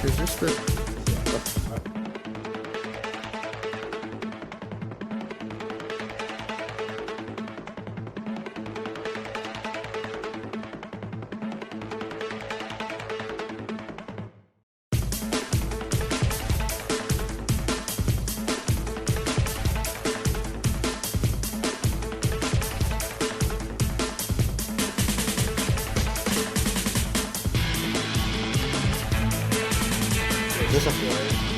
Is this the... Is this a flurry?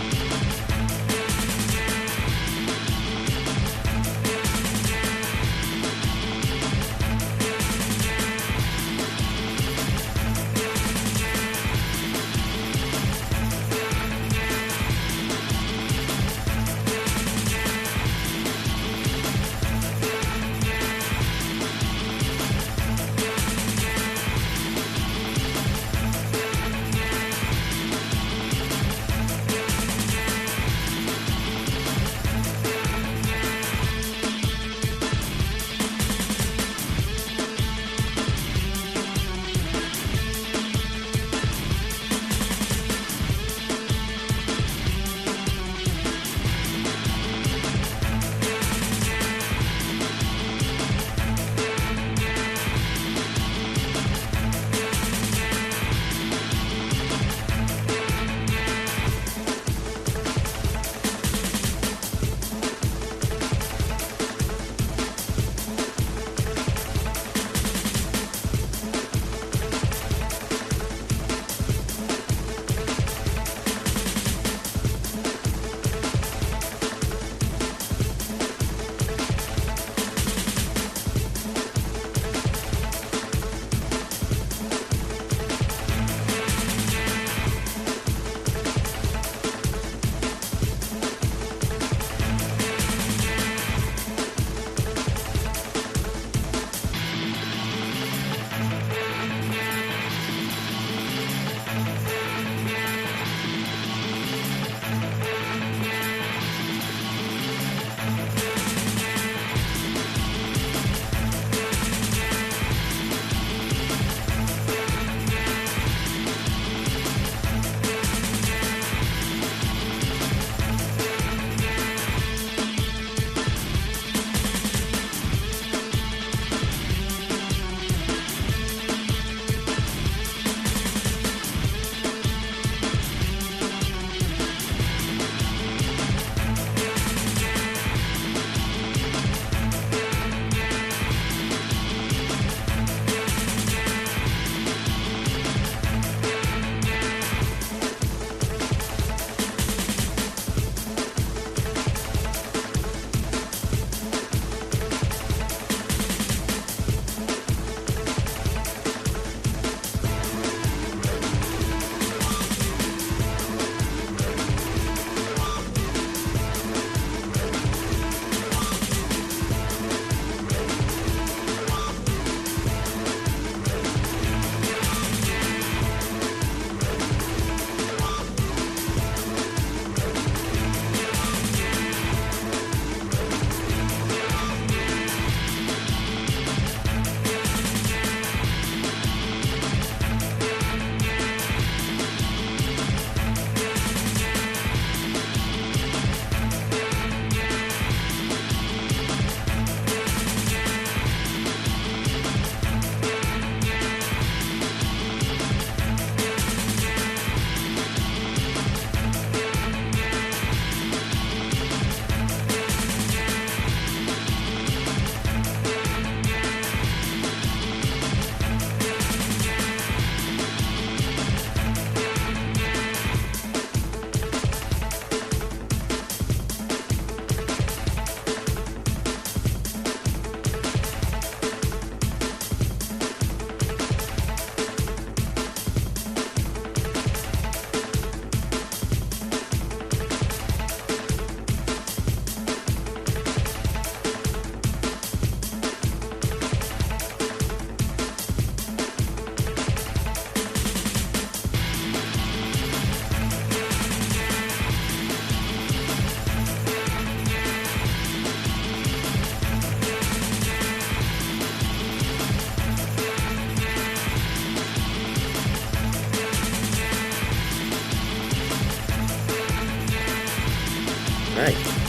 Nice.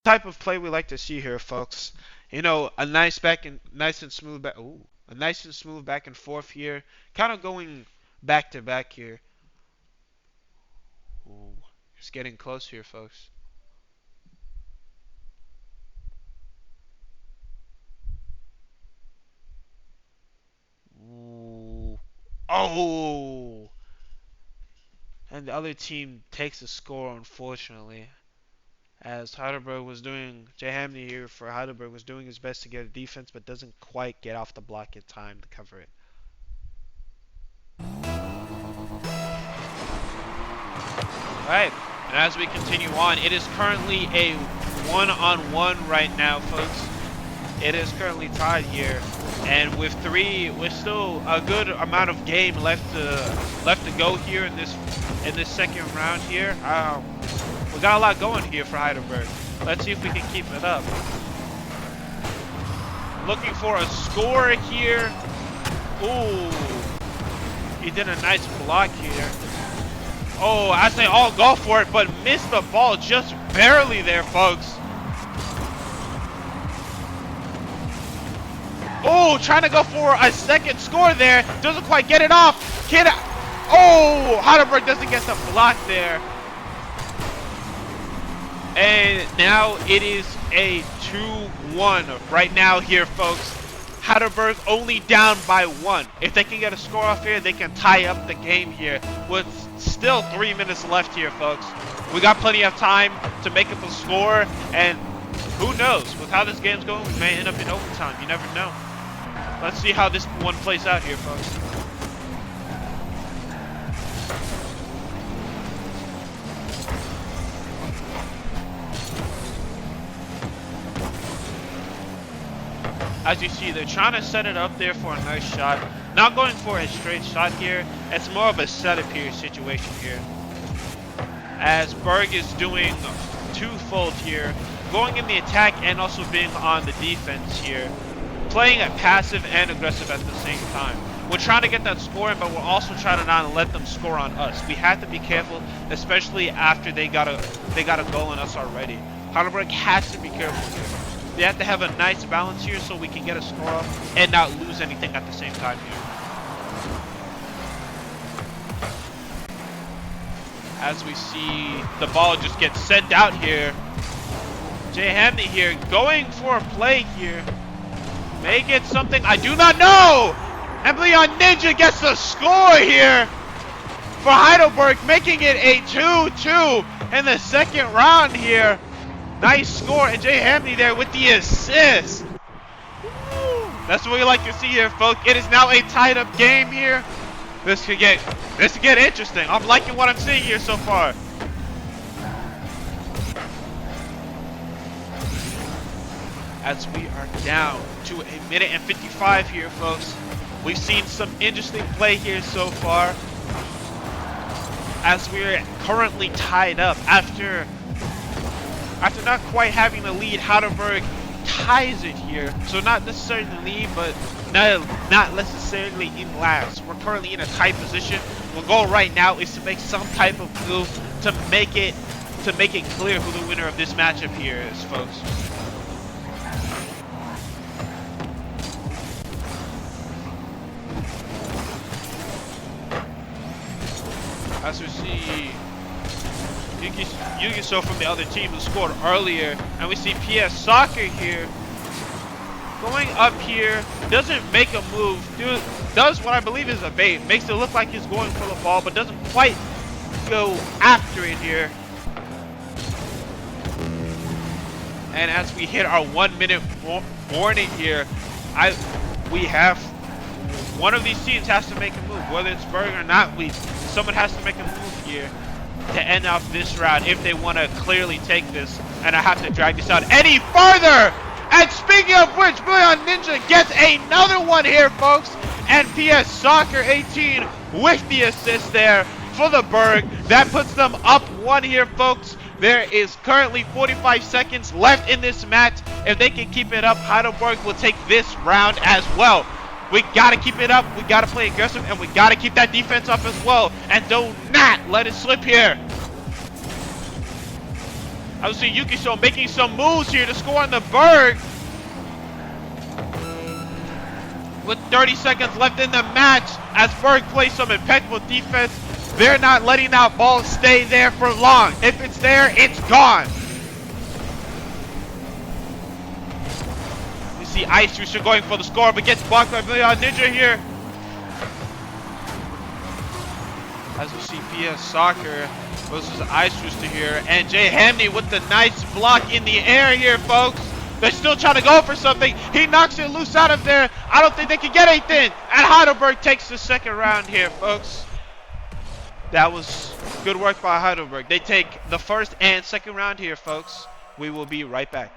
type of play we like to see here, folks. You know, a nice and smooth back. Ooh, a nice and smooth back and forth here. Kind of going back to back here. Ooh, it's getting close here, folks. Ooh. Oh! And the other team takes the score, unfortunately. As Heidelberg was doing, Jay Hamney here for Heidelberg was doing his best to get a defense, but doesn't quite get off the block in time to cover it. Alright, and as we continue on, it is currently a one-on-one right now, folks. It is currently tied here, and with still a good amount of game left to go here in this second round here. We got a lot going here for Heidelberg. Let's see if we can keep it up. Looking for a score here. Ooh, he did a nice block here. Oh, as they all go for it, but missed the ball just barely there, folks. Oh, trying to go for a second score there. Doesn't quite get it off. Oh, Heidelberg doesn't get the block there. And now it is a 2-1 right now here, folks. Heidelberg only down by 1. If they can get a score off here, they can tie up the game here with still 3 minutes left here, folks. We got plenty of time to make up a score, and who knows? With how this game's going, we may end up in overtime. You never know. Let's see how this one plays out here, folks. As you see, they're trying to set it up there for a nice shot. Not going for a straight shot here. It's more of a setup here situation here. As Berg is doing twofold here. Going in the attack and also being on the defense here. Playing it passive and aggressive at the same time. We're trying to get that score in, but we're also trying to not let them score on us. We have to be careful, especially after they got a goal on us already. Heidelberg has to be careful here. They have to have a nice balance here so we can get a score up and not lose anything at the same time here. As we see the ball just get sent out here. Jay Hamney here going for a play here. May get something, I do not know! And Leon Ninja gets the score here for Heidelberg, making it a 2-2 in the second round here. Nice score, and Jay Hamney there with the assist. That's what we like to see here, folks. It is now a tied-up game here. This could get interesting. I'm liking what I'm seeing here so far. As we are down to a minute and 55 here, folks. We've seen some interesting play here so far. As we're currently tied up after not quite having the lead, Heidelberg ties it here. So not necessarily the lead, but not necessarily in last. We're currently in a tight position. The goal right now is to make some type of move to make it clear who the winner of this matchup here is, folks. As we see Yugiso from the other team who scored earlier, and we see PS Soccer here going up here, doesn't make a move, does what I believe is a bait, makes it look like he's going for the ball, but doesn't quite go after it here. And as we hit our 1 minute warning here, we have one of these teams has to make a move, whether it's Berg or not. Someone has to make a move here to end off this round if they want to clearly take this. And I have to drag this out any further. And speaking of which, Leon Ninja gets another one here, folks. And PS Soccer 18 with the assist there for the Berg. That puts them up 1 here, folks. There is currently 45 seconds left in this match. If they can keep it up, Heidelberg will take this round as well. We got to keep it up. We got to play aggressive, and we got to keep that defense up as well. And do not let it slip here. I see Yukiso making some moves here to score on the Berg. With 30 seconds left in the match, as Berg plays some impeccable defense, they're not letting that ball stay there for long. If it's there, it's gone. You see Ice Rooster going for the score, but gets blocked by Beyond Ninja here. As we see PS Soccer versus Ice Rooster here, and Jay Hamney with the nice block in the air here, folks. They're still trying to go for something. He knocks it loose out of there. I don't think they can get anything. And Heidelberg takes the second round here, folks. That was good work by Heidelberg. They take the first and second round here, folks. We will be right back.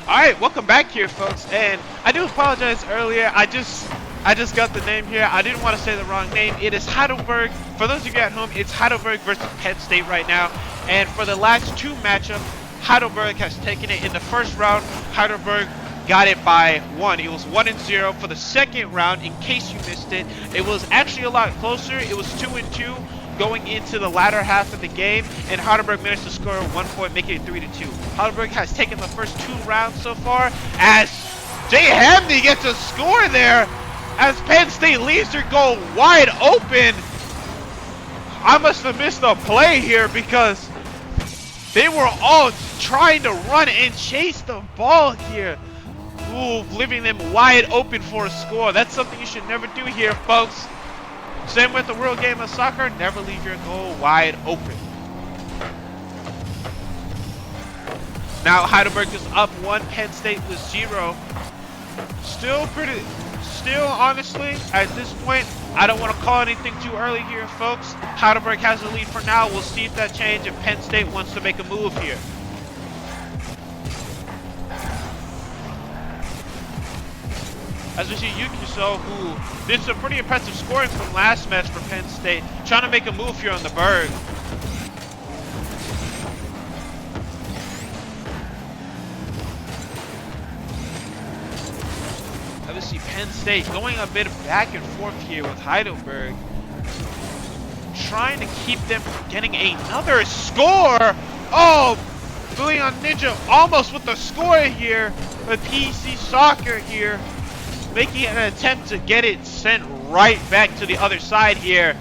Alright, welcome back here, folks, and I do apologize earlier. I just got the name here. I didn't want to say the wrong name. It is Heidelberg. For those of you at home, it's Heidelberg versus Penn State right now. And for the last two matchups, Heidelberg has taken it. In the first round, Heidelberg got it by 1. It was 1-0. For the second round, in case you missed it, it was actually a lot closer. It was 2-2 going into the latter half of the game, and Heidelberg managed to score 1 point, making it 3-2. Heidelberg has taken the first 2 rounds so far, as Jay Hamney gets a score there, as Penn State leaves their goal wide open. I must have missed a play here because they were all trying to run and chase the ball here. Ooh, leaving them wide open for a score. That's something you should never do here, folks. Same with the real game of soccer, never leave your goal wide open. Now Heidelberg is up 1, Penn State was 0. Still honestly, at this point, I don't want to call anything too early here, folks. Heidelberg has the lead for now. We'll see if that changes if Penn State wants to make a move here. As we see Yukiso, who did some pretty impressive scoring from last match for Penn State, trying to make a move here on the Berg. As we see Penn State going a bit back and forth here with Heidelberg, trying to keep them from getting another score. Oh, Beyond Ninja almost with the score here, with PC Soccer here, making an attempt to get it sent right back to the other side here.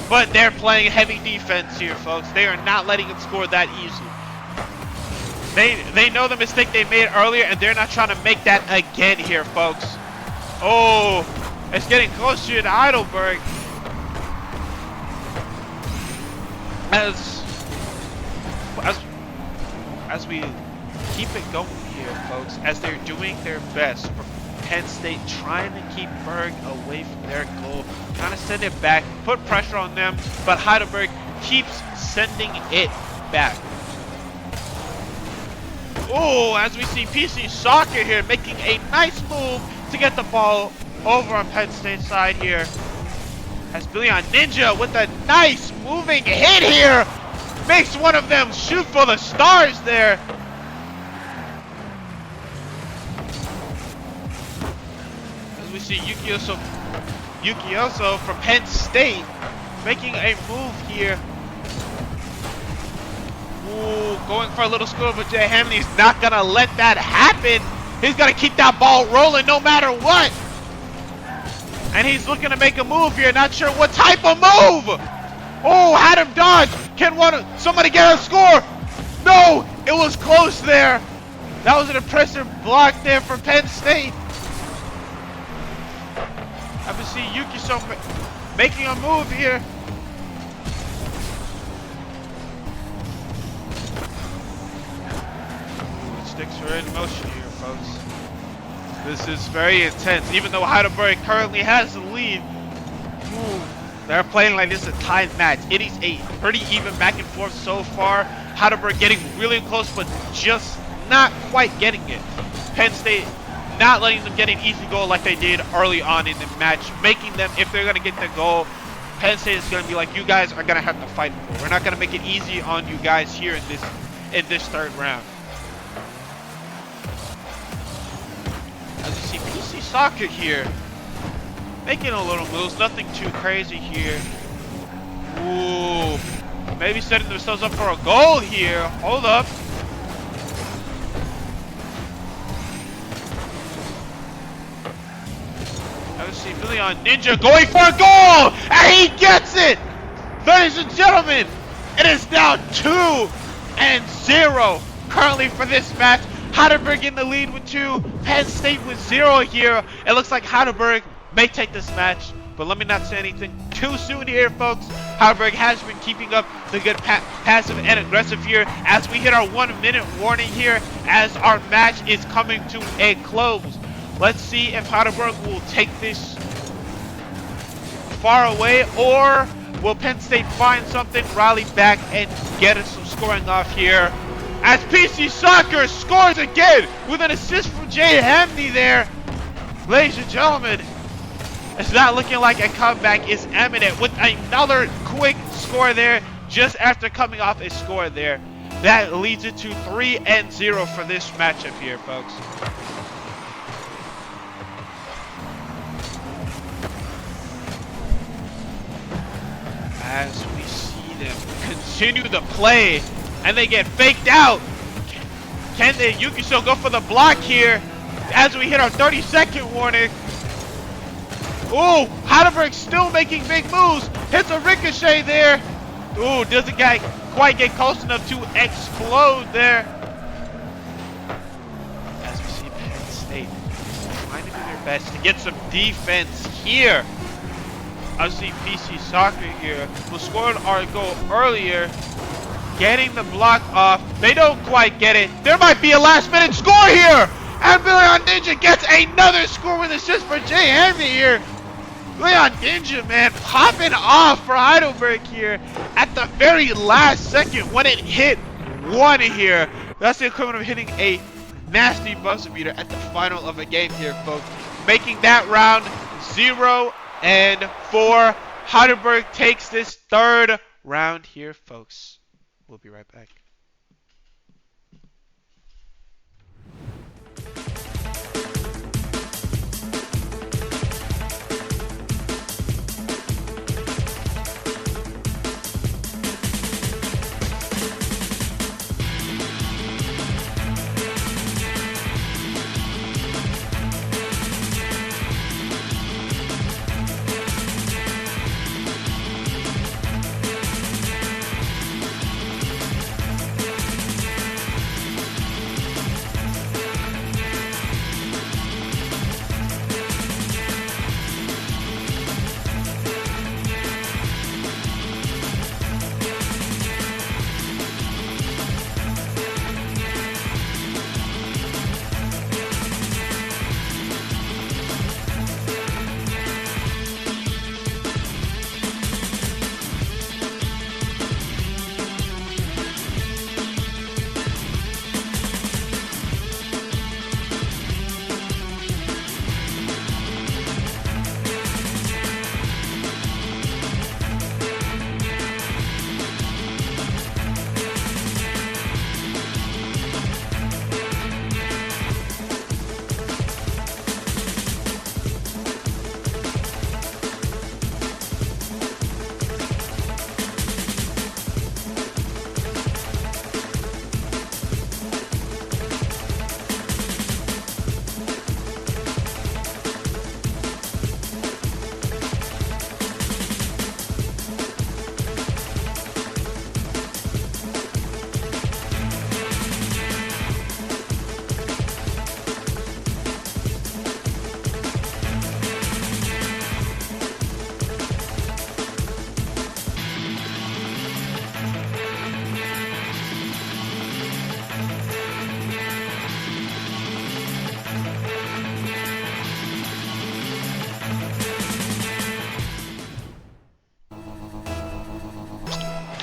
But they're playing heavy defense here, folks. They are not letting it score that easy. They know the mistake they made earlier, and they're not trying to make that again here, folks. Oh, it's getting closer to Heidelberg. As we keep it going here, folks, as they're doing their best for Penn State, trying to keep Berg away from their goal, trying to send it back, put pressure on them, but Heidelberg keeps sending it back. Oh, as we see PC Soccer here making a nice move to get the ball over on Penn State side here. As Billion Ninja with a nice moving hit here makes one of them shoot for the stars there. As we see Yukioso from Penn State making a move here. Ooh, going for a little score, but Jay Hamley's not gonna let that happen. He's gonna keep that ball rolling no matter what. And he's looking to make a move here, not sure what type of move. Oh, had him dodge. Can somebody get a score? No, it was close there. That was an impressive block there for Penn State. I can see Yukiso making a move here. Sticks are in motion here, folks. This is very intense. Even though Heidelberg currently has the lead, they're playing like this is a tied match. It is a pretty even back and forth so far. Heidelberg getting really close, but just not quite getting it. Penn State not letting them get an easy goal like they did early on in the match, making them, if they're going to get the goal, Penn State is going to be like, you guys are going to have to fight for it. We're not going to make it easy on you guys here in this third round. As you see PC Soccer here, making a little moves, nothing too crazy here. Ooh, maybe setting themselves up for a goal here. Hold up. As you see Billion Ninja going for a goal, and he gets it! Ladies and gentlemen, it is now 2-0 currently for this match. Heidelberg in the lead with 2, Penn State with 0 here. It looks like Heidelberg may take this match, but let me not say anything too soon here, folks. Heidelberg has been keeping up the good passive and aggressive here as we hit our 1-minute warning here as our match is coming to a close. Let's see if Heidelberg will take this far away, or will Penn State find something, rally back, and get us some scoring off here. As PC Soccer scores again with an assist from Jay Hamney there. Ladies and gentlemen, it's not looking like a comeback is imminent with another quick score there just after coming off a score there. That leads it to 3-0 for this matchup here, folks. As we see them continue the play, and they get faked out. Can the Yukiso go for the block here as we hit our 30-second warning? Ooh, Heidelberg still making big moves. Hits a ricochet there. Ooh, doesn't quite get close enough to explode there. As we see Penn State trying to do their best to get some defense here. I see PC Soccer here, who scored our goal earlier, getting the block off. They don't quite get it. There might be a last-minute score here, and Billion Ninja gets another score with assist for Jay Hamney here. Billion Ninja, man, popping off for Heidelberg here at the very last second when it hit 1 here. That's the equivalent of hitting a nasty buzzer beater at the final of a game here, folks. Making that round 0-4. Heidelberg takes this third round here, folks. We'll be right back.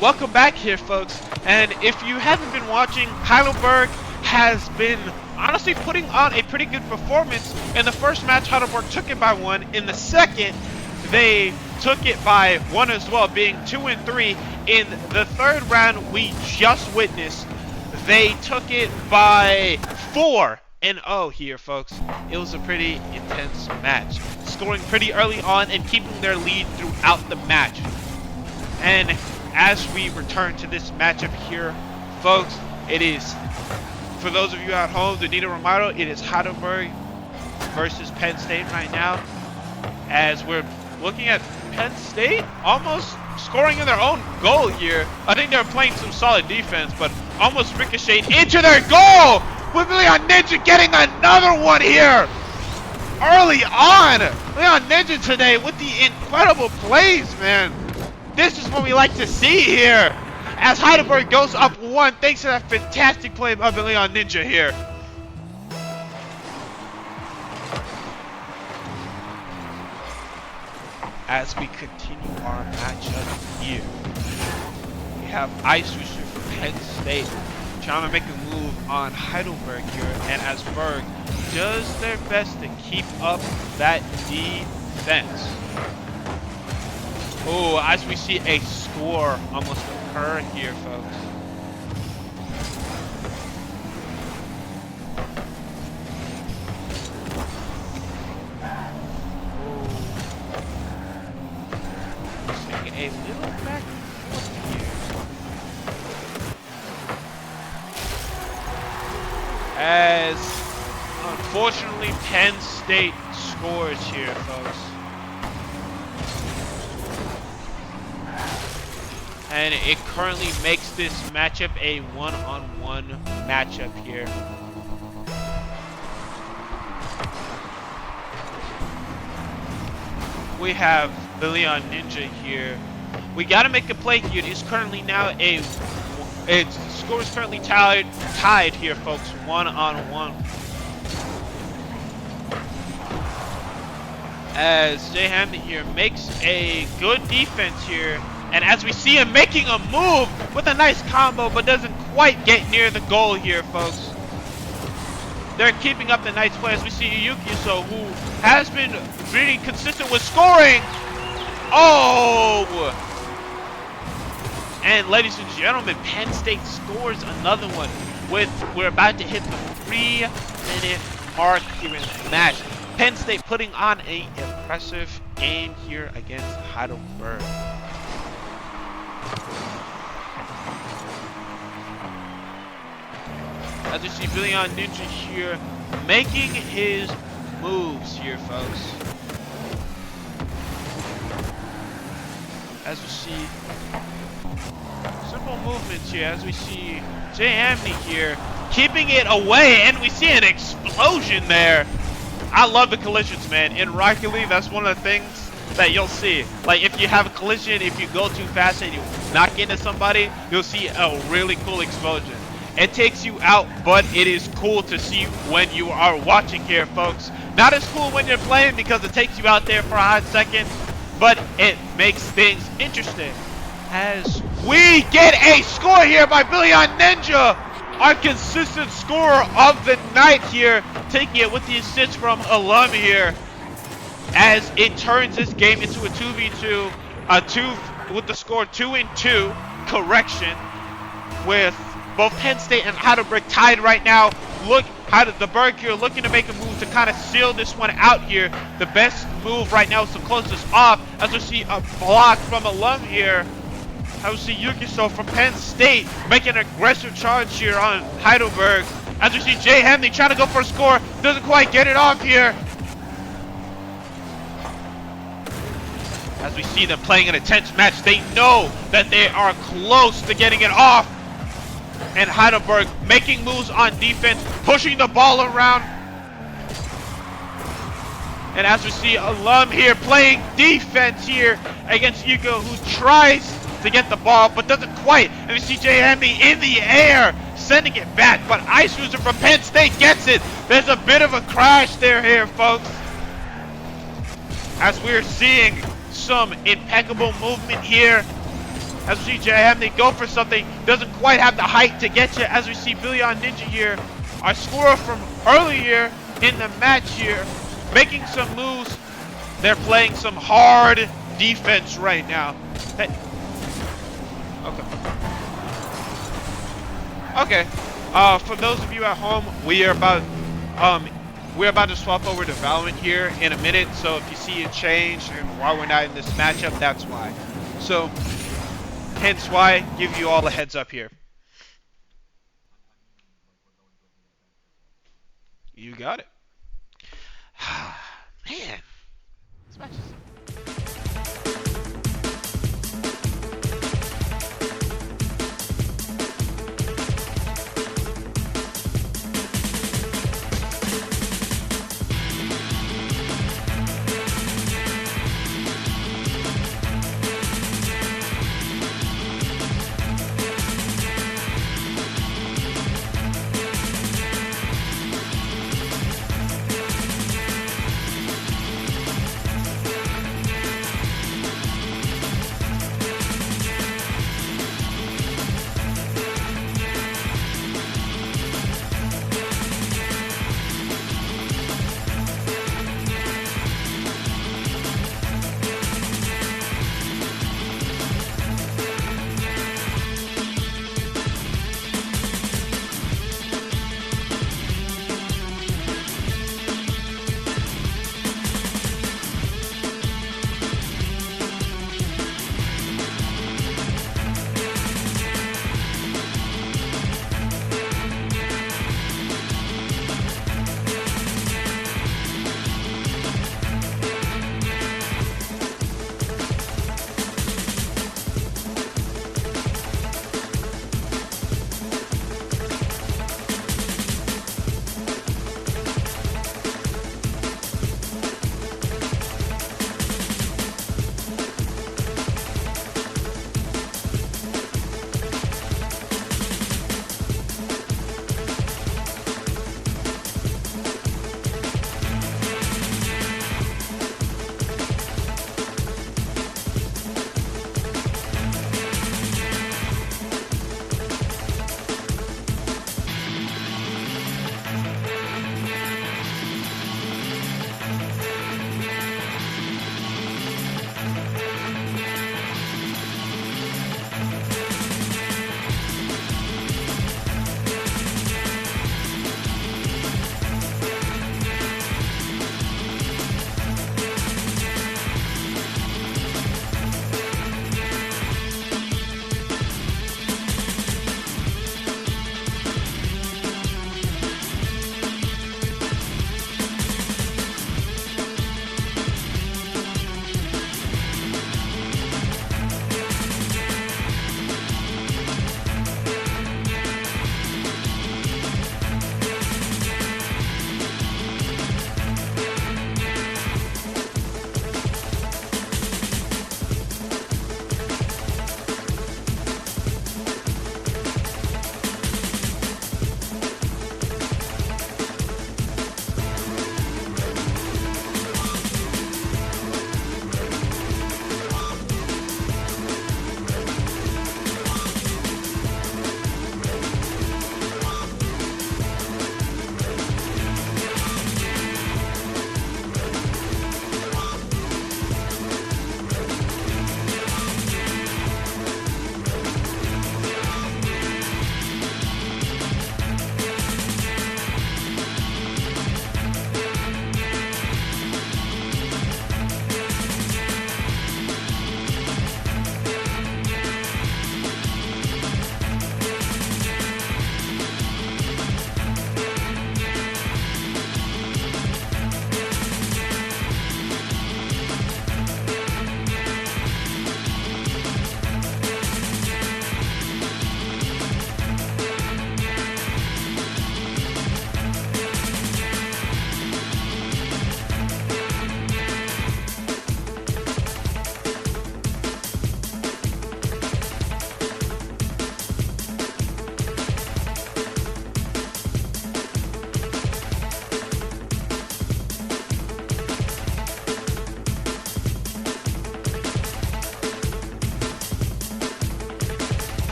Welcome back here, folks. And if you haven't been watching, Heidelberg has been honestly putting on a pretty good performance. In the first match, Heidelberg took it by 1. In the second, they took it by 1 as well, being 2-3. In the third round, we just witnessed, they took it by 4-0 here, folks. It was a pretty intense match, scoring pretty early on and keeping their lead throughout the match. And as we return to this matchup here, folks, it is, for those of you at home that need a reminder, it is Heidelberg versus Penn State right now. As we're looking at Penn State almost scoring in their own goal here. I think they're playing some solid defense, but almost ricocheted into their goal, with Leon Ninja getting another one here early on. Leon Ninja today with the incredible plays, man. This is what we like to see here, as Heidelberg goes up 1 thanks to that fantastic play of Leon Ninja here. As we continue our matchup here, we have Ice Switcher from Penn State trying to make a move on Heidelberg here, and as Berg does their best to keep up that defense. Oh, as we see a score almost occur here, folks. A little back and forth here. As unfortunately Penn State scores here, folks. And it currently makes this matchup a one-on-one matchup here. We have the Leon Ninja here. We gotta make a play here. It is currently now its score is currently tied here, folks, 1-on-1. As Jay Hamden here makes a good defense here, and as we see him making a move with a nice combo, but doesn't quite get near the goal here, folks. They're keeping up the nice play as we see Yuki-So, who has been really consistent with scoring. Oh! And ladies and gentlemen, Penn State scores another one. We're about to hit the 3-minute mark here in the match. Penn State putting on an impressive game here against Heidelberg. As you see Leon Ninja here making his moves here, folks. As we see simple movements here, as we see Jay Hamney here keeping it away, and we see an explosion there. I love the collisions, man. In Rocket League, that's one of the things that you'll see. Like, if you have a collision, if you go too fast and you knock into somebody, you'll see a really cool explosion. It takes you out, but it is cool to see when you are watching here, folks. Not as cool when you're playing because it takes you out there for a hot second, but it makes things interesting. As we get a score here by Leon Ninja, our consistent scorer of the night here, taking it with the assist from Alum here, as it turns this game into a 2v2, with the score 2-2, correction, with both Penn State and Heidelberg tied right now. Look, Heidelberg here looking to make a move to kind of seal this one out here. The best move right now is to close this off, as we see a block from Alum here. As we see Yuki-So from Penn State making an aggressive charge here on Heidelberg. As we see Jay Henley trying to go for a score, doesn't quite get it off here. As we see them playing an intense match, they know that they are close to getting it off. And Heidelberg making moves on defense, pushing the ball around. And as we see Alum here playing defense here against Yuko, who tries to get the ball but doesn't quite. And we see Jay Hamney in the air sending it back, but Ice User from Penn State gets it. There's a bit of a crash there here, folks, as we're seeing some impeccable movement here As we see JM, they go for something, doesn't quite have the height to get you. As we see Billion Ninja here, our scorer from earlier in the match here, making some moves. They're playing some hard defense right now. Hey. Okay. For those of you at home, we're about to swap over to VALORANT here in a minute. So if you see a change and why we're not in this matchup, that's why. So hence why I give you all a heads up here. You got it. Man, this match is...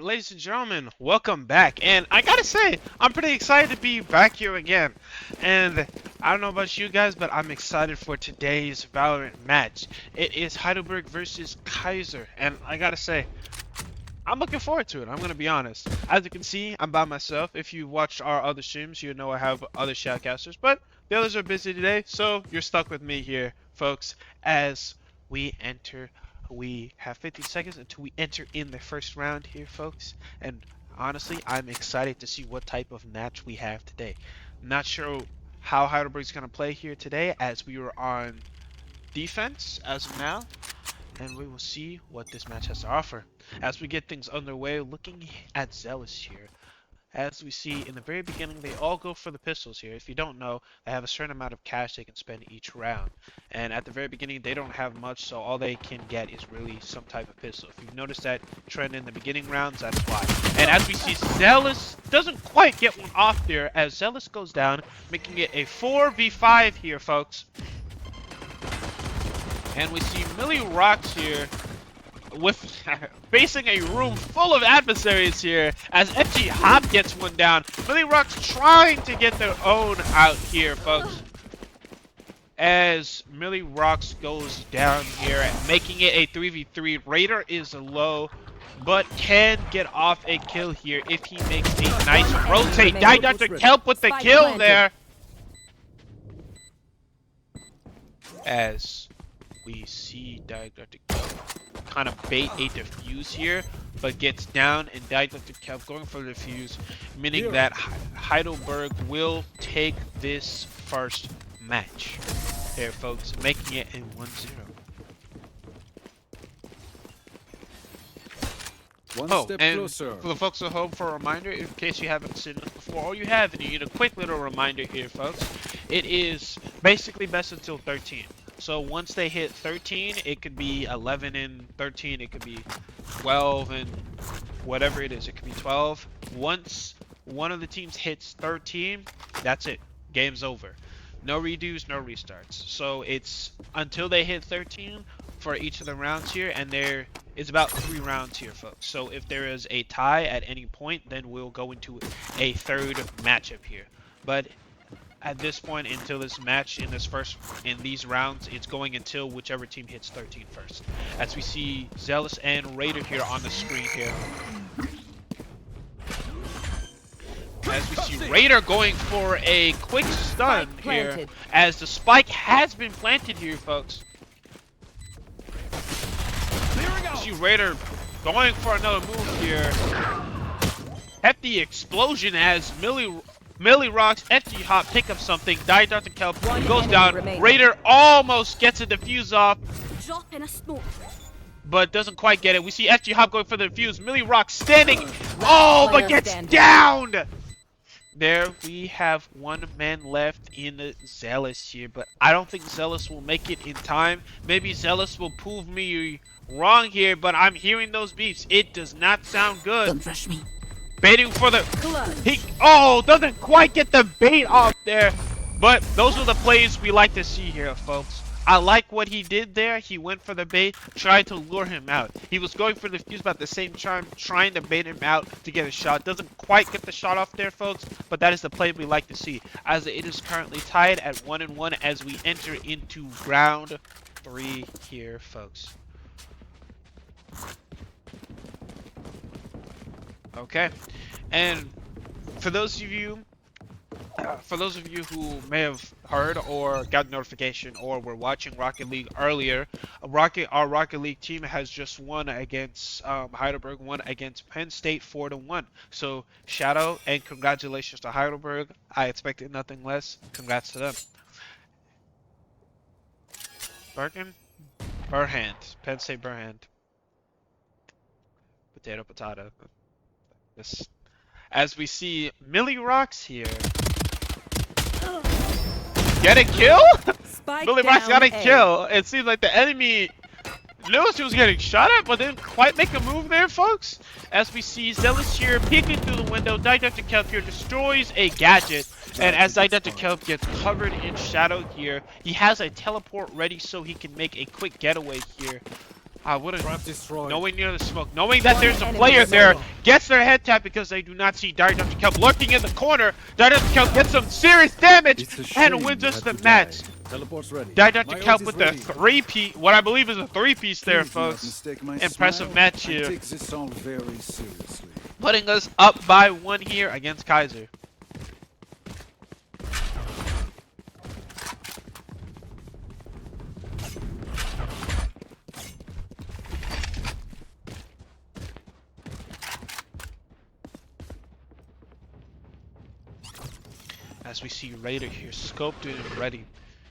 ladies and gentlemen, welcome back. And I gotta say, I'm pretty excited to be back here again. And I don't know about you guys, but I'm excited for today's Valorant match. It is Heidelberg versus Keiser. And I gotta say, I'm looking forward to it. I'm gonna be honest. As you can see, I'm by myself. If you watched our other streams, you know I have other shoutcasters, but the others are busy today, so you're stuck with me here, folks, as we enter. We have 50 seconds until we enter in the first round here, folks. And honestly, I'm excited to see what type of match we have today. Not sure how Heidelberg's going to play here today, as we were on defense as of now. And we will see what this match has to offer. As we get things underway, looking at Zealous here. As we see in the very beginning, they all go for the pistols here. If you don't know, they have a certain amount of cash they can spend each round. And at the very beginning, they don't have much, so all they can get is really some type of pistol. If you've noticed that trend in the beginning rounds, that's why. And as we see, Zealous doesn't quite get one off there, as Zealous goes down, making it a 4v5 here, folks. And we see Millie Rocks here with facing a room full of adversaries here, as FG Hop gets one down. Millie Rocks trying to get their own out here, folks. As Millie Rocks goes down here and making it a 3v3. Raider is low, but can get off a kill here if he makes a nice rotate. Dr. Kelp with the kill there. As we see Dr. Kelp kind of bait a defuse here, but gets down, and Dr. Kelp going for the defuse, meaning that Heidelberg will take this first match here, folks, making it a 1-0. Closer. For the folks at home, for a reminder, in case you haven't seen this before, all you have, and you need a quick little reminder here, folks, it is basically best until 13. So once they hit 13, it could be 11 and 13, it could be 12 and whatever it is, it could be 12. Once one of the teams hits 13, that's it. Game's over. No redos, no restarts. So it's until they hit 13 for each of the rounds here, and there is about 3 rounds here, folks. So if there is a tie at any point, then we'll go into a third matchup here. But at this point, until this match in these rounds, it's going until whichever team hits 13 first. As we see Zealous and Raider here on the screen here. As we see Raider going for a quick stun here, as the spike has been planted here, folks. We see Raider going for another move here. Hefty explosion as Millie Rocks, FG Hop pick up something. Dr. Kelp goes down. Raider almost gets a defuse off, but doesn't quite get it. We see FG Hop going for the defuse. Millie Rocks standing. Oh, but gets downed. There we have one man left in the Zealous here, but I don't think Zealous will make it in time. Maybe Zealous will prove me wrong here, but I'm hearing those beeps. It does not sound good. Don't rush me. Baiting for the doesn't quite get the bait off there, but those are the plays we like to see here, folks. I like what he did there. He went for the bait, tried to lure him out. He was going for the fuse, but at the same time trying to bait him out to get a shot. Doesn't quite get the shot off there, folks, but that is the play we like to see, as it is currently tied at 1-1 as we enter into round 3 here, folks. Okay, and for those of you who may have heard or got notification or were watching Rocket League earlier, our Rocket League team has just won against Heidelberg, won against Penn State 4-1. So shout out and congratulations to Heidelberg. I expected nothing less. Congrats to them. Behrend, Penn State Behrend. Potato. This, as we see Millie Rocks here. Get a kill? Millie Rocks got a kill. It seems like the enemy knew she was getting shot at, but didn't quite make a move there, folks. As we see Zealous here peeking through the window, Dr. Kelp here destroys a gadget. And as Dr. Kelp gets covered in shadow here, he has a teleport ready so he can make a quick getaway here. I wouldn't. Trap destroyed. Knowing near the smoke, knowing that there's a player there, gets their head tapped because they do not see Dr. Kelp lurking in the corner. Dr. Kelp gets some serious damage and wins us the match. Teleport's ready. Dr. Kelp with the three-piece, what I believe is a three-piece there, folks. Impressive match here. I take this song very seriously. Putting us up by 1 here against Keiser. As we see Raider here, scoped it and ready.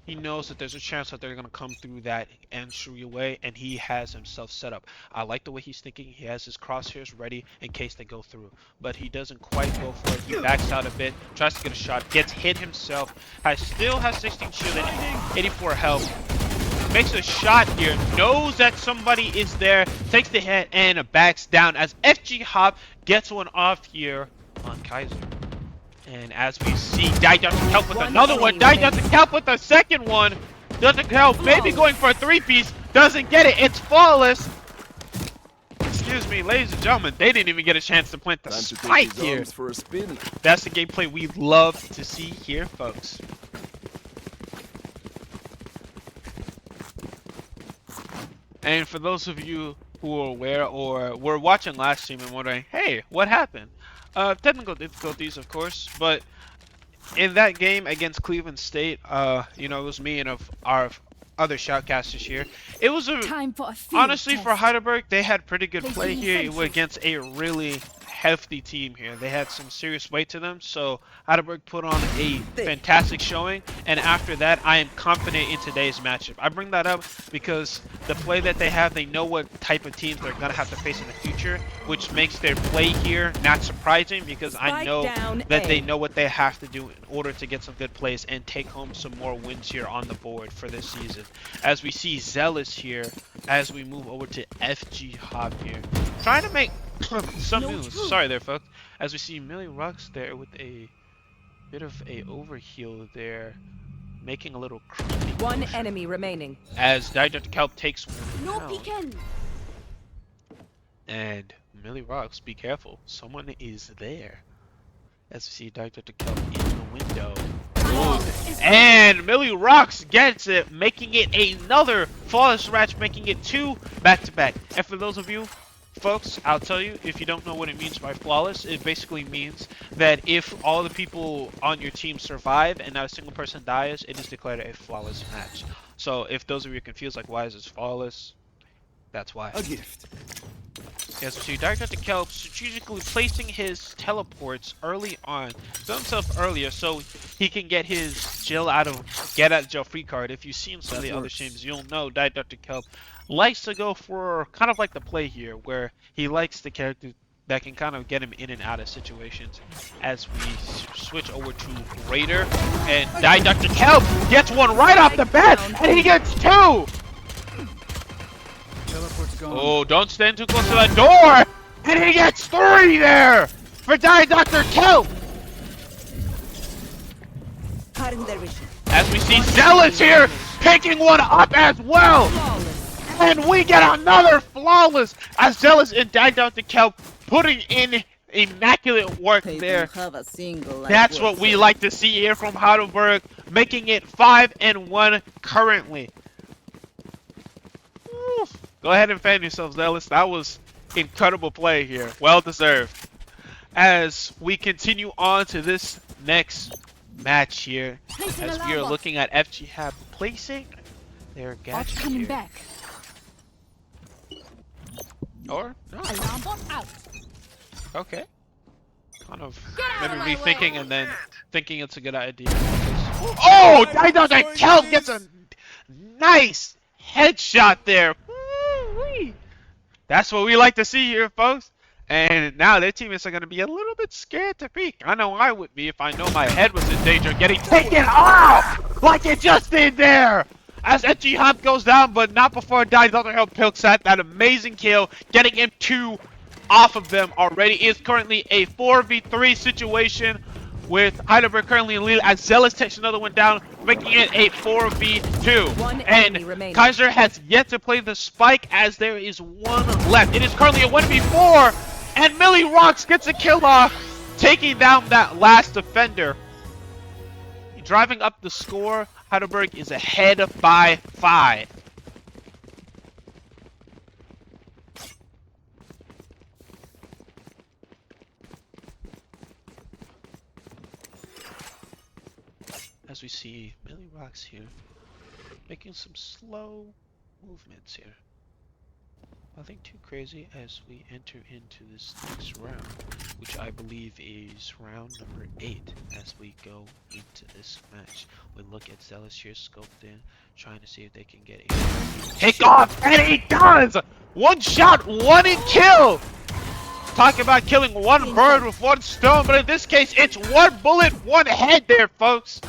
He knows that there's a chance that they're going to come through that entryway, and he has himself set up. I like the way he's thinking. He has his crosshairs ready in case they go through. But he doesn't quite go for it. He backs out a bit, tries to get a shot, gets hit himself. Still has 16 shield and 84 health. Makes a shot here, knows that somebody is there, takes the hit, and backs down as FG Hop gets one off here on Keiser. And as we see, Dr. Kelp with another one. Dr. Kelp with the second one. Dr. Kelp maybe going for a three-piece. Doesn't get it. It's flawless. Excuse me, ladies and gentlemen. They didn't even get a chance to plant the spike here. That's the gameplay we love to see here, folks. And for those of you who are aware or were watching last stream and wondering, hey, what happened? Technical difficulties, of course, but in that game against Cleveland State, you know, it was me and our other shoutcasters here. It was honestly for Heidelberg, they had pretty good play here against a really hefty team here. They had some serious weight to them, so Heidelberg put on a fantastic showing, and after that I am confident in today's matchup. I bring that up because the play that they have, they know what type of teams they're going to have to face in the future, which makes their play here not surprising because I know that they know what they have to do in order to get some good plays and take home some more wins here on the board for this season. As we see Zealous here, as we move over to FG Hop here, trying to make some moves. Sorry there, folks. As we see Millie Rocks there with a bit of a overheal there, making a little creepy. One enemy remaining. As Dr. Kelp takes one down. And Millie Rocks, be careful. Someone is there. As we see Dr. Kelp in the window. And Millie Rocks gets it, making it another flawless match, making it 2 back-to-back. And for those of you folks, I'll tell you, if you don't know what it means by flawless, it basically means that if all the people on your team survive and not a single person dies, it is declared a flawless match. So if those of you are confused, like why is this flawless, that's why. A gift. Yes, we see Dr. Kelp strategically placing his teleports early on, to himself earlier, so he can get his get out of jail free card. If you've seen some of the other streams, you'll know that Dr. Kelp likes to go for kind of like the play here, where he likes the character that can kind of get him in and out of situations. As we switch over to Raider, and Dr. Kelp gets one right off the bat, and he gets 2! Oh, don't stand too close to that door! And he gets 3 there! For Dr. Kelp! As we see Zealous here, picking one up as well! And we get another flawless as Zealous and Dr. Kelp putting in immaculate work there. That's what we like to see here from Heidelberg, making it 5-1 currently. Go ahead and fan yourselves, Zealous. That was incredible play here. Well deserved. As we continue on to this next match here, as we are looking at FG Hab placing their gadget here. Back. Or no. Okay. Kind of maybe rethinking and then thinking it's a good idea. Oh, Dr. Kelp gets a nice headshot there. Woo-wee. That's what we like to see here, folks. And now their teammates are going to be a little bit scared to peek. I know I would be if I know my head was in danger of getting taken off like it just did there. As FG Hop goes down, but not before Dr. Kelp picks at that amazing kill, getting him 2 off of them already. Is currently a 4v3 situation with Heidelberg currently in lead as Zealous takes another one down, making it a 4v2. One And enemy remaining. Keiser has yet to play the spike as there is one left. It is currently a 1v4, and Millie Rocks gets a kill off, taking down that last defender. Driving up the score, Heidelberg is ahead by 5. As we see Millie Rocks here, making some slow movements here. Nothing too crazy as we enter into this next round, which I believe is round number 8 as we go into this match. We look at Zealous here scoped in, trying to see if they can get a pick off, and he does! One shot, one in kill! Talk about killing one bird with one stone, but in this case, it's one bullet, one head there, folks!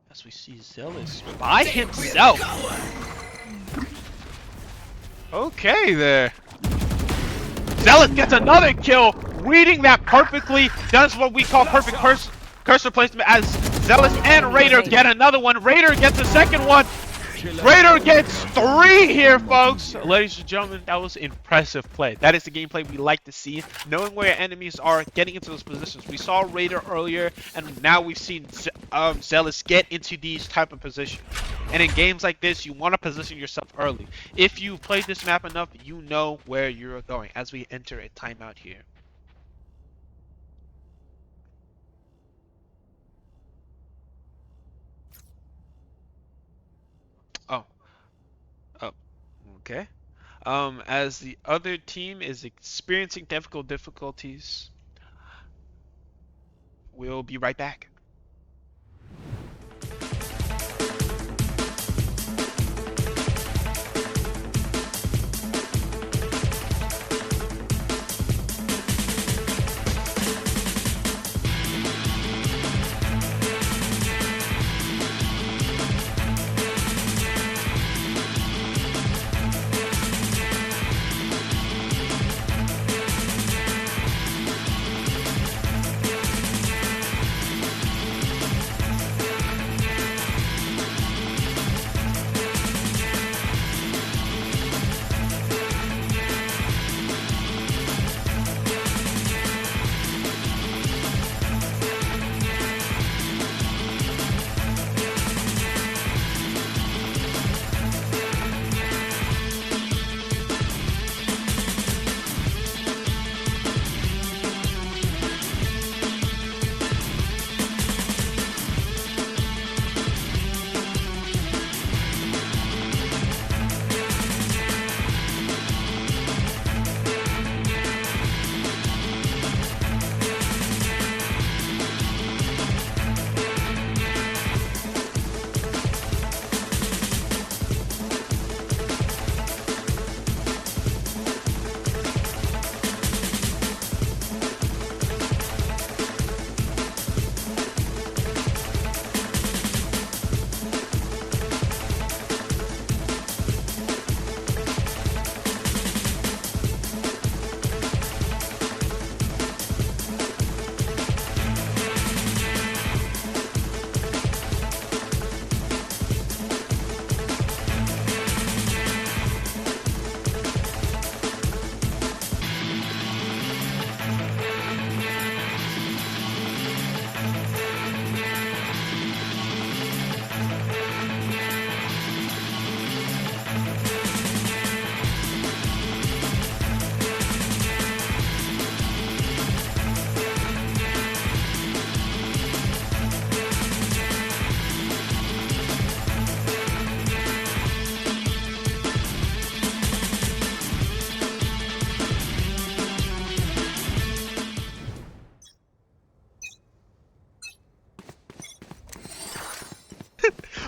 As we see Zealous by himself. Okay there. Zealous gets another kill, reading that perfectly. Does what we call perfect cursor placement as Zealous and Raider get another one. Raider gets a second one. Raider gets 3 here, folks. Ladies and gentlemen, that was impressive play. That is the gameplay we like to see, knowing where enemies are, getting into those positions. We saw Raider earlier, and now we've seen Zealous get into these type of positions. And in games like this, you want to position yourself early. If you've played this map enough, you know where you're going as we enter a timeout here. Okay. As the other team is experiencing difficulties, we'll be right back.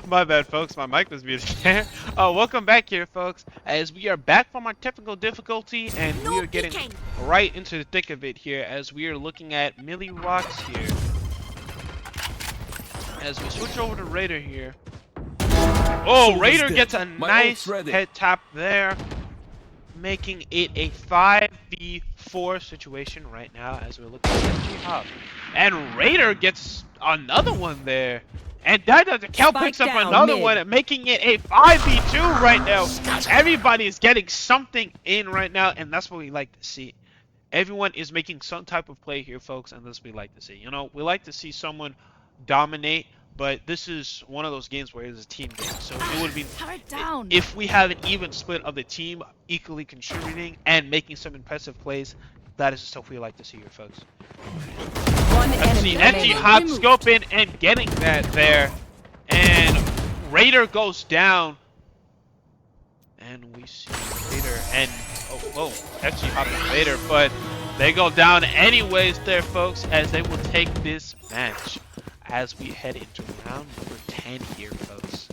My bad, folks. My mic was muted there. Welcome back here, folks, as we are back from our technical difficulty, and we are getting right into the thick of it here, as we are looking at Millie Rocks here. As we switch over to Raider here. Oh, Raider gets a nice head tap there. making it a 5v4 situation right now as we're looking at SG Hop. And Raider gets another one there. And the Cal picks up another one, making it a 5v2 right now. Everybody is getting something in right now, and that's what we like to see. Everyone is making some type of play here, folks, and that's what we like to see. You know, we like to see someone dominate, but this is one of those games where it's a team game. So it would be if we have an even split of the team equally contributing and making some impressive plays. That is the stuff we like to see here, folks. Let's see, NG Hop scoping and getting that there, and Raider goes down, and we see Raider and FG Hop and Raider, but they go down anyways there, folks, as they will take this match as we head into round number 10 here, folks.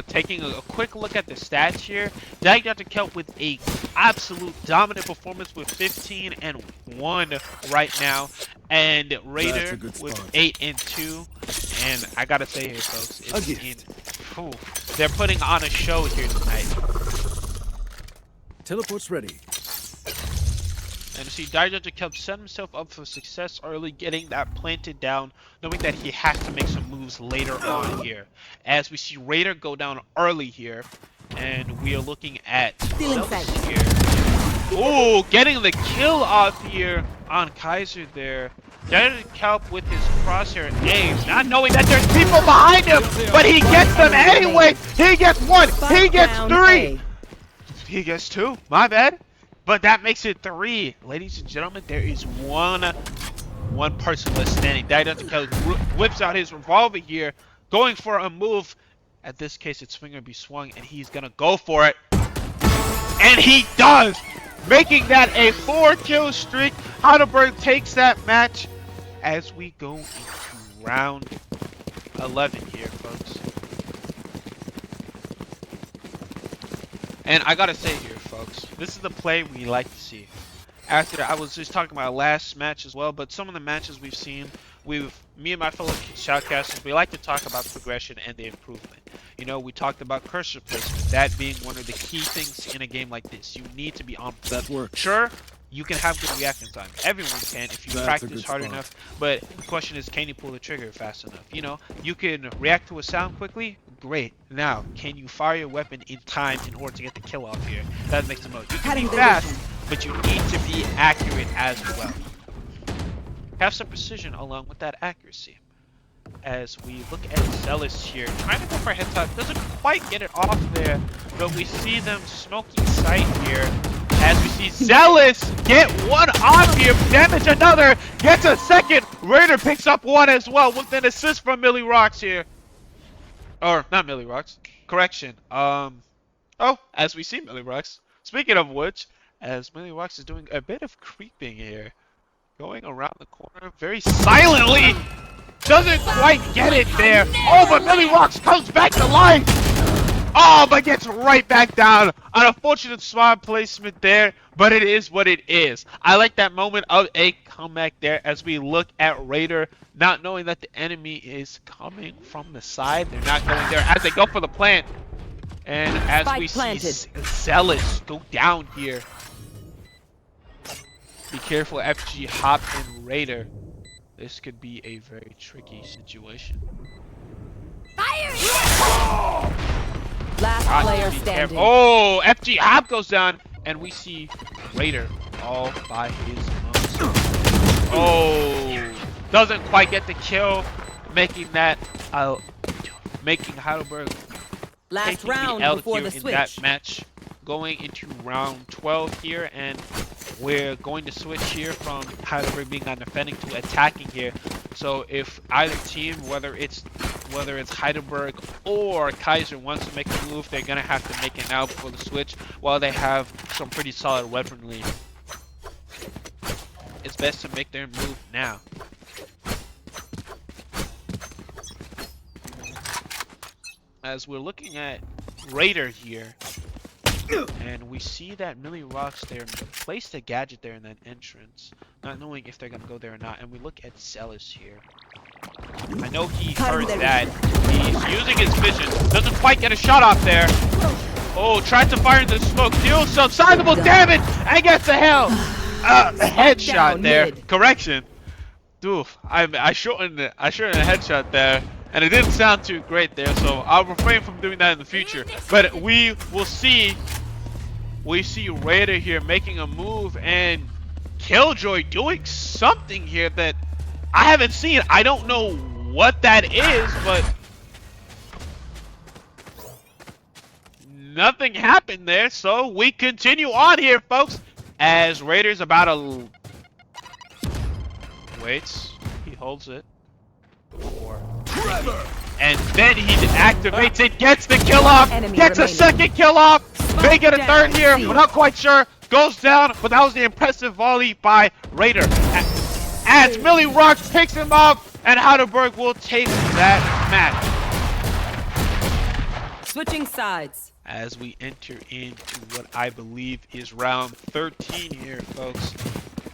Taking a quick look at the stats here, Dr. Kelp with a absolute dominant performance with 15 and 1 right now, and Raider with 8 and 2. And I gotta say here, folks, they're putting on a show here tonight. Teleport's ready. And you see, Dr. Kelp set himself up for success early, getting that planted down, knowing that he has to make some moves later on here. As we see Raider go down early here, and we are looking at Zealous here. Ooh, getting the kill off here on Keiser there. Dr. Kelp with his crosshair aims, not knowing that there's people behind him, but he gets them anyway. He gets 1, he gets 3, he gets 2. My bad. But that makes it 3. Ladies and gentlemen, there is one person left standing. Dr. Kelp whips out his revolver here, going for a move. At this case, it's finger be swung, and he's gonna go for it. And he does! Making that a 4-kill streak. Heidelberg takes that match as we go into round 11 here, folks. And I gotta say here, folks, this is the play we like to see. After I was just talking about last match as well, but some of the matches we've seen, me and my fellow shoutcasters, we like to talk about progression and the improvement. You know, we talked about cursor placement, that being one of the key things in a game like this. You need to be on. That works. Sure, you can have good reaction time. Everyone can if you practice hard enough. But the question is, can you pull the trigger fast enough? You know, you can react to a sound quickly. Great. Now, can you fire your weapon in time in order to get the kill off here? That makes the most. You can be fast, but you need to be accurate as well. Have some precision along with that accuracy. As we look at Zealous here, trying to go for a head top, doesn't quite get it off there, but we see them smoking sight here. As we see Zealous get 1 off here, damage another, gets a second. Raider picks up 1 as well with an assist from Millie Rocks here. Or not Millie Rocks, correction. As we see Millie Rocks. Speaking of which, as Millie Rocks is doing a bit of creeping here, going around the corner very silently. Doesn't quite get it there. Oh, but Millie Rocks comes back to life. Oh, but gets right back down. An unfortunate spot placement there, but it is what it is. I like that moment of a comeback there as we look at Raider, not knowing that the enemy is coming from the side. They're not going there as they go for the plant. And as we see Zealous go down here. Be careful, FG Hop and Raider. This could be a very tricky situation. Fire! Last player standing. Oh, FG Hop goes down, and we see Raider all by his own. Oh, doesn't quite get the kill, making that making Heidelberg last round the L before here the in switch. that match. Going into round 12 here, and we're going to switch here from Heidelberg being on defending to attacking here. So if either team, whether it's Heidelberg or Keiser, wants to make a move, they're gonna have to make it now before the switch, while they have some pretty solid weaponry. It's best to make their move now. As we're looking at Raider here, and we see that Millie Rocks there placed a gadget there in that entrance, not knowing if they're gonna go there or not. And we look at Zealous here. I know he heard that. He's using his vision. Doesn't quite get a shot off there. Oh, tried to fire into the smoke. Deals some sizable damage and gets the hell. Headshot there. Correction. Doof. I shortened it. I shortened a headshot there. And it didn't sound too great there. So I'll refrain from doing that in the future. But we will see. We see Raider here making a move. And Killjoy doing something here that I haven't seen. I don't know what that is, but nothing happened there. So we continue on here, folks, as Raider's about to waits. He holds it. And then he activates it, gets the kill off, gets a second kill off, may get a third here, we're not quite sure. Goes down, but that was the impressive volley by Raider. As Millie Rocks picks him up, and Heidelberg will take that match. Switching sides. As we enter into what I believe is round 13 here, folks.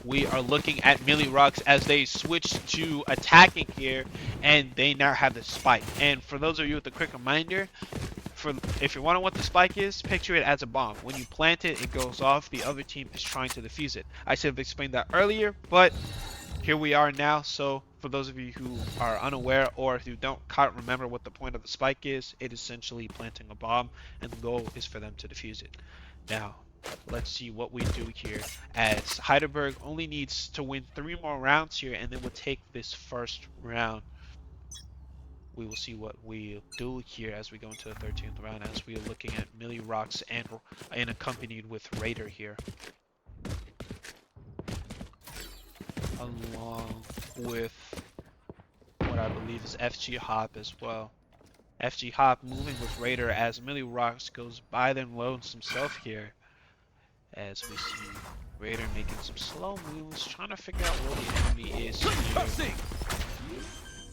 We are looking at Millie Rocks as they switch to attacking here, and they now have the spike. And for those of you with a quick reminder, if you're wondering what the spike is, picture it as a bomb. When you plant it, it goes off. The other team is trying to defuse it. I should have explained that earlier, but here we are now. So for those of you who are unaware or who can't remember what the point of the spike is, it is essentially planting a bomb, and the goal is for them to defuse it. Now, let's see what we do here, as Heidelberg only needs to win 3 more rounds here, and then we'll take this first round. We will see what we do here as we go into the 13th round, as we are looking at Millie Rocks and accompanied with Raider here, along with what I believe is FG Hop as well. FG Hop moving with Raider as Millie Rocks goes by them, loads himself here. As we see Raider making some slow moves, trying to figure out where the enemy is here.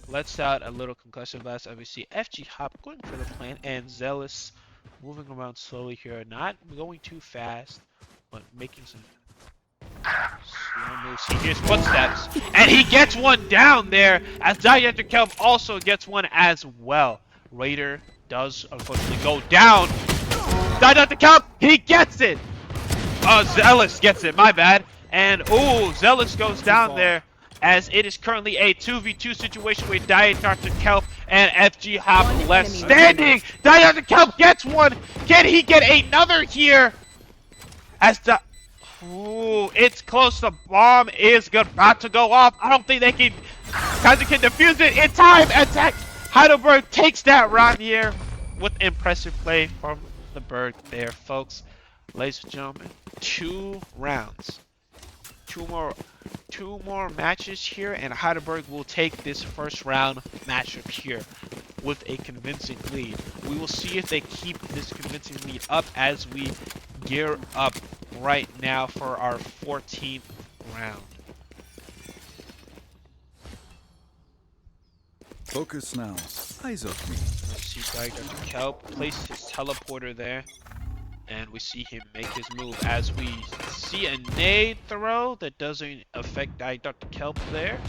Lets out a little concussion blast, as we see FG Hop going for the plant, and Zealous moving around slowly here, not going too fast, but making some slow moves. He hears footsteps, and he gets one down there, as Dr. Kelp also gets one as well. Raider does unfortunately go down. Dr. Kelp, he gets it! Zealous gets it, my bad. And, ooh, Zealous goes down there, as it is currently a 2v2 situation with Dr. Kelp and FG Hop left standing. Dr. Kelp gets one. Can he get another here? As ooh, it's close. The bomb is about to go off. I don't think they can. Keiser can defuse it in time. Attack. Heidelberg takes that round here with impressive play from the Berg there, folks. Ladies and gentlemen, 2 rounds. Two more matches here, and Heidelberg will take this first round matchup here with a convincing lead. We will see if they keep this convincing lead up as we gear up right now for our 14th round. Focus now. Eyes off me. Let's see Dr. Kelp place his teleporter there. And we see him make his move, as we see a nade throw that doesn't affect Dr. Kelp there.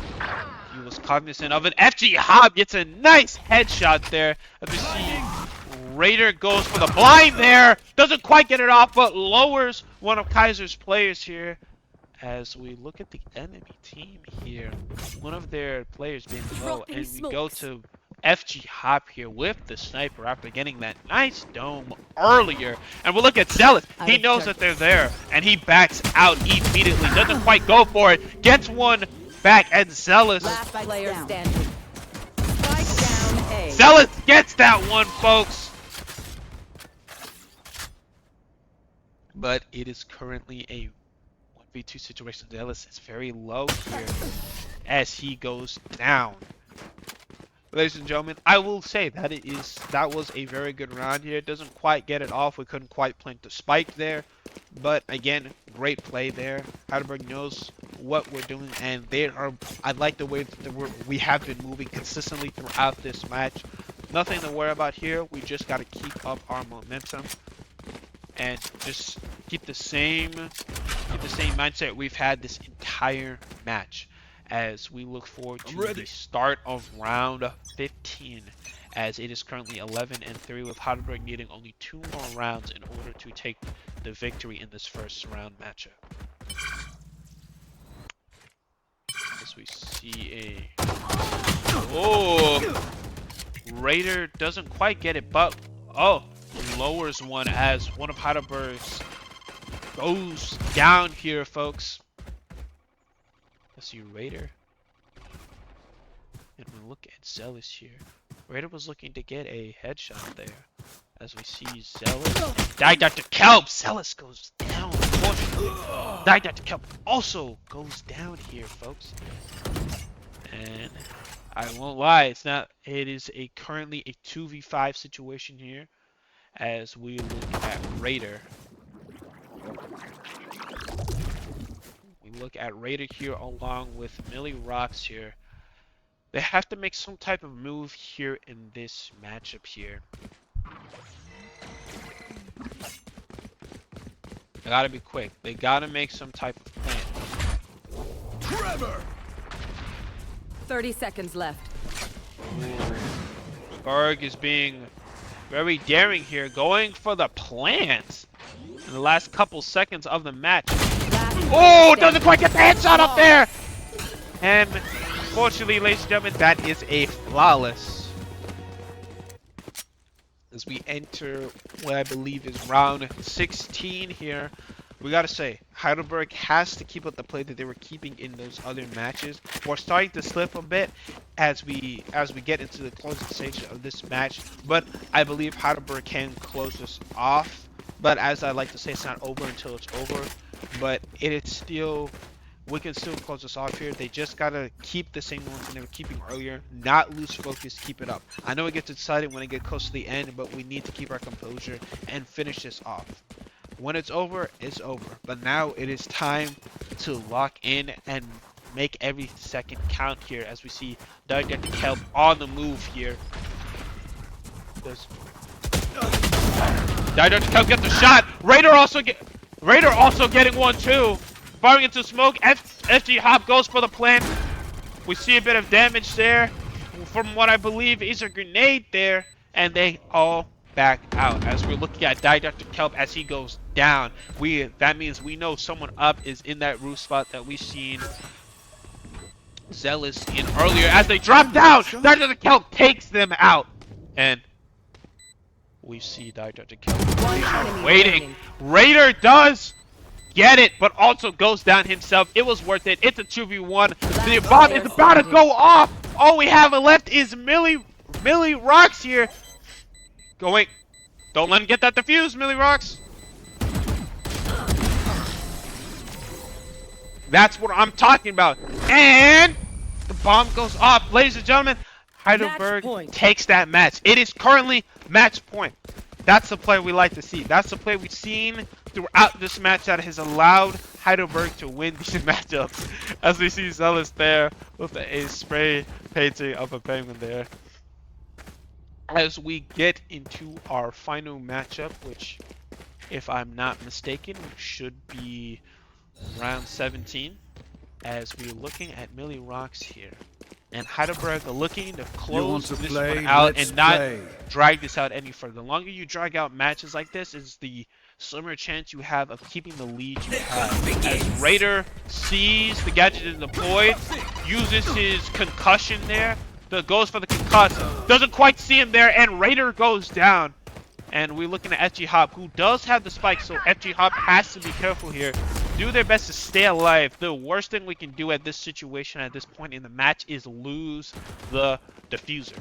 He was cognizant of it. FG Hop gets a nice headshot there. As we see Raider goes for the blind there. Doesn't quite get it off, but lowers one of Keiser's players here. As we look at the enemy team here, one of their players being low, and we go to FG Hop here with the sniper after getting that nice dome earlier. And we'll look at Zealous. He knows that they're there, and he backs out immediately. Doesn't quite go for it. Gets one back, and Zealous. Last player standing. Spike down A. Zealous gets that one, folks. But it is currently a 1v2 situation. Zealous is very low here as he goes down. Ladies and gentlemen, I will say that that was a very good round here. It doesn't quite get it off. We couldn't quite plant the spike there. But again, great play there. Heidelberg knows what we're doing, and I like the way that we have been moving consistently throughout this match. Nothing to worry about here. We just got to keep up our momentum and just keep the same mindset we've had this entire match. as we look forward to the start of round 15, as it is currently 11-3 with Heidelberg needing only 2 more rounds in order to take the victory in this first round matchup. As we see Raider doesn't quite get it, but lowers one as one of Heidelberg's goes down here, folks. Let's see Raider. And we look at Zealous here. Raider was looking to get a headshot there. As we see Zealous. Die Dr. Kelp! Zealous goes down, unfortunately. Die Dr. Kelp also goes down here, folks. And I won't lie, it is currently a 2v5 situation here. As we look at Raider. We look at Raider here along with Millie Rocks here. They have to make some type of move here in this matchup here. They gotta be quick. They gotta make some type of plan. Trevor! 30 seconds left. Berg is being very daring here, going for the plants in the last couple seconds of the match. Oh, doesn't quite get the headshot up there! And fortunately, ladies and gentlemen, that is a flawless. As we enter what I believe is round 16 here, we gotta say, Heidelberg has to keep up the play that they were keeping in those other matches. We're starting to slip a bit as we get into the closing stage of this match, but I believe Heidelberg can close this off. But as I like to say, it's not over until it's over. But it is still, we can still close this off here. They just gotta keep the same momentum they were keeping earlier, not lose focus, keep it up. I know it gets exciting when it gets close to the end, but we need to keep our composure and finish this off. When it's over, it's over. But now it is time to lock in and make every second count here, as we see Dr. Kelp on the move here. Dr. Kelp gets a shot. Raider also getting one too. Firing into smoke. FG Hop goes for the plant. We see a bit of damage there from what I believe is a grenade there, and they all back out as we're looking at Dr. Kelp as he goes down. That means we know someone up is in that roof spot that we've seen Zealous in earlier. As they drop down, Dr. Kelp takes them out, and we see Dr. Kelp waiting. Raider does get it, but also goes down himself. It was worth it. It's a 2v1. The bomb is about to go off. All we have left is Millie Rocks here. Going. Don't let him get that defuse, Millie Rocks. That's what I'm talking about. And the bomb goes off. Ladies and gentlemen, Heidelberg takes that match. It is currently match point. That's the play we like to see. That's the play we've seen throughout this match that has allowed Heidelberg to win these matchups. As we see Zealous there with a spray painting of a penguin there. As we get into our final matchup, which, if I'm not mistaken, should be round 17, as we're looking at Millie Rocks here. And Heidelberg are looking to close this one out and not drag this out any further. The longer you drag out matches like this, is the slimmer chance you have of keeping the lead you have. As Raider sees the gadget is deployed, uses his concussion there, goes for the concuss, doesn't quite see him there, and Raider goes down. And we're looking at FG Hop, who does have the spike, so FG Hop has to be careful here. Do their best to stay alive. The worst thing we can do at this situation, at this point in the match, is lose the diffuser.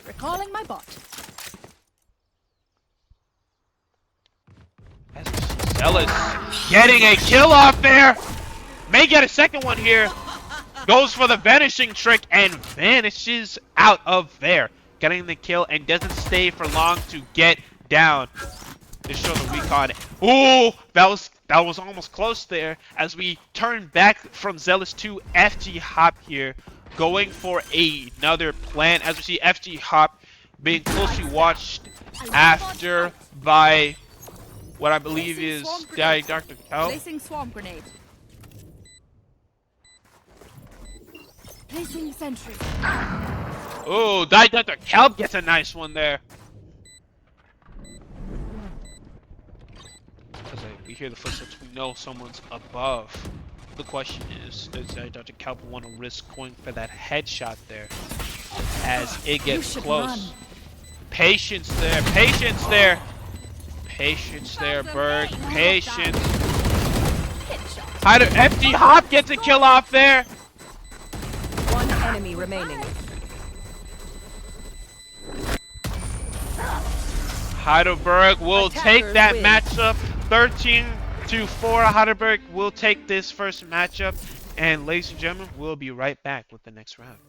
Recalling my bot. As we see Zealous getting a kill off there. May get a second one here. Goes for the vanishing trick and vanishes out of there. Getting the kill and doesn't stay for long to get down. To show the recon. Ooh, that was almost close there. As we turn back from Zealous to FG Hop here, going for another plan. As we see FG Hop being closely watched after by what I believe is Dr. Kelp. Placing swarm grenade. Placing sentry. Oh, Dr. Kelp gets a nice one there. Because we hear the footsteps, we know someone's above. The question is, does Dr. Kelp want to risk going for that headshot there as it gets close? Run. Patience there, patience there. Patience there, Berg. Patience. FD Hop gets a kill off there. One enemy remaining. Heidelberg will take Attackers that win. matchup. 13-4. Heidelberg will take this first matchup. And ladies and gentlemen, we'll be right back with the next round.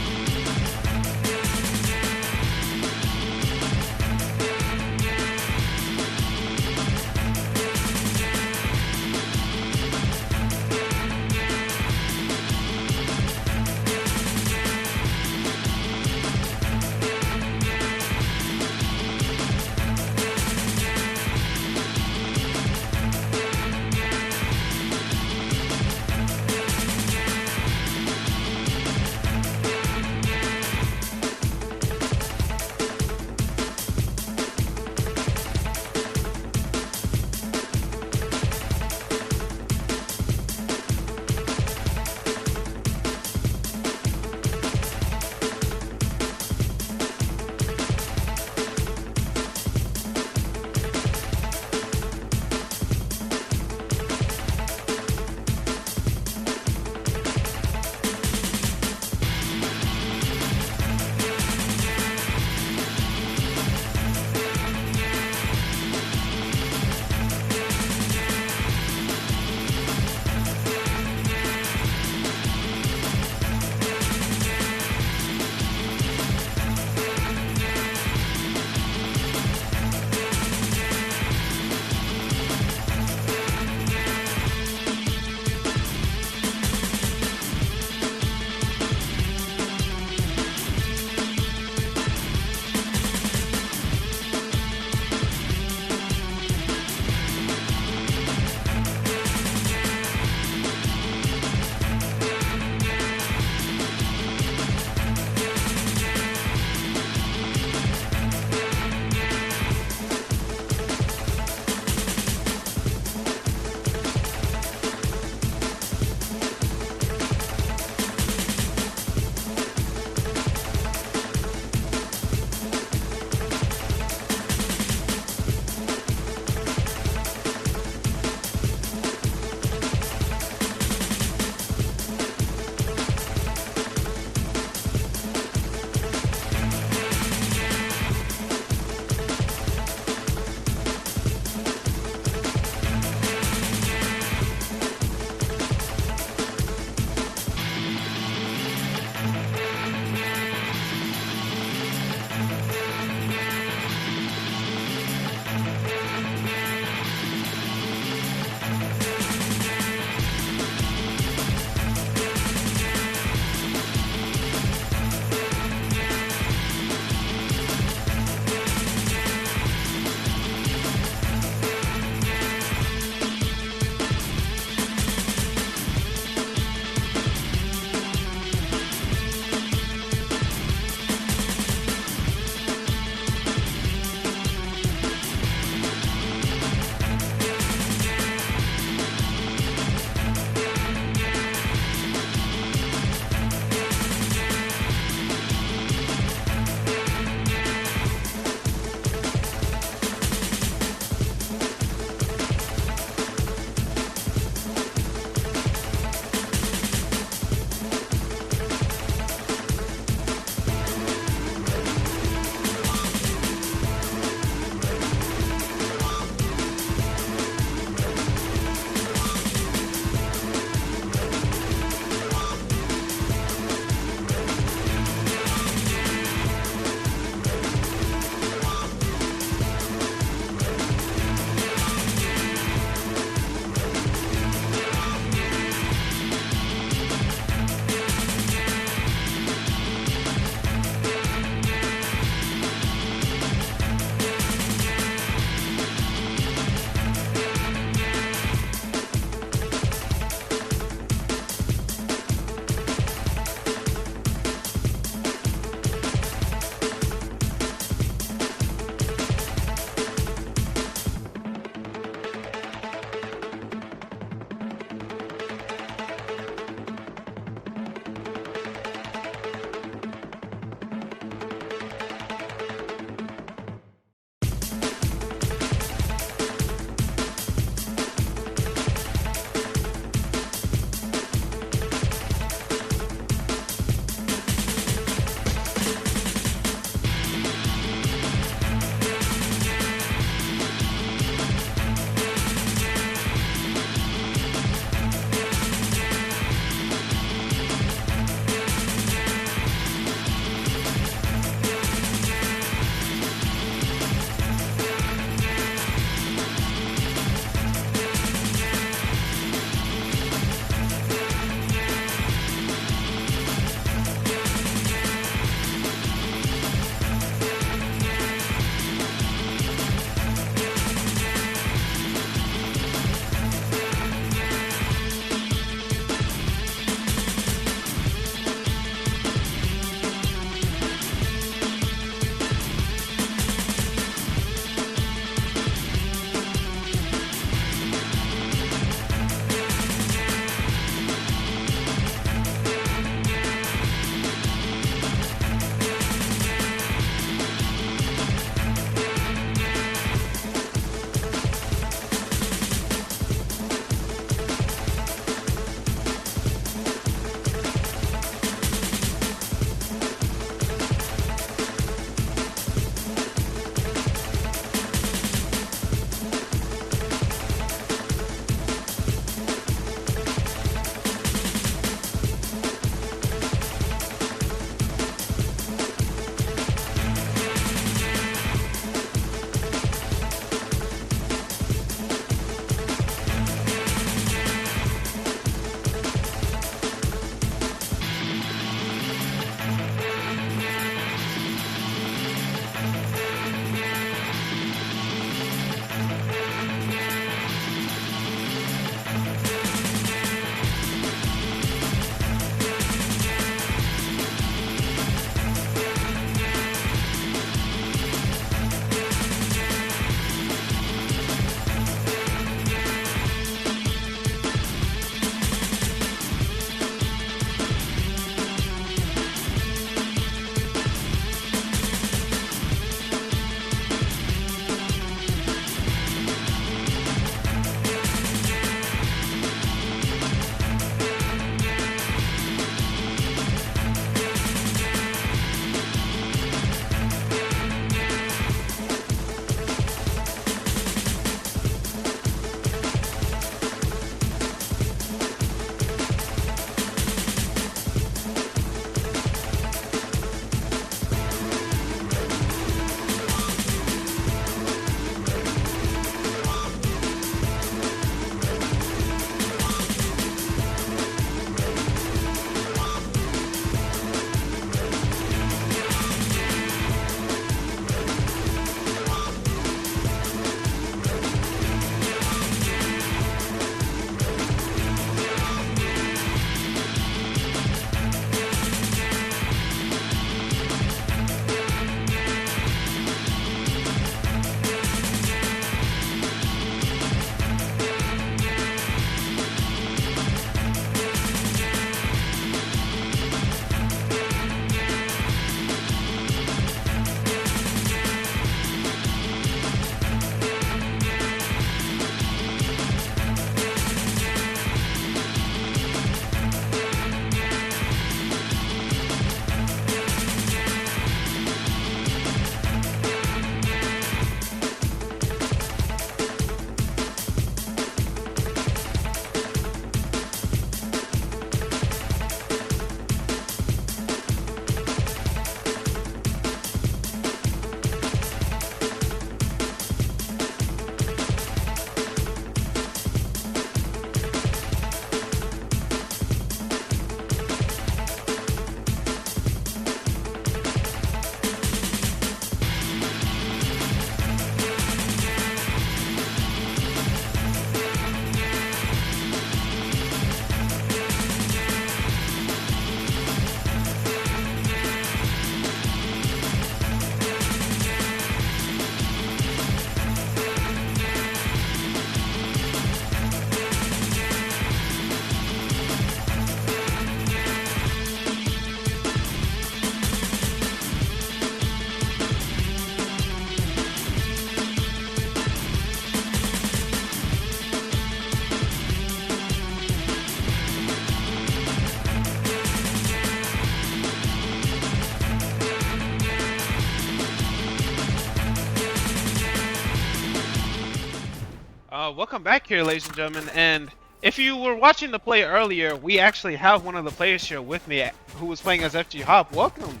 Welcome back here, ladies and gentlemen. And if you were watching the play earlier, we actually have one of the players here with me who was playing as FG Hop. Welcome.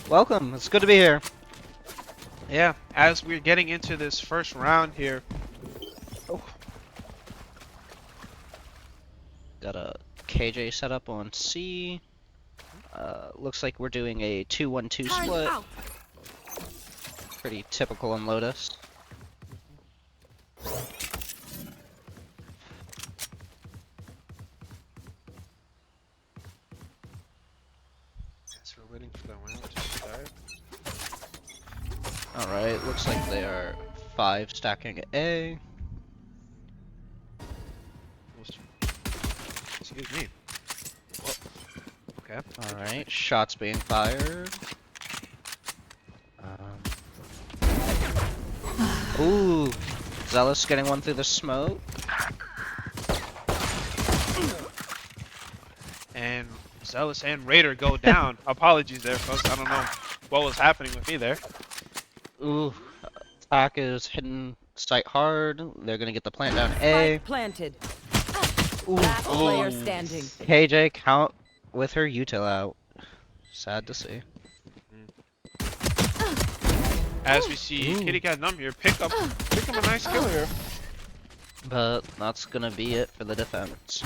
Welcome. It's good to be here. Yeah, as we're getting into this first round here. Oh. Got a KJ set up on C. Looks like we're doing a 2-1-2 split. Pretty typical on Lotus. So we're waiting for the round to start. Alright, looks like they are 5 stacking A. Excuse me. Whoa. Okay. Alright, shots being fired. Ooh, Zealous getting one through the smoke. And Zealous and Raider go down. Apologies there, folks. I don't know what was happening with me there. Ooh, attack is hitting site hard. They're gonna get the plant down A. Spike planted. Ooh, Last player standing. KJ count with her util out. Sad to see. As we see Kitty Cat Numb here pick up a nice kill here. But that's gonna be it for the defense.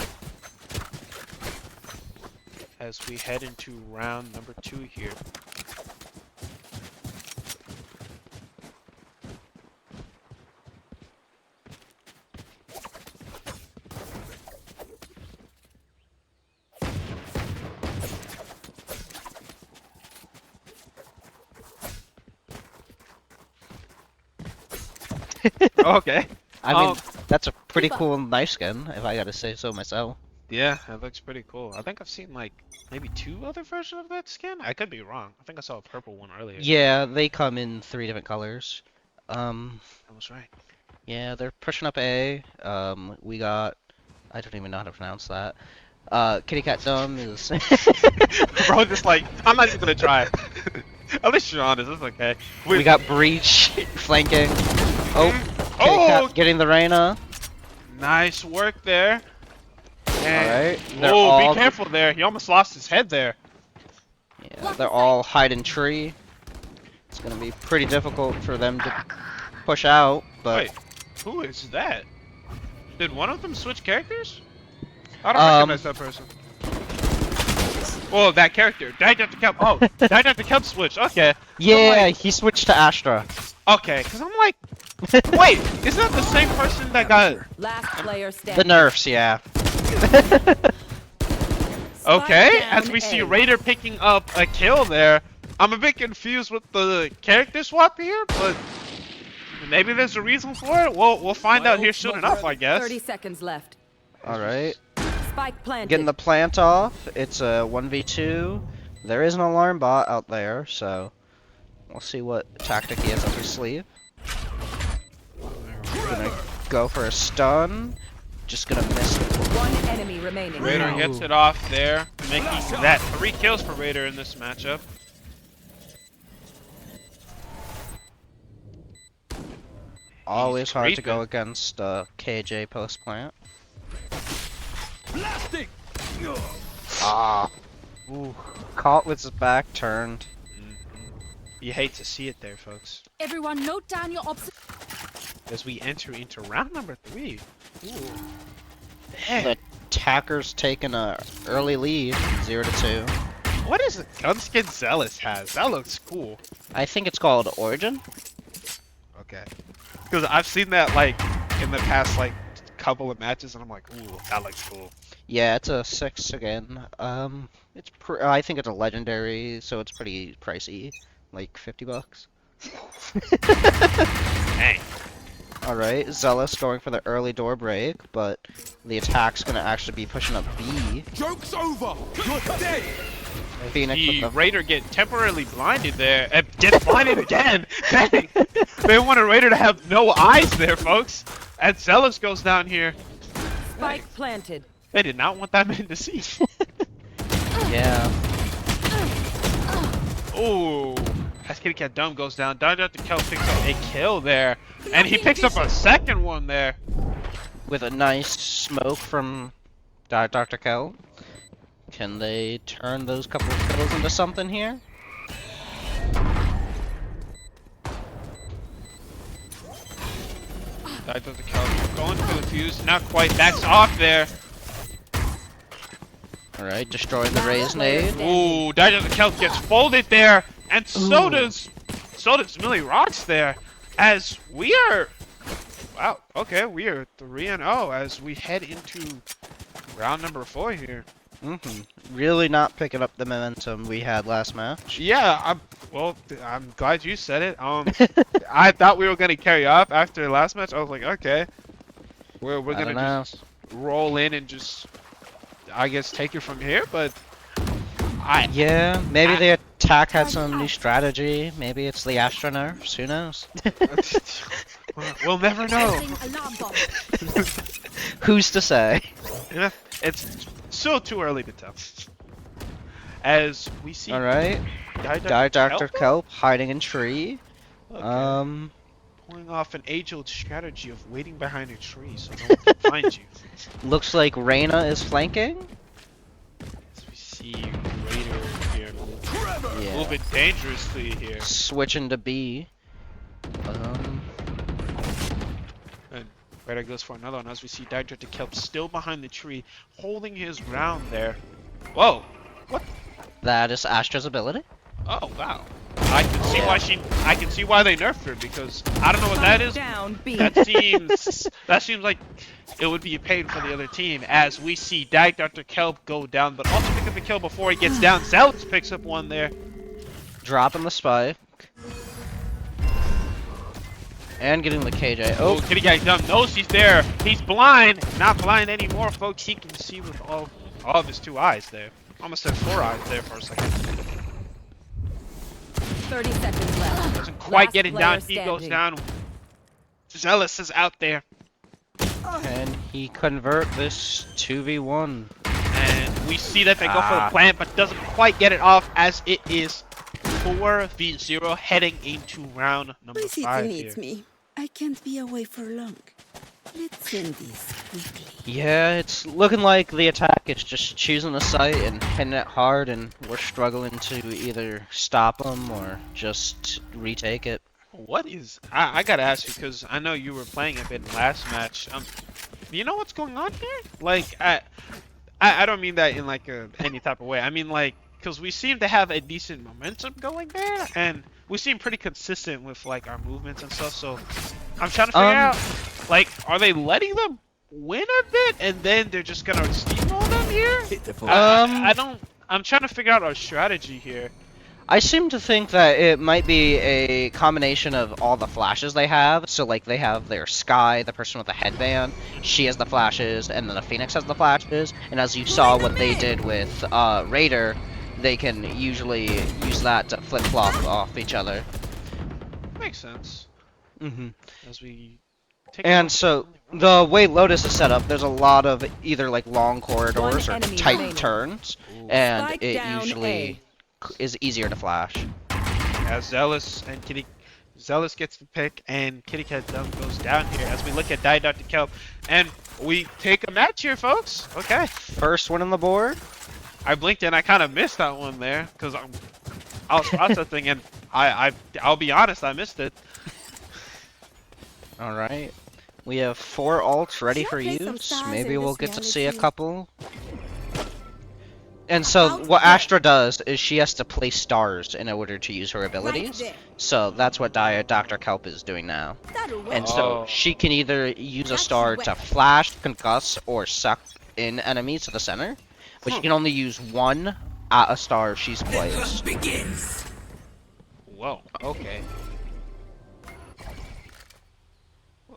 As we head into round number 2 here. Okay. I mean, that's a pretty cool knife skin, if I gotta say so myself. Yeah, it looks pretty cool. I think I've seen like maybe 2 other versions of that skin. I could be wrong. I think I saw a purple one earlier. Yeah, they come in 3 different colors. I was right. Yeah, they're pushing up A. We got, I don't even know how to pronounce that. Kitty Cat Dumb is. Bro, just like I'm not even gonna try. At least you're honest. It's okay. We got Breach flanking. Oh, Kitty Cat getting the Reyna. Nice work there. Alright. Whoa, be careful there. He almost lost his head there. Yeah, they're all hide in tree. It's gonna be pretty difficult for them to push out, but... Wait, who is that? Did one of them switch characters? I don't recognize that person. Oh, that character. Didactic Kelp. Oh, Didactic Kelp switched. Okay. Yeah, like, he switched to Astra. Okay, because I'm like, wait, isn't that the same person that got... Last player The standing. nerfs, yeah. Okay, as we see Raider picking up a kill there. I'm a bit confused with the character swap here, but maybe there's a reason for it. We'll find out here soon enough, I guess. 30 seconds left. Alright. Spike planted. Getting the plant off. It's a 1v2. There is an alarm bot out there, so we'll see what tactic he has up his sleeve. Gonna go for a stun. Just gonna miss it. 1 enemy remaining. Raider gets it off there, making that 3 kills for Raider in this matchup. Always hard to creeping. go against KJ post plant. Blasting! Ah. Ooh. Caught with his back turned. You hate to see it there, folks. Everyone note down your As we enter into round number 3. Ooh. The attacker's taking a early lead, 0-2. What is it Gunskin Zealous has? That looks cool. I think it's called Origin. Okay. Because I've seen that like in the past like couple of matches and I'm like, ooh, that looks cool. Yeah, it's a 6 again. I think it's a legendary, so it's pretty pricey, like $50. Dang. Alright, Zealous going for the early door break, but the attack's gonna actually be pushing up B. Joke's over! You're dead! Phoenix The with the... Raider get temporarily blinded there. And get blinded again! Dang! They want a Raider to have no eyes there, folks. And Zealous goes down here. Spike planted. They did not want that man to see. Yeah. Ooh. As Kitty Cat Dumb goes down, Dodge out the kill, picks up a kill there. And he picks up a second one there. with a nice smoke from Dr. Kell. Can they turn those couple of kills into something here? Dr. Kell going for the fuse, not quite. Backs off there. Alright, destroy the raised nade. Ooh, Dr. Kell gets folded there, and so Ooh. does Millie Rocks there. As we are, wow, okay, we are 3-0 as we head into round number 4 here. Really not picking up the momentum we had last match. Yeah, I'm glad you said it. I thought we were gonna carry up after the last match. I was like, okay, we're gonna just roll in and just, I guess, take it from here. But yeah, maybe the attack had some new strategy. Maybe it's the Astro nerfs. Who knows? We'll never know. Who's to say? Yeah, it's still too early to tell. As we see, Alright, Dr. Kelp hiding in tree. Okay. Pulling off an age-old strategy of waiting behind a tree so no one can find you. Looks like Reyna is flanking. As we see Raider here Yeah. moving dangerously here. Switching to B. And Raider goes for another one as we see Dr. Kelp still behind the tree, holding his ground there. Whoa! What? That is Astra's ability. Oh wow! I can see why I can see why they nerfed her, because I don't know what that is. That seems like it would be a pain for the other team. As we see Dr. Kelp go down, but also pick up a kill before he gets down. Zealous picks up one there. Dropping the spike. And getting the KJ. Oh, Kitty Guy Dumb knows he's there. He's blind. Not blind anymore, folks. He can see with all of his 2 eyes there. Almost had 4 eyes there for a second. 30 seconds left. Doesn't quite Last get it player down. He goes standing. down. Zealous is out there. Can he convert this 2v1? And we see that they go for the plant, but doesn't quite get it off, as it is 4v0 heading into round number My city 5 needs here. me. I can't be away for long. Let's end this quickly. Yeah, it's looking like the attack is just choosing a site and hitting it hard, and we're struggling to either stop them or just retake it. What is... I gotta ask you, because I know you were playing a bit in last match. You know what's going on here? Like, I don't mean that in like any type of way. I mean like, because we seem to have a decent momentum going there, and we seem pretty consistent with like our movements and stuff. So I'm trying to figure out, like, are they letting them win a bit and then they're just gonna steamroll them here? I'm trying to figure out our strategy here. I seem to think that it might be a combination of all the flashes they have. So like they have their Sky, the person with the headband, she has the flashes, and then the Phoenix has the flashes. And as you saw what they did with Raider, they can usually use that to flip-flop off each other. Makes sense. As we take And so the way Lotus is set up, there's a lot of either like long corridors or enemy tight remaining. turns, and Spike it down usually is easier to flash. as Zealous gets the pick, and Kitty Cat Dumb goes down here as we look at Dr. Kelp, and we take a match here, folks. Okay. First one on the board. I blinked and I kind of missed that one there because I was processing, and I'll be honest, I missed it. All right. We have 4 ults ready Should I for play some use. stars Maybe in we'll this get to see a reality? couple. And so what Astra does is she has to place stars in order to use her abilities. there. So that's what Dr. Kelp is doing now. That'll work. And so Oh. she can either use a star to flash, concuss, or suck in enemies to the center. But she can only use one at a star she's placed. Whoa. Okay.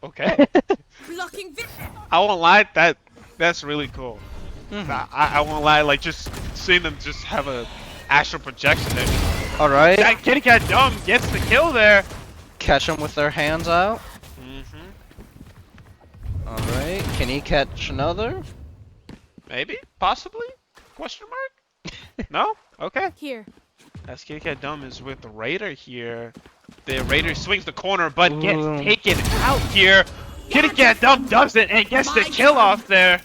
Okay. Blocking I won't lie. That's really cool. I won't lie. Like, just seeing them just have a astral projection there. All right. That Kitty Cat Dumb gets the kill there. Catch them with their hands out. Mm-hmm. All right. Can he catch another? Maybe. Possibly. Question mark. No. Okay. Here. As Kitty Cat Dumb is with the Raider here. The Raider swings the corner, but gets Ooh. taken out here. Kitty Cat Dumb does it and gets the kill off there.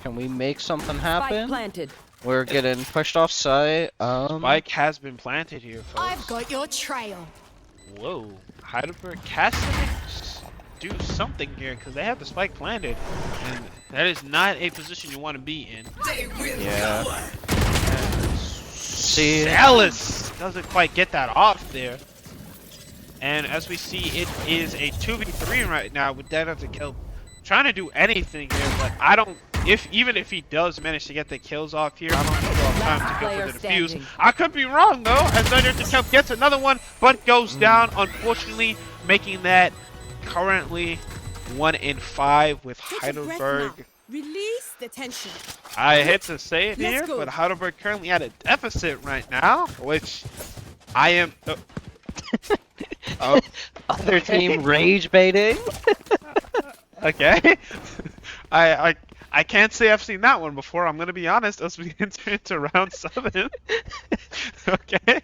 Can we make something Spike happen? planted. We're getting pushed off site. Spike has been planted here, folks. I've got your trail. Whoa. Heidelberg has to do something here because they have the spike planted. And that is not a position you want to be in. Yeah. See, Alice doesn't quite get that off there. And as we see, it is a 2v3 right now with Dead as a kill. Trying to do anything here, but I don't. Even if he does manage to get the kills off here, I don't think he'll have time to go for the defuse. Standing. I could be wrong though, as Dead as a kill gets another one, but goes down, unfortunately, making that currently 1 in 5 with Take a breath Heidelberg. now. Release the tension. I hate to say it Let's here, go. but Heidelberg currently at a deficit right now, which I am. other team rage baiting. Okay. I can't say I've seen that one before. I'm gonna be honest as we enter into round 7. Okay.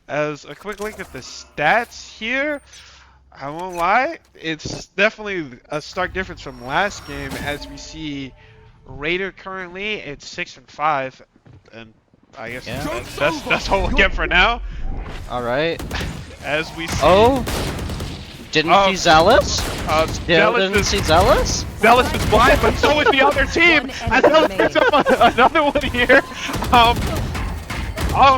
As a quick look at the stats here, I won't lie, it's definitely a stark difference from last game. As we see, Raider currently it's 6 and 5, and I guess Yeah. that's all we'll get for now. All right. As we see, Oh, didn't see Zealous? Zealous Didn't see Zealous? Zealous is blind, but so is the other team. As Zealous picks up another one here.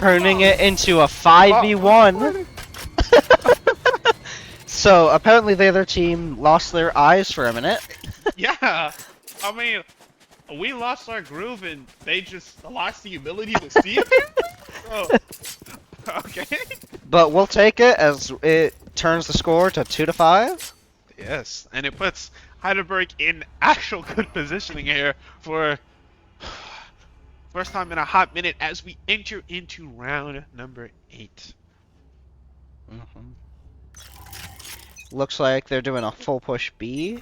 Turning it into a 5v1. So apparently the other team lost their eyes for a minute. Yeah, I mean, we lost our groove and they just lost the ability to see it. Oh, okay. But we'll take it as it turns the score to 2-5. Yes, and it puts Heidelberg in actual good positioning here for first time in a hot minute as we enter into round number 8. Looks like they're doing a full push B.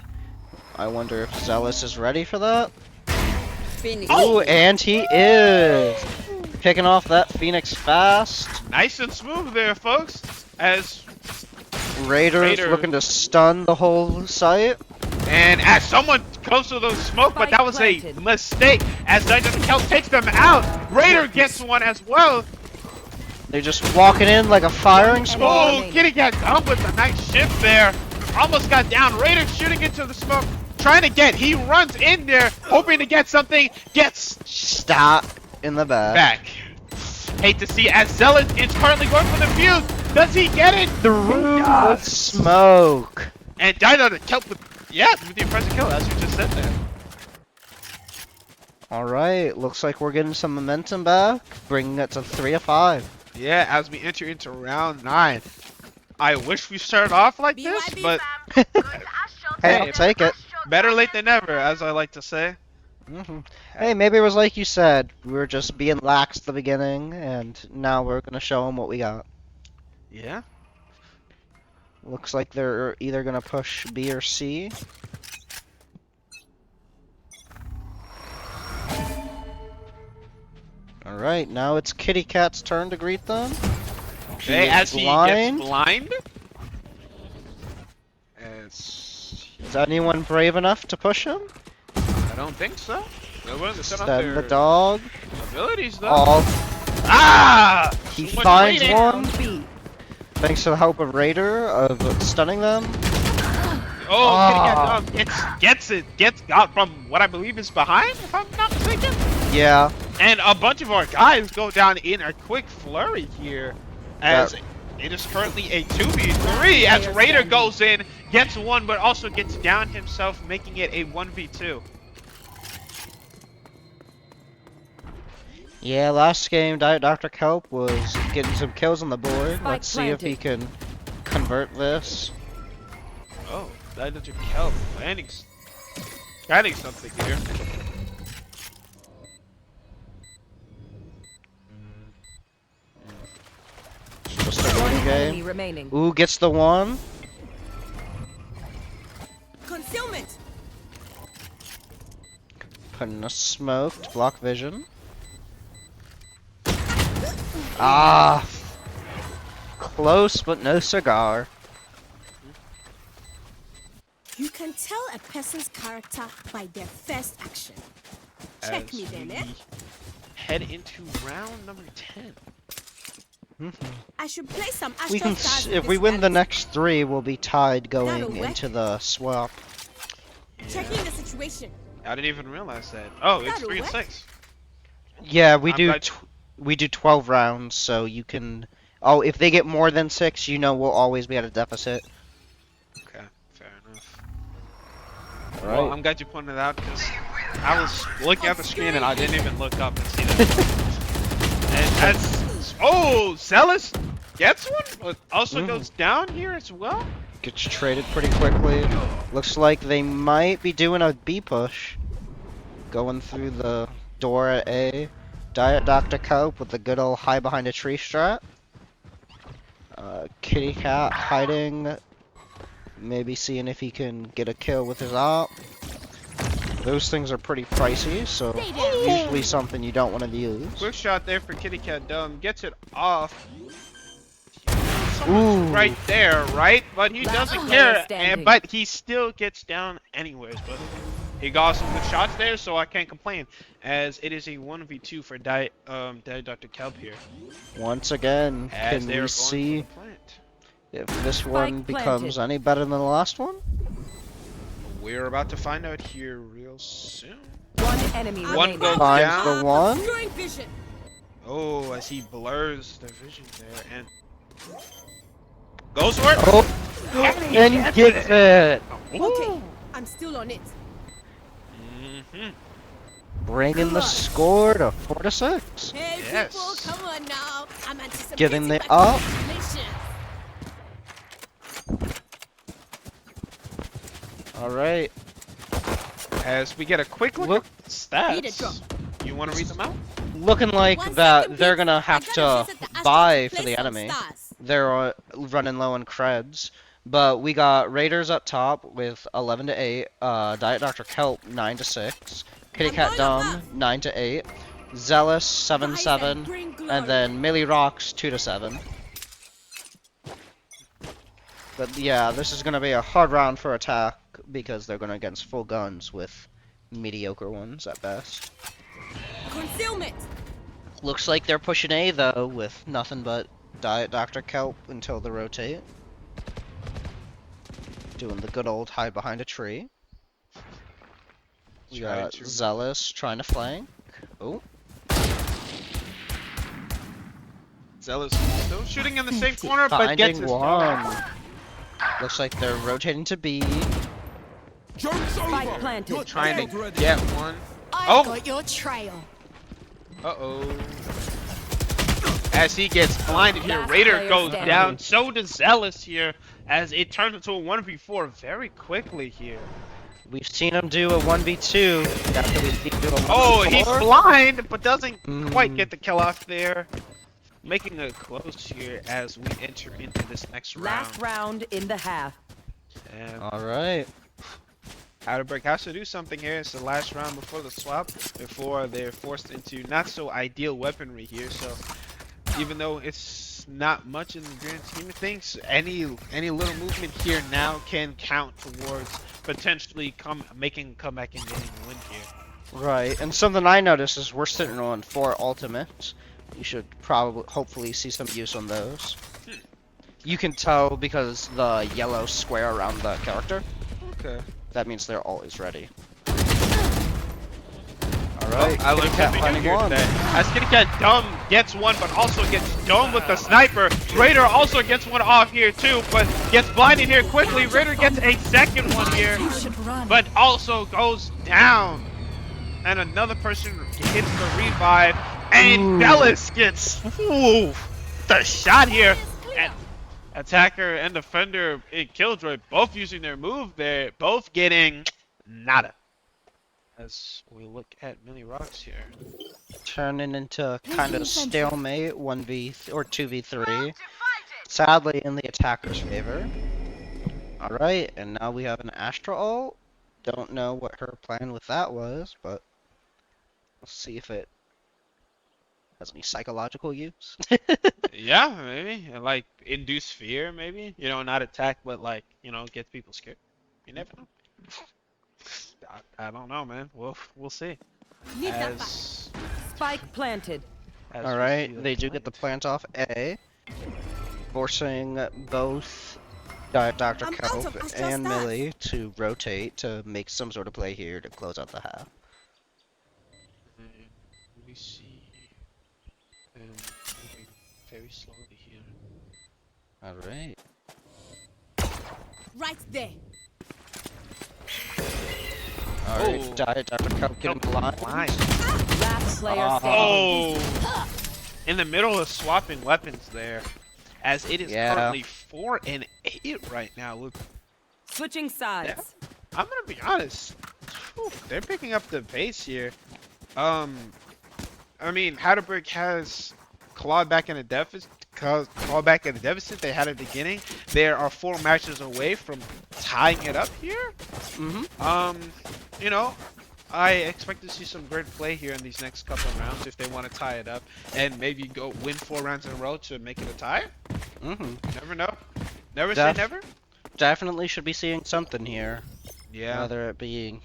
I wonder if Zealous is ready for that. Finish. Oh, and he is! Picking off that Phoenix fast. Nice and smooth there, folks. As Raiders Raider. looking to stun the whole site. And as someone goes to the smoke, but that was a Planted. mistake. As Dungeon Kel takes them out, Raider gets one as well. They're just walking in like a firing squad. Oh, getting got done with a nice shift there. Almost got down. Raider shooting into the smoke, trying to get. He runs in there, hoping to get something. Gets Stop in the back. back. Hate to see as Zealous is currently going for the fuse. Does he get it? Through the smoke. And died on the kelp with with the impressive kill, as you just said there. Alright, looks like we're getting some momentum back, bringing it to 3-5. Yeah, as we enter into round 9. I wish we started off like this, but Hey, I'll take it. better late than never, as I like to say. Hey, maybe it was like you said, we were just being lax at the beginning, and now we're gonna show them what we got. Yeah. Looks like they're either gonna push B or C. Alright, now it's Kitty Cat's turn to greet them. Okay, is as he blind. gets blind. Is anyone brave enough to push him? I don't think so. They're willing to set up Send the their dog. abilities, though. All. Ah! He Too much finds waiting. one. B. Thanks to the help of Raider of stunning them. Oh, Ah. Kitty Cat Dog gets got from what I believe is behind, if I'm not mistaken. Yeah. And a bunch of our guys go down in a quick flurry here, as it is currently a 2v3 as Raider goes in, gets one, but also gets down himself, making it a 1v2. Yeah, last game, Dr. Kelp was getting some kills on the board. Spike Let's see if he can convert this. Oh, that doesn't help. Planning something here. It's just a one Enemy game. remaining. Ooh, gets the one. Concealment. Putting a smoke to block vision. Ah! Close, but no cigar. You can tell a person's character by their first action. Check As me then, eh? we head into round number 10. I should play some We Astro can, Stars in if this we win the reality. next 3, we'll be tied That'll going work. into the swap. Checking the situation. I didn't even realize that. Oh, it's That'll 3 and work. 6. Yeah, we I'm do. glad- We do 12 rounds, so you can. Oh, if they get more than 6, you know we'll always be at a deficit. Okay, fair enough. All Well, right. I'm glad you pointed it out because I was looking at the screen and I didn't even look up and see that. And that's Zealous gets one, but also goes down here as well. Gets traded pretty quickly. Looks like they might be doing a B push. Going through the door at A. Diet Dr. Cope with the good old hide behind a tree strat. Kitty Cat hiding. Maybe seeing if he can get a kill with his op. Those things are pretty pricey, so usually something you don't want to use. Quick shot there for Kitty Cat Dumb. Gets it off. Ooh. Right there, right? But he Last doesn't player care. standing. But he still gets down anyways. But he got some good shots there, so I can't complain. As it is a 1v2 for Diet Dr. Kelp here. Once again, As can they are we going see for the plant. if this one Spike becomes planted. any better than the last one? We're about to find out here real soon. One enemy One remaining. goes Finds down. the one. Obscuring vision. Oh, as he blurs the vision there and goes for it. Oh, and he gets it. Okay, I'm still on it. Mhm. Bringing the score to 4-6. Hey Yes. people, come on now. I'm anticipating Getting the my up. congratulations. All right. As we get a quick look Look- at Need a drop. stats. You want to read them out? Looking like One that second, they're please. gonna I have gotta to visit the Astros buy to for play the some enemy. stars. They're running low on creds. But we got Raiders up top with 11 to 8. Diet Dr. Kelp 9 to 6. Kitty I'm Cat going Dumb above. 9 to 8. Zealous 7 Rise 7. and bring glory. And then Millie Rocks 2 to 7. But yeah, this is gonna be a hard round for attack because they're going against full guns with mediocre ones at best. Concealment. Looks like they're pushing A though with nothing but Diet Dr. Kelp until they rotate. Doing the good old hide behind a tree. We Trying got to- Zealous trying to flank. Oh, Zealous still shooting in the same corner, but gets finding his one. Looks like they're rotating to B. Joke's Spike over. planted. Your trying tail's to ready. get one. I Oh. got your trail. Uh-oh. As he gets blinded here, Last Raider player goes standing. down. So does Zealous here, as it turns into a 1v4 very quickly here. We've seen him do a 1v2 after we've seen him do a 1v4. Oh, he's blind, but doesn't quite Mm. get the kill off there. Making it close here as we enter into this next Last round in the half. And Alright. Heidelberg has to do something here. It's the last round before the swap, before they're forced into not so ideal weaponry here. So even though it's not much in the grand scheme of things, any little movement here now can count towards potentially making a comeback and getting a win here. Right, and something I noticed is we're sitting on 4 ultimates. You should hopefully see some use on those. You can tell because the yellow square around the character. Okay. That means they're always ready. Well, Alright, I learned Kitty Cat something new finding here one. today. As Kitty Cat Dumb gets one, but also gets domed with the sniper. Raider also gets one off here too, but gets blinded here quickly. Raider gets a second one here, but also goes down. And another person hits the revive, and Ooh. Dallas gets the shot here. And attacker and defender in Killjoy both using their move there, both getting nada. As we look at Millie Rocks here. Turning into kind of stalemate 1v or 2v3. Sadly in the attacker's favor. Alright, and now we have an Astra ult. Don't know what her plan with that was, but let's see if it Has any psychological use? Yeah, maybe. And, like, induce fear, maybe. You know, not attack, but, like, you know, get people scared. You never know. I don't know, man. We'll see. As Spike planted. as All we right, see the they do get the plant. plant off A, forcing both Dr. I'm out of Kelp Astra's and stuff. Millie to rotate to make some sort of play here to close out the half. Let me see. Moving very slowly here. All right. Right there. All right, Dr. Kelp getting blind. Last player Ah. standing. Oh! In the middle of swapping weapons there, as it is Yeah. currently 4 and 8 right now. Look, Switching sides. I'm gonna be honest. Whew, they're picking up the pace here. I mean, Heidelberg has clawed back in a deficit. Clawed back in a deficit they had at the beginning. They are 4 matches away from tying it up here. You know, I expect to see some great play here in these next couple of rounds if they want to tie it up and maybe go win 4 rounds in a row to make it a tie. Never know. Never say never. Definitely should be seeing something here. Yeah. Whether it be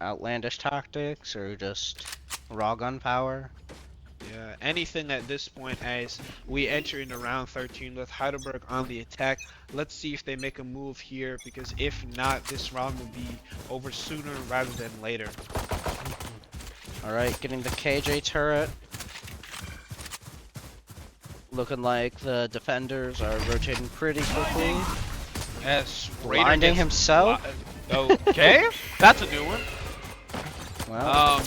outlandish tactics or just raw gun power. Yeah, anything at this point as we enter into round 13 with Heidelberg on the attack. Let's see if they make a move here, because if not, this round will be over sooner rather than later. Alright, getting the KJ turret. Looking like the defenders are rotating pretty quickly. As Raider Blinding gets himself? Okay, that's a new one. Well,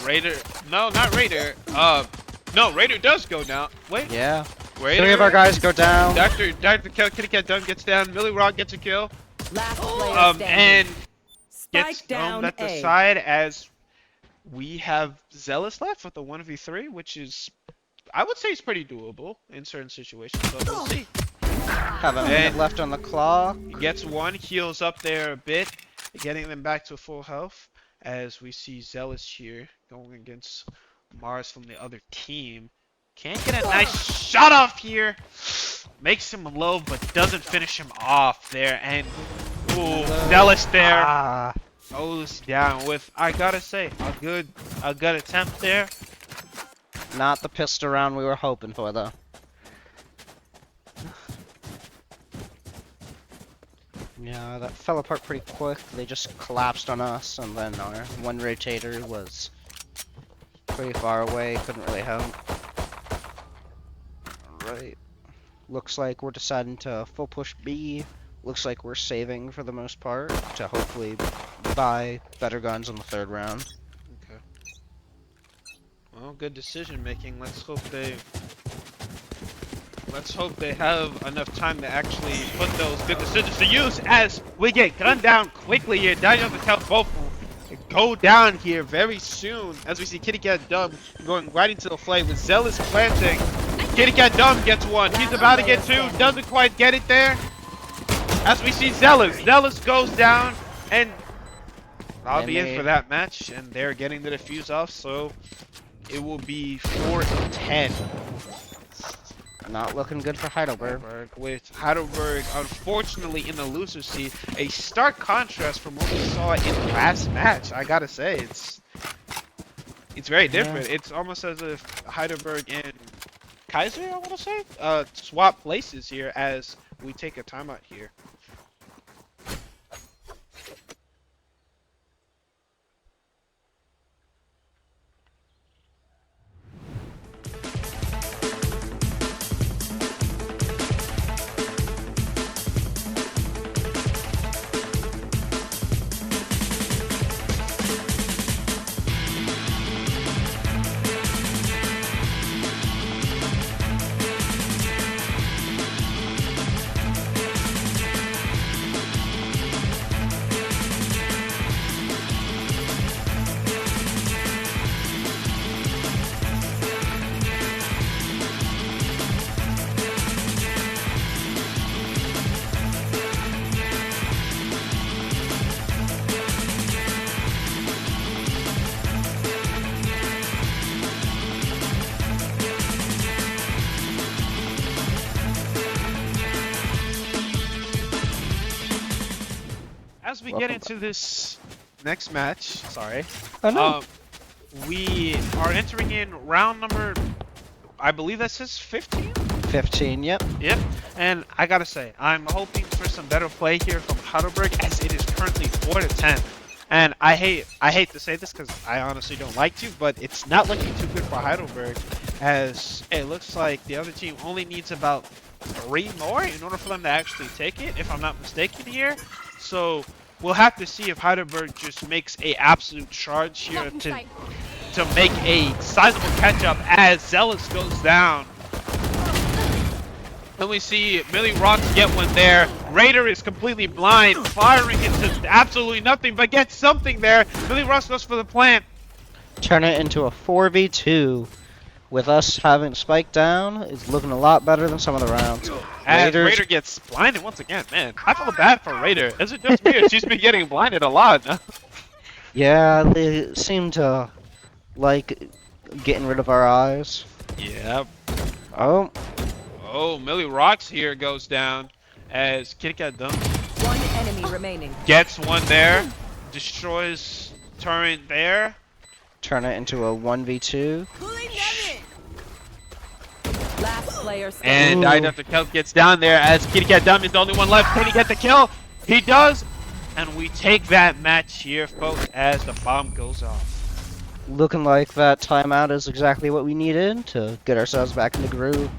Raider, no, not Raider. No, Raider does go down. Wait, yeah. Raider. 3 of our guys go down. Dr. Kitty Cat Dunn gets down. Millie Rock gets a kill. Last player standing. And Spike gets down at the A. side as we have Zealous left with the 1v3, which is, I would say, is pretty doable in certain situations. But we'll see. Have a minute left on the clock. He gets one, heals up there a bit, getting them back to full health. As we see Zealous here going against Mars from the other team. Can't get a nice shot off here. Makes him low, but doesn't finish him off there. And ooh, Zealous there Ah, goes down with, I gotta say, a good attempt there. not the pistol round we were hoping for, though. Yeah, that fell apart pretty quick. They just collapsed on us, and then our one rotator was pretty far away. Couldn't really help. Alright. Looks like we're deciding to full push B. Looks like we're saving for the most part to hopefully buy better guns in the 3rd round. Okay. Well, good decision making. Let's hope they have enough time to actually put those good decisions to use as we get gunned down quickly here. Daniel to tell both go down here very soon as we see Kitty Cat Dumb going right into the flame with Zealous planting. Kitty Cat Dumb gets one. He's about to get 2. Doesn't quite get it there. As we see Zealous. Zealous goes down and that'll be it for that match. And they're getting the defuse off, so it will be 4-10. Not looking good for Heidelberg. With Heidelberg, unfortunately, in the loser seat. A stark contrast from what we saw in the last match. I gotta say, it's very different. It's almost as if Heidelberg and Keiser, I want to say, swap places here as we take a timeout here. as we get into this next match, sorry, Oh no. we are entering in round number, I believe that says 15? 15, yep. Yep, and I gotta say, I'm hoping for some better play here from Heidelberg as it is currently 4-10. And I hate to say this because I honestly don't like to, but it's not looking too good for Heidelberg as it looks like the other team only needs about 3 more in order for them to actually take it, if I'm not mistaken here. So we'll have to see if Heidelberg just makes a absolute charge here to make a sizable catch up as Zealous goes down. Then we see Millie Rocks get one there. Raider is completely blind, firing into absolutely nothing, but gets something there. Millie Rocks goes for the plant. Turn it into a 4v2. With us having Spike down, it's looking a lot better than some of the rounds. As Raider gets blinded once again, man. I feel bad for Raider. Is it just me or she's been getting blinded a lot? Yeah, they seem to like getting rid of our eyes. Yeah. Oh. Oh, Millie Rocks here goes down as Kitty Cat Dumb One enemy remaining. gets one there, destroys turret there. Turn it into a 1v2. Last player standing. And Dr. Kelp gets down there as Kitty Cat Dumb is the only one left. Can he get the kill? He does. And we take that match here, folks, as the bomb goes off. Looking like that timeout is exactly what we needed to get ourselves back in the groove.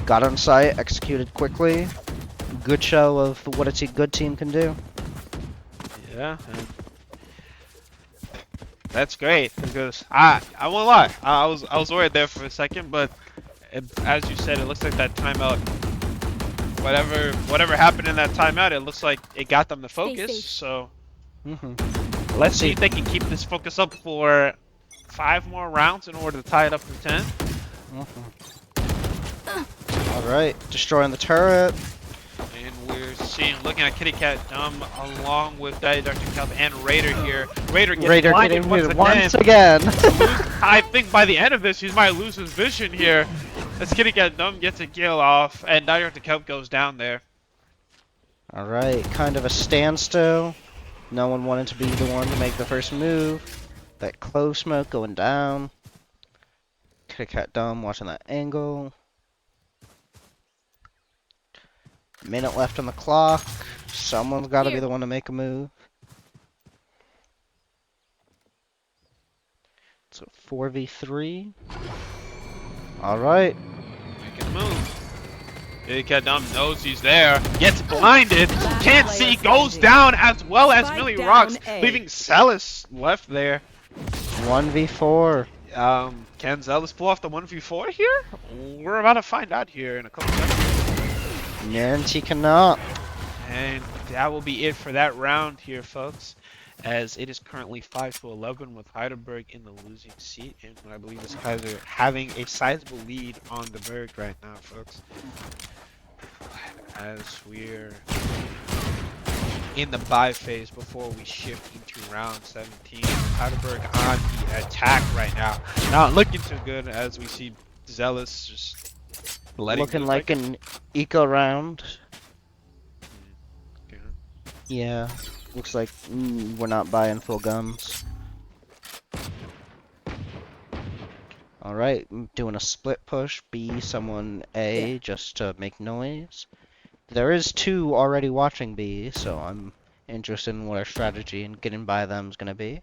Got on site, executed quickly. Good show of what a good team can do. Yeah. That's great because I won't lie. I was worried there for a second, but as you said, it looks like that timeout. Whatever happened in that timeout, it looks like it got them to focus. So let's see if they can keep this focus up for 5 more rounds in order to tie it up to 10. All right, destroying the turret. And we're looking at Kitty Cat Dumb along with Dr. Kelp and Raider here. Raider gets blinded once again. I think by the end of this, he might lose his vision here. As Kitty Cat Dumb gets a kill off, and Dr. Kelp goes down there. All right, kind of a standstill. No one wanted to be the one to make the first move. That clove smoke going down. Kitty Cat Dumb watching that angle. Minute left on the clock. Someone's got to be the one to make a move. So 4v3. All right. Make a move. Kitty Cat Dumb knows he's there. Gets blinded. Can't see. Goes down as well as Millie Rocks, leaving Zealous left there. 1v4. Can Zealous pull off the 1v4 here? We're about to find out here in a couple seconds. And he cannot. And that will be it for that round here, folks. As it is currently 5-11 with Heidelberg in the losing seat, and I believe it's Keiser having a sizable lead on the Berg right now, folks. As we're in the bye phase before we shift into round 17, Heidelberg on the attack right now. Not looking too good as we see Zealous just looking like an eco round. Okay. Yeah, looks like we're not buying full guns. Alright, doing a split push, B, someone A, just to make noise. There is 2 already watching B, so I'm interested in what our strategy in getting by them is going to be.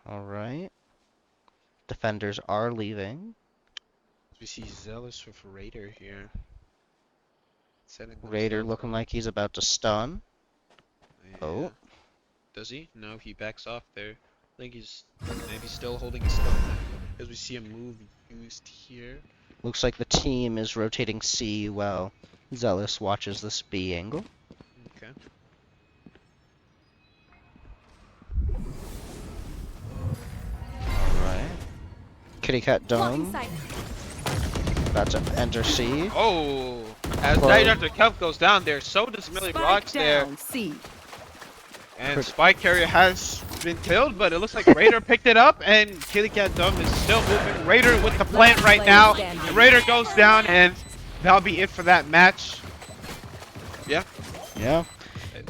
Alright. Defenders are leaving. We see Zealous with Raider here. Raider looking like he's about to stun. Yeah. Oh. Does he? No, he backs off there. I think he's maybe still holding his stun as we see a move used here. Looks like the team is rotating C while Zealous watches this B angle. Okay. Alright. Kitty Cat Dome. About to enter C. Oh! As Dr. Kelp goes down there, so does Millie Rocks there. C. And Spike Carrier has been killed, but it looks like Raider picked it up, and Kitty Cat Dumb is still moving. Raider with the plant right now. And Raider goes down, and that'll be it for that match. Yeah. Yeah.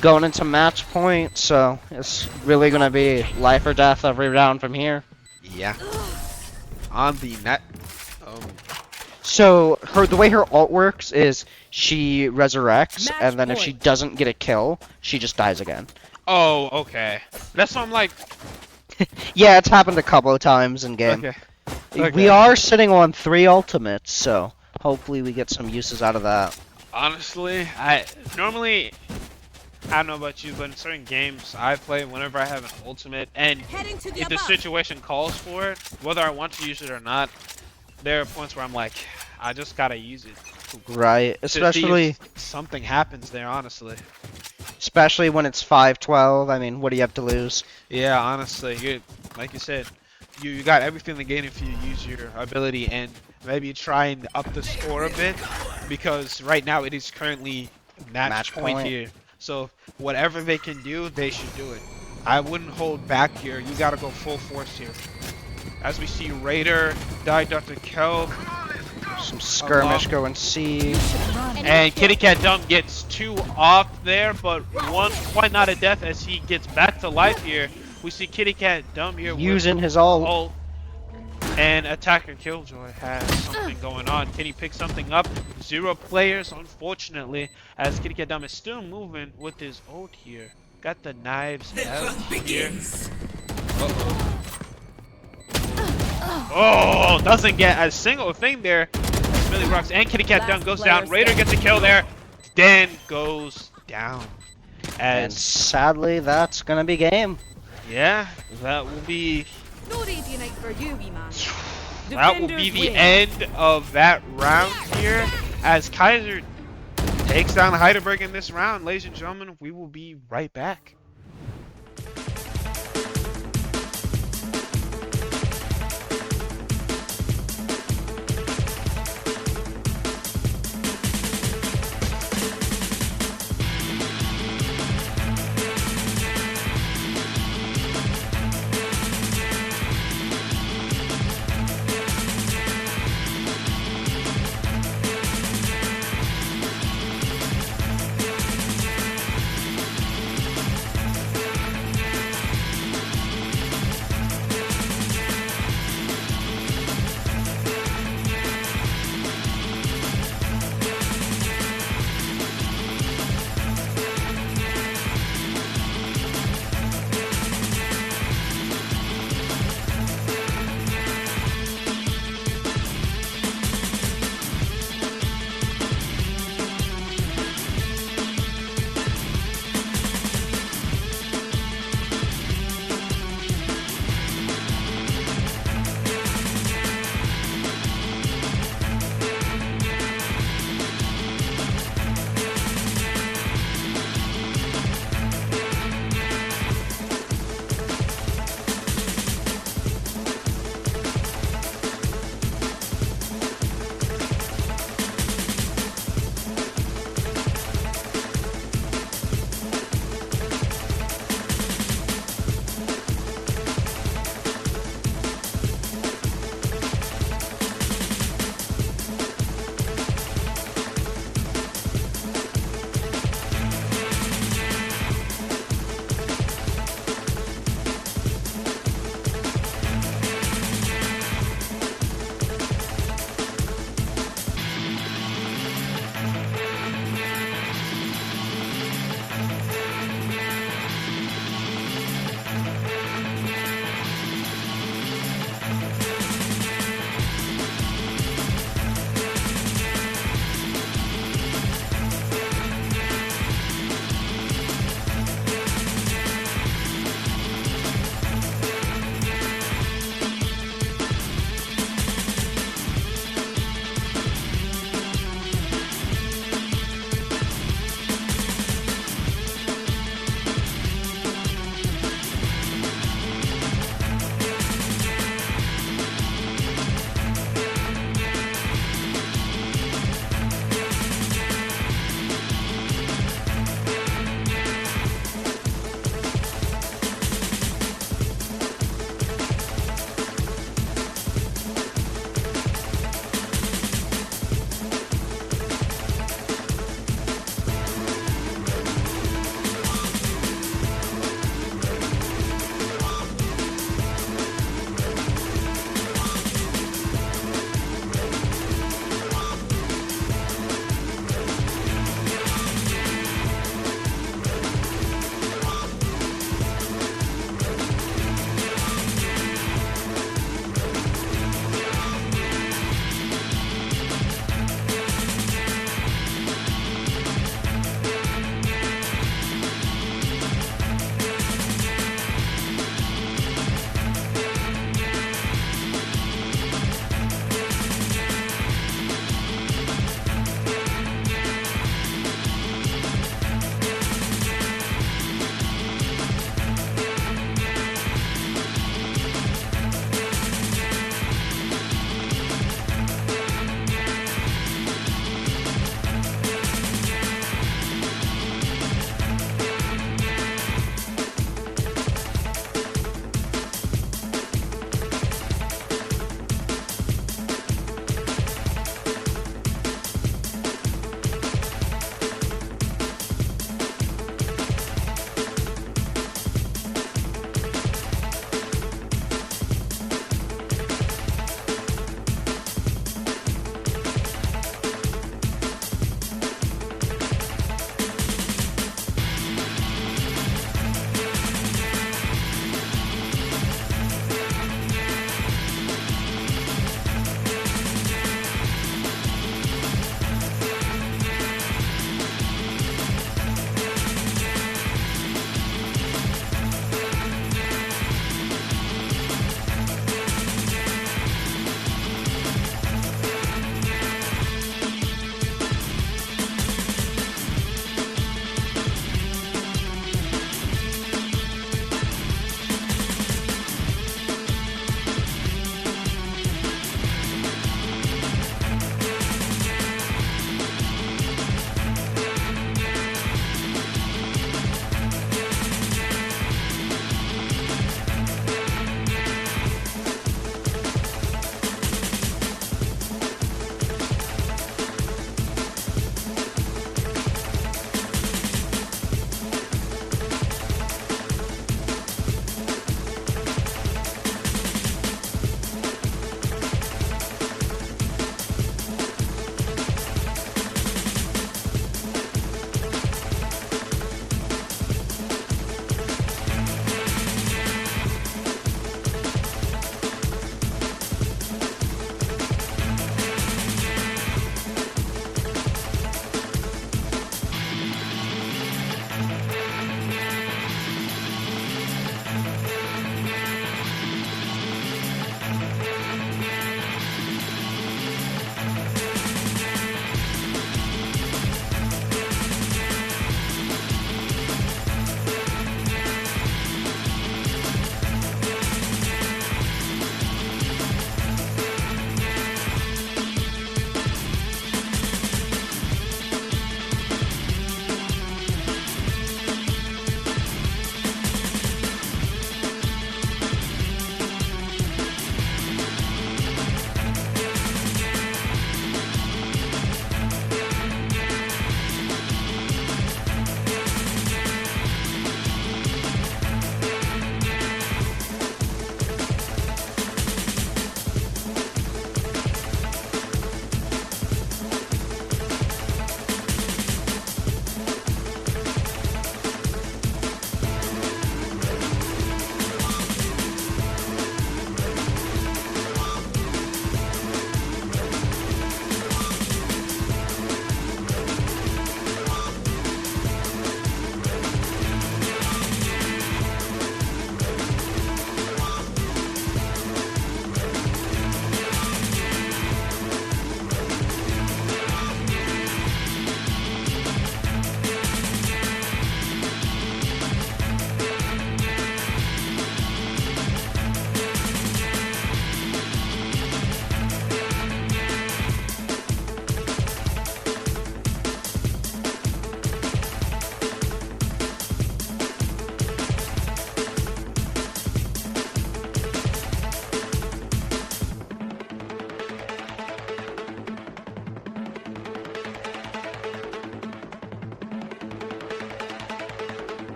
Going into match point, so it's really gonna be life or death every round from here. Yeah. On the net. So the way her ult works is she resurrects, Match and then if she point. doesn't get a kill, she just dies again. Oh, okay. That's what I'm like. Yeah, it's happened a couple of times in game. Okay. We Okay. are sitting on 3 ultimates, so hopefully we get some uses out of that. Honestly, I don't know about you, but in certain games I play whenever I have an ultimate, and Heading to the if the above. situation calls for it, whether I want to use it or not, there are points where I'm like, I just gotta use it. Right, To see especially if something happens there, honestly. when it's 5-12. I mean, what do you have to lose? Yeah, honestly, like you said, you got everything to gain if you use your ability and maybe try and up the score a bit, because right now it is currently match point here. So whatever they can do, they should do it. I wouldn't hold back here. You gotta go full force here. As we see Raider, die Dr. Kelp, Some skirmish going C. and Kitty Cat Dumb gets 2 off there, but 1 quite not a death as he gets back to life here. We see Kitty Cat Dumb here Using with his ult. ult. And Attacker Killjoy has something going on. Can he pick something up? 0 players, unfortunately, as Kitty Cat Dumb is still moving with his ult here. Got the knives out here. Oh, doesn't get a single thing there. Millie Rocks and Kitty Cat Dumb goes down. Raider gets a kill there. Dan goes down. And As sadly, that's gonna be game. yeah, that will be No Radiant for you, wee man. that will be Defenders the win. end of that round here. As Keiser takes down Heidelberg in this round, ladies and gentlemen, we will be right back.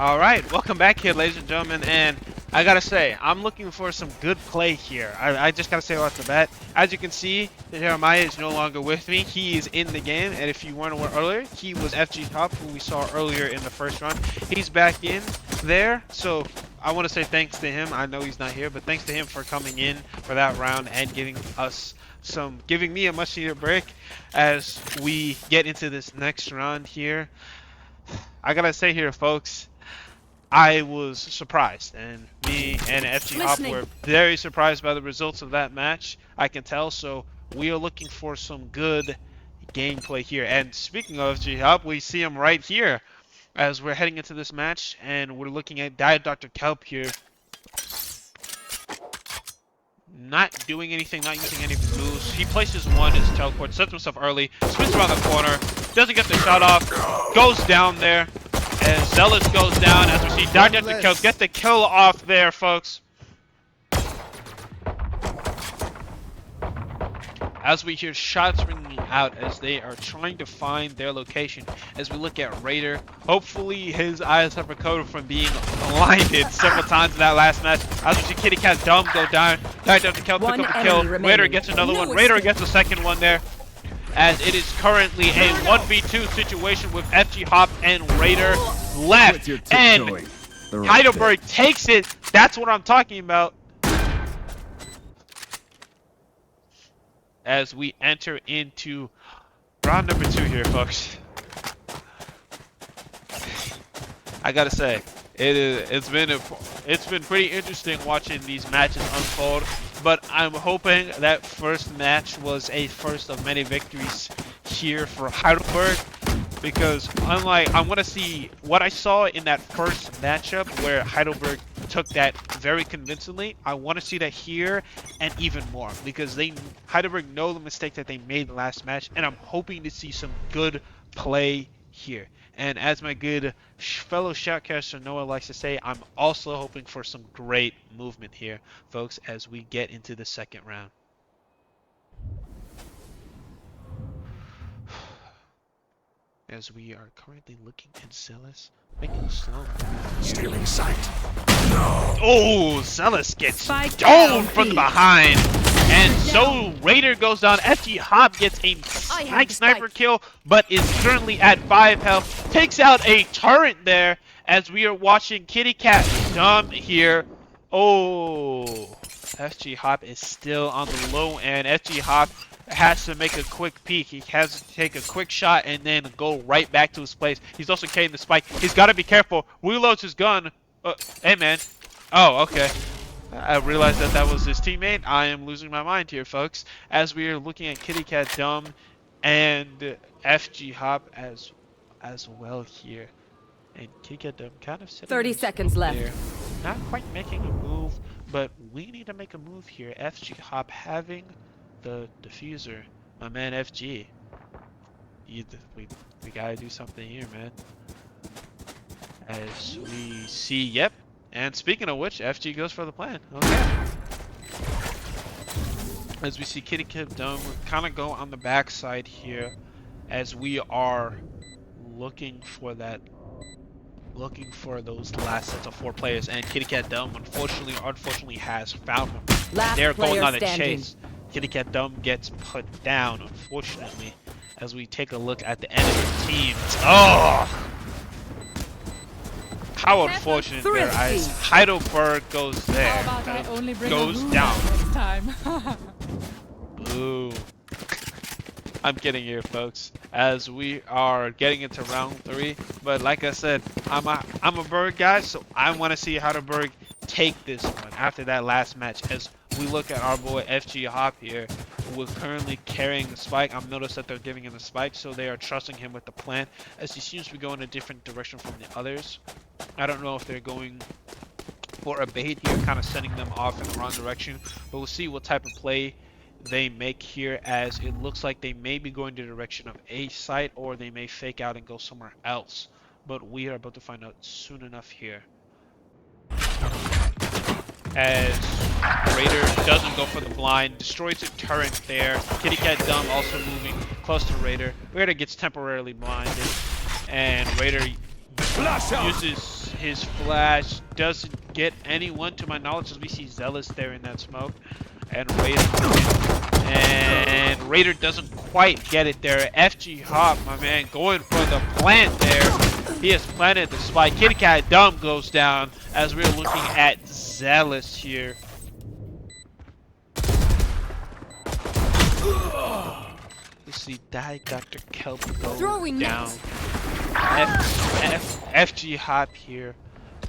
All right, welcome back here, ladies and gentlemen, and I gotta say, I'm looking for some good play here. I just gotta say off the bat, as you can see, Jeremiah is no longer with me. He is in the game, and if you weren't aware earlier, he was FG Top, who we saw earlier in the first run. He's back in there, so I want to say thanks to him. I know he's not here, but thanks to him for coming in for that round and giving me a much needed break as we get into this next round here. I gotta say here, folks, I was surprised, and me and FG Hop were very surprised by the results of that match. I can tell, so we are looking for some good gameplay here. And speaking of FG Hop, we see him right here as we're heading into this match, and we're looking at Diet Dr. Kelp here. Not doing anything, not using any moves. He places one, his teleport, sets himself early, spins around the corner, doesn't get the shot off, goes down there. And Zealous goes down as we see Dr. Kelp get the kill off there, folks. As we hear shots ringing out as they are trying to find their location. As we look at Raider, hopefully his eyes have recovered from being blinded several times in that last match. As we see Kitty Cat Dumb go down, Dr. Kelp pick up the kill. Raider gets another one. Raider gets a second one there. As it is currently a 1v2 situation with FG Hop and Raider left. And Heidelberg takes it. That's what I'm talking about. As we enter into round number 2 here, folks. I gotta say, it's been pretty interesting watching these matches unfold. But I'm hoping that first match was a first of many victories here for Heidelberg, because unlike, I want to see what I saw in that first matchup where Heidelberg took that very convincingly. I want to see that here and even more, because Heidelberg know the mistake that they made last match, and I'm hoping to see some good play here. And as my good fellow shoutcaster Noah likes to say, I'm also hoping for some great movement here, folks, as we get into the second round. As we are currently looking at Zealous, making slow. Stealing sight. Oh, Zealous gets stoned from the behind. And so Raider goes down. FG Hop gets a sniper kill, but is currently at 5 health. Takes out a turret there as we are watching Kitty Cat Dumb here. Oh, FG Hop is still on the low end. FG Hop has to make a quick peek. He has to take a quick shot and then go right back to his place. He's also carrying the spike. He's got to be careful. Reloads his gun. Hey, man. Oh, okay. I realized that that was his teammate. I am losing my mind here, folks, as we are looking at Kitty Cat Dumb and FG Hop as well here. And Kitty Cat Dumb kind of sitting 30 seconds left. there, not quite making a move, but we need to make a move here. FG Hop having the diffuser. My man FG. We gotta do something here, man. As we see, yep. And speaking of which, FG goes for the plan. Okay. As we see Kitty Cat Dumb kind of go on the backside here, as we are looking for those last sets of 4 players, and Kitty Cat Dumb unfortunately has found them. They're going on a chase. Kitty Cat Dumb gets put down, unfortunately, as we take a look at the enemy team. Oh! How unfortunate there, as Heidelberg goes there. Goes down. Ooh. I'm kidding here, folks, as we are getting into round 3. But like I said, I'm a Berg guy, so I want to see Heidelberg take this one after that last match. As we look at our boy FG Hop here, who is currently carrying the spike. I've noticed that they're giving him the spike, so they are trusting him with the plan, as he seems to be going a different direction from the others. I don't know if they're going for a bait here, kind of sending them off in the wrong direction, but we'll see what type of play they make here, as it looks like they may be going the direction of a site, or they may fake out and go somewhere else. But we are about to find out soon enough here. As Raider doesn't go for the blind, destroys a turret there. Kitty Cat Dumb also moving close to Raider. Raider gets temporarily blinded, and Raider Flash out. uses his flash, doesn't get anyone to my knowledge as we see Zealous there in that smoke. And Raider doesn't quite get it there. FG Hop, my man, going for the plant there. He has planted the spike. Kitty Cat Dumb goes down as we're looking at Zealous here. You see Dr. Kelp go Throwing down. FG Hop here,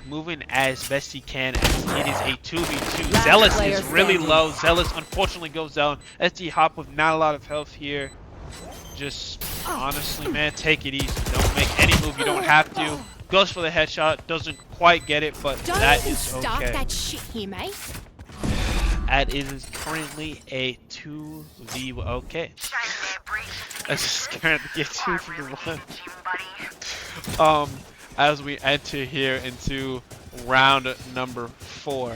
moving as best he can as it is a 2v2. Last Zealous player is really standing. low. Zealous unfortunately goes down. FG Hop with not a lot of health here. Just honestly, man, take it easy. Don't make any move you don't have to. Goes for the headshot, doesn't quite get it, but Don't that even is start okay. that shit here, mate. And it is currently a 2v. Okay. Let's just currently get 2v1. As we enter here into round number 4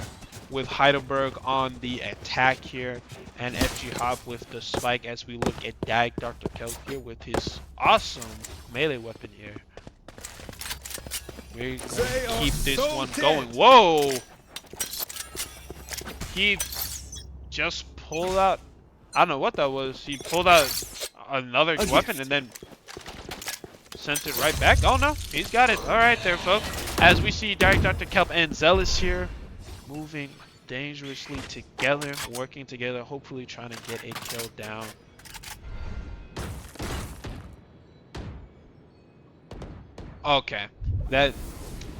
with Heidelberg on the attack here and FG Hop with the spike as we look at Dr. Kelp here with his awesome melee weapon here. We're going to keep this one going. Whoa! He just pulled out, I don't know what that was. He pulled out another weapon and then sent it right back. Oh no, he's got it. Alright there, folks. As we see Dr. Kelp and Zealous here moving dangerously together, working together, hopefully trying to get a kill down. Okay, that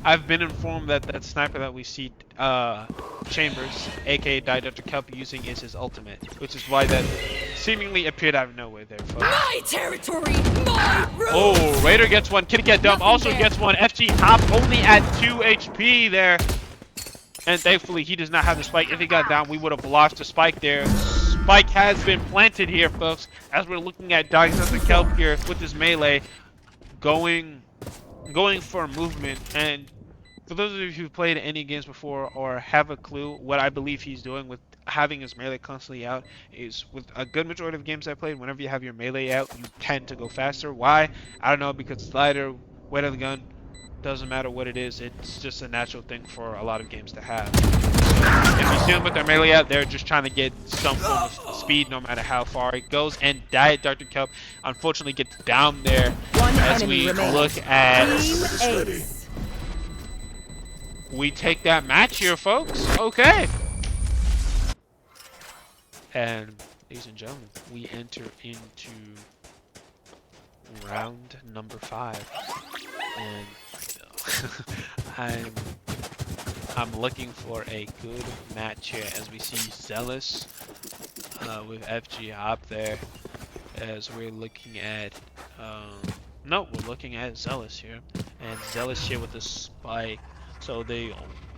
I've been informed that that sniper that we see Chambers, aka Dr. Kelp, using is his ultimate, which is why that seemingly appeared out of nowhere there, folks. My territory, my rules. Oh, Raider gets one. Kitty Cat Dumb also gets one. FG Hop only at 2 HP there. And thankfully, he does not have the spike. If he got down, we would have lost the spike there. Spike has been planted here, folks, as we're looking at Dr. Kelp here with his melee going for movement. And for those of you who've played any games before or have a clue what I believe he's doing with having his melee constantly out is with a good majority of games I played, whenever you have your melee out, you tend to go faster. Why? I don't know, because it's lighter, weight of the gun, doesn't matter what it is, it's just a natural thing for a lot of games to have. So if you see them with their melee out, they're just trying to get some form of speed no matter how far it goes. And Dr. Kelp unfortunately gets down there as we look at... Team Ace. We take that match here, folks. Okay. And ladies and gentlemen, we enter into round number 5. And I'm looking for a good match here as we see Zealous with FG Hop there, as we're looking at no, we're looking at Zealous here, and Zealous here with the spike. So they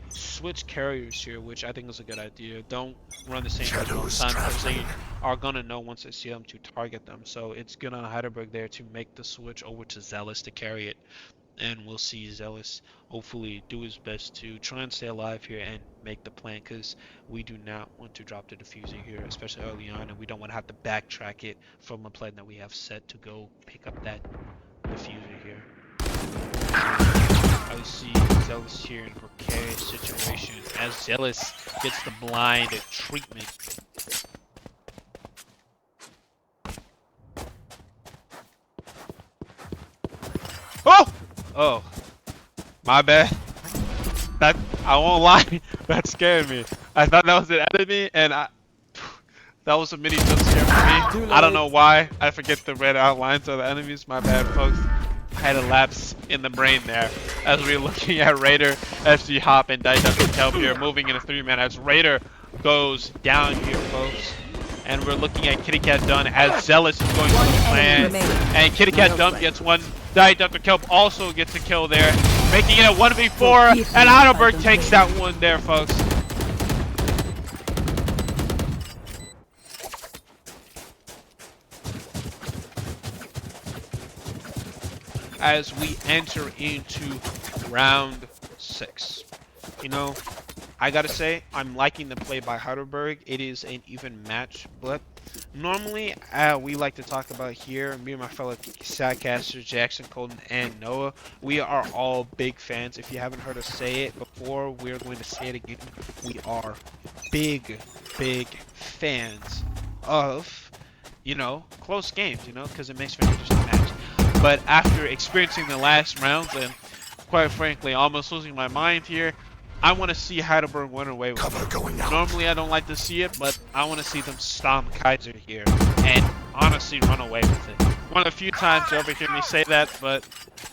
switch carriers here, which I think is a good idea. Don't run the same person all the time because they are gonna know once they see them to target them. So it's good on Heidelberg there to make the switch over to Zealous to carry it. And we'll see Zealous hopefully do his best to try and stay alive here and make the plan, because we do not want to drop the diffuser here, especially early on, and we don't want to have to backtrack it from a plan that we have set to go pick up that diffuser here. I see Zealous here in a precarious situation as Zealous gets the blind treatment. Oh! Oh, my bad. That, I won't lie, that scared me. I thought that was an enemy, and that was a mini jump scare for me. I don't know why. I forget the red outlines of the enemies. My bad, folks. I had a lapse in the brain there as we were looking at Raider, FG Hop, and Dr. Kelp here moving in a 3-man as Raider goes down here, folks. And we're looking at Kitty Cat Dunn as Zealous is going for the plan. And Kitty Cat Dunn gets one. Dr. Kelp also gets a kill there, making it a 1v4. And Heidelberg takes that one there, folks. As we enter into round 6. You know, I gotta say, I'm liking the play by Heidelberg. It is an even match, but normally we like to talk about here, me and my fellow Sadcasters, Jackson, Colton, and Noah, we are all big fans. If you haven't heard us say it before, we're going to say it again. We are big fans of, you know, close games, you know, because it makes for an interesting match. But after experiencing the last rounds and, quite frankly, almost losing my mind here, I want to see Heidelberg run away with it. Normally I don't like to see it, but I want to see them stomp Keiser here and honestly run away with it. One of the few times you'll ever hear me say that, but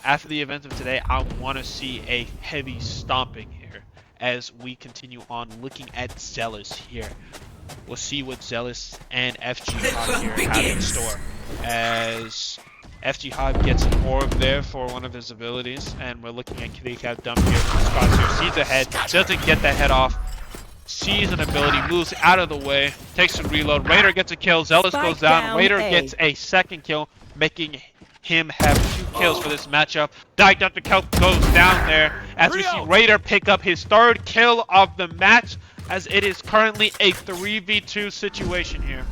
after the event of today, I want to see a heavy stomping here as we continue on looking at Zealous here. We'll see what Zealous and FG Hog here have in store, as FG Hog gets an orb there for one of his abilities, and we're looking at Kitty Cat Dump here from spots here. Sees a head, doesn't get that head off, sees an ability, moves out of the way, takes a reload. Raider gets a kill, Zealous goes down, Raider gets a second kill, making him have 2 kills for this matchup. Died Dr. Kelp goes down there as we see Raider pick up his 3rd kill of the match, as it is currently a 3v2 situation here,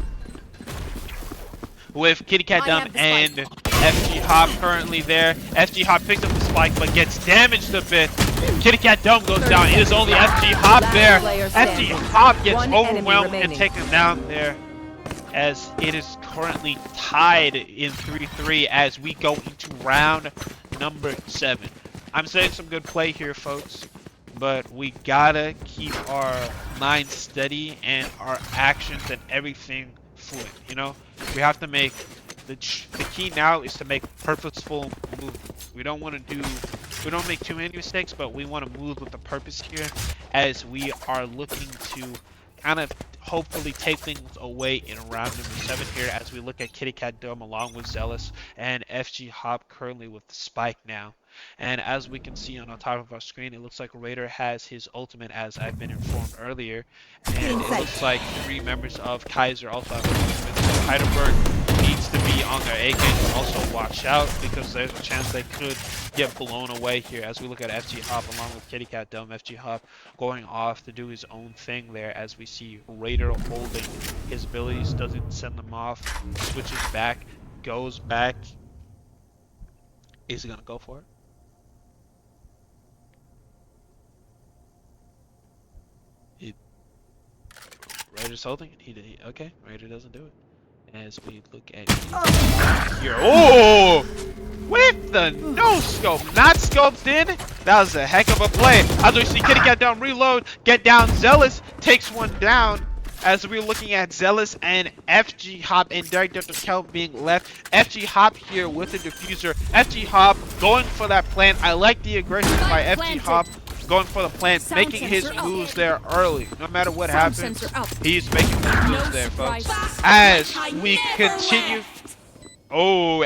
with Kitty Cat Dumb and FG Hop currently there. FG Hop picks up the spike but gets damaged a bit. Kitty Cat Dumb goes down. It is only FG Hop there. FG Hop gets overwhelmed and taken down there, as it is currently tied in 3-3 as we go into round number 7. I'm saying some good play here, folks, but we gotta keep our minds steady and our actions and everything fluid, you know? We have to make the key now is to make purposeful movements. We don't make too many mistakes, but we want to move with a purpose here, as we are looking to kind of hopefully take things away in round number 7 here, as we look at Kitty Cat Dome along with Zealous and FG Hop currently with the spike now. And as we can see on the top of our screen, it looks like Raider has his ultimate, as I've been informed earlier, and it looks like 3 members of Keiser also have ultimates. So Heidelberg needs to be on their A game and also watch out, because there's a chance they could get blown away here, as we look at FG Hop along with Kitty Cat Dome. FG Hop going off to do his own thing there, as we see Raider holding his abilities, doesn't send them off, switches back, goes back. Is he gonna go for it? Raider's holding it. Okay, Raider doesn't do it. As we look at here. Oh! With the no scope, not scoped in. That was a heck of a play. As we see Kitty Cat Down reload, get down. Zealous takes one down. As we're looking at Zealous and FG Hop and Derek Dr. Kelp being left. FG Hop here with the diffuser. FG Hop going for that plant. I like the aggression by FG Hop. Going for the plant, making his moves there early. No matter what happens, he's making the moves there, folks. As we continue,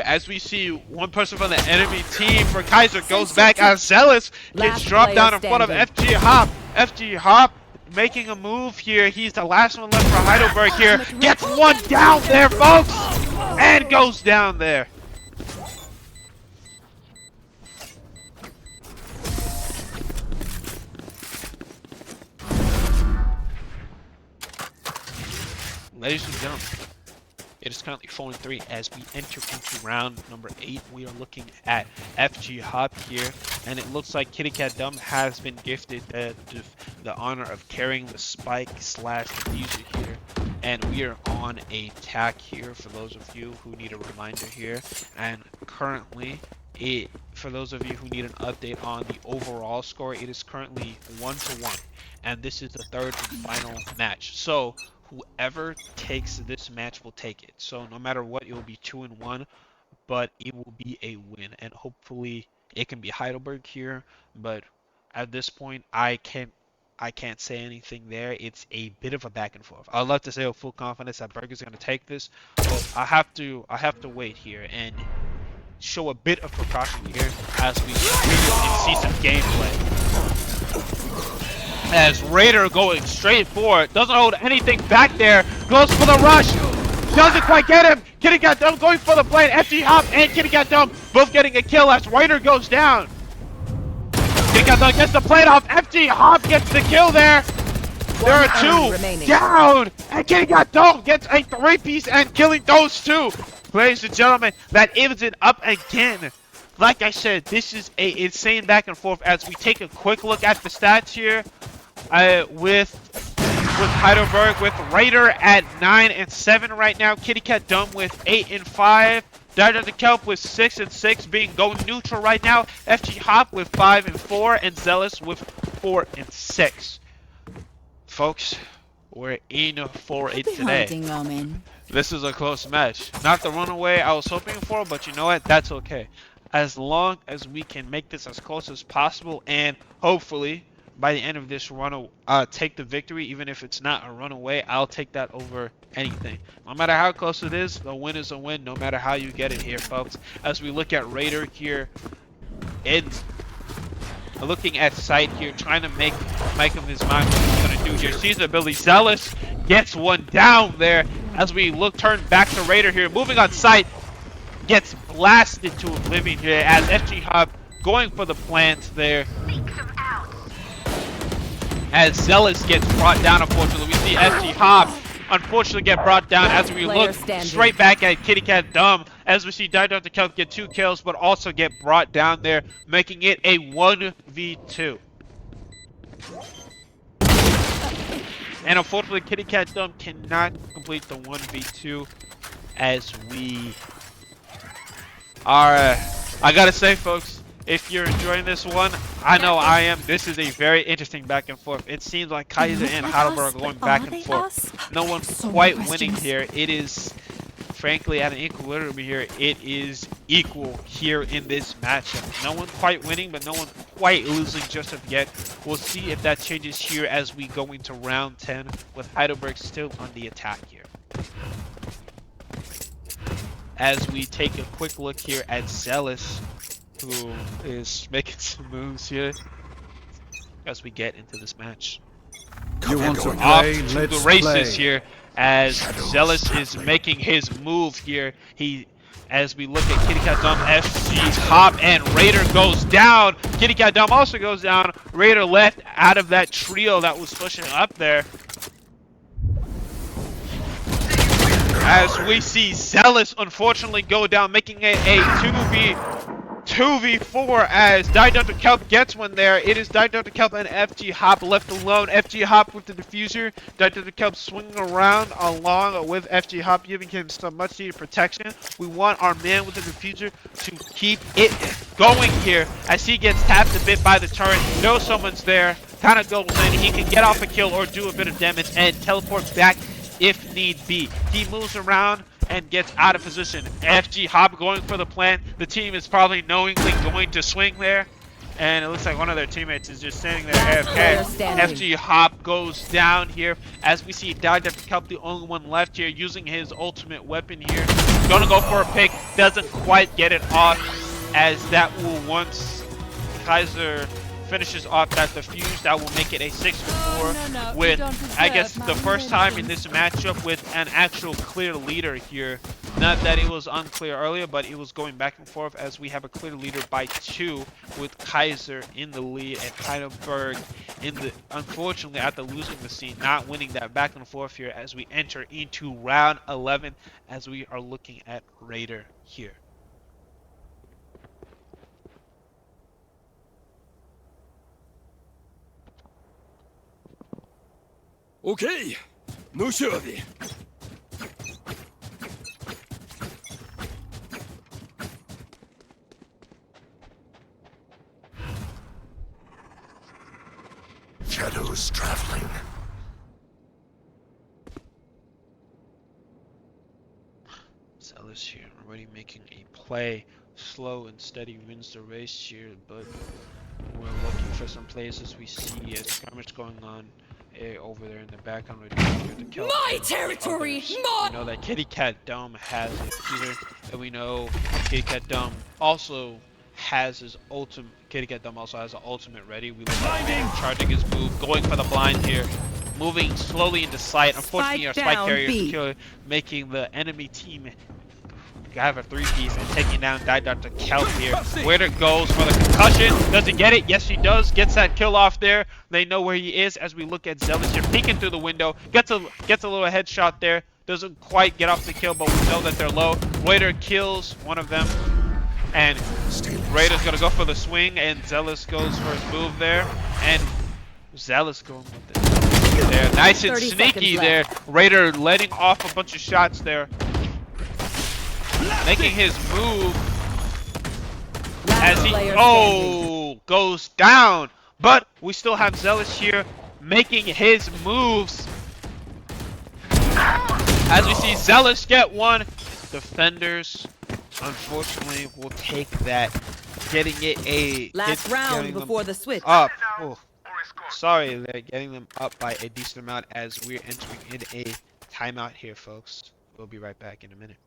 as we see one person from the enemy team for Keiser goes back, as Zealous gets dropped down in front of FG Hop. FG Hop making a move here. He's the last one left for Heidelberg here. Gets one down there, folks, and goes down there. Ladies and gentlemen, it is currently 4-3 as we enter into round number 8. We are looking at FG Hop here, and it looks like Kitty Cat Dumb has been gifted the honor of carrying the spike / diffuser here, and we are on a tack here for those of you who need a reminder here. And currently, for those of you who need an update on the overall score, it is currently 1-1, and this is the 3rd and final match. So whoever takes this match will take it. So no matter what, it will be 2-1, but it will be a win, and hopefully it can be Heidelberg here. But at this point, I can't say anything there. It's a bit of a back and forth. I'd love to say with full confidence that Berger's going to take this, but I have to wait here and show a bit of precaution here as we see some gameplay. As Raider going straight for it, doesn't hold anything back there, goes for the rush, doesn't quite get him. Kitty Cat Dumb going for the plane. FG Hop and Kitty Cat Dumb both getting a kill as Raider goes down. Kitty Cat Dumb gets the plane off. FG Hop gets the kill there. There are enemy two remaining. down, and Kitty Cat Dome gets a 3-piece and killing those two. Ladies and gentlemen, that evens it up again. Like I said, this is a insane back and forth as we take a quick look at the stats here. With Heidelberg, with Raider at 9 and 7 right now. Kitty Cat Dome with 8 and 5. Dr. the Kelp with 6 and 6, being going neutral right now. FG Hop with 5 and 4, and Zealous with 4 and 6. Folks, we're in for it today. This is a close match. Not the runaway I was hoping for, but you know what? That's okay. As long as we can make this as close as possible, and hopefully by the end of this run, take the victory. Even if it's not a runaway, I'll take that over anything. No matter how close it is, a win is a win, no matter how you get it here, folks. As we look at Raider here, looking at sight here, trying to make up his mind what he's going to do here. Sees the ability. Zealous gets one down there. As we turn back to Raider here, moving on sight, gets blasted to oblivion here as FG Hub going for the plant there. As Zealous gets brought down, unfortunately. We see FG Hop unfortunately get brought down as we look straight back at Kitty Cat Dumb. As we see Dr. Kelp get 2 kills, but also get brought down there, making it a 1v2. And unfortunately, Kitty Cat Dumb cannot complete the 1v2 as we are... I gotta say, folks, if you're enjoying this one, I know I am. This is a very interesting back and forth. It seems like Keiser and Heidelberg are going back and forth. No one's quite winning here. It is, frankly, at an equilibrium here. It is equal here in this matchup. No one quite winning, but no one quite losing just of yet. We'll see if that changes here as we go into round 10 with Heidelberg still on the attack here. As we take a quick look here at Zealous, who is making some moves here as we get into this match. You want to Off play? to Let's the races play. here as Zealous is making his move here. As we look at Kitty Cat Dumb, FG's Hop and Raider goes down. Kitty Cat Dumb also goes down. Raider left out of that trio that was pushing up there. As we see Zealous unfortunately go down, making it a 2v4 as Dr. Kelp gets one there. It is Dr. Kelp and FG Hop left alone. FG Hop with the diffuser. Dr. Kelp swinging around along with FG Hop, giving him some much needed protection. We want our man with the diffuser to keep it going here as he gets tapped a bit by the turret. Knows someone's there. Kind of goes in. He can get off a kill or do a bit of damage and teleport back if need be. He moves around and gets out of position. FG Hop going for the plant. The team is probably knowingly going to swing there. And it looks like one of their teammates is just standing there AFK. FG Hop goes down here as we see Dr. Kelp, the only one left here, using his ultimate weapon here. Gonna go for a pick. Doesn't quite get it off as that will, once Keiser finishes off that defuse, that will make it a 6-4 with, I guess, the first time in this matchup with an actual clear leader here. Not that it was unclear earlier, but it was going back and forth as we have a clear leader by 2 with Keiser in the lead and Heidelberg in the, unfortunately, after losing the scene, not winning that back and forth here as we enter into round 11 as we are looking at Raider here. Okay, nu kör vi. Shadows traveling. Zealous here, already making a play. Slow and steady wins the race here, but we're looking for some places. We see a skirmish going on over there in the background. My territory! We know that Kitty Cat Dome has a computer, and we know Kitty Cat Dome also has his ultimate. Kitty Cat Dome also has an ultimate ready. We look at him charging his move, going for the blind here, moving slowly into sight. Unfortunately, our spike carrier is killer, making the enemy team have a three-piece and taking down Dr. Kelp here. Waiter goes for the concussion. Does he get it? Yes, he does. Gets that kill off there. They know where he is as we look at Zealous here peeking through the window. Gets a little headshot there. Doesn't quite get off the kill, but we know that they're low. Waiter kills one of them. And Raider's going to go for the swing, and Zealous goes for his move there. And Zealous going with it there. Nice and sneaky there. Raider letting off a bunch of shots there. Making his move as he goes down. But we still have Zealous here making his moves. As we see Zealous get one. Defenders, unfortunately, will take that. Getting it a... Last round before the switch. Up. Oh, sorry, they're getting them up by a decent amount as we're entering in a timeout here, folks. We'll be right back in a minute.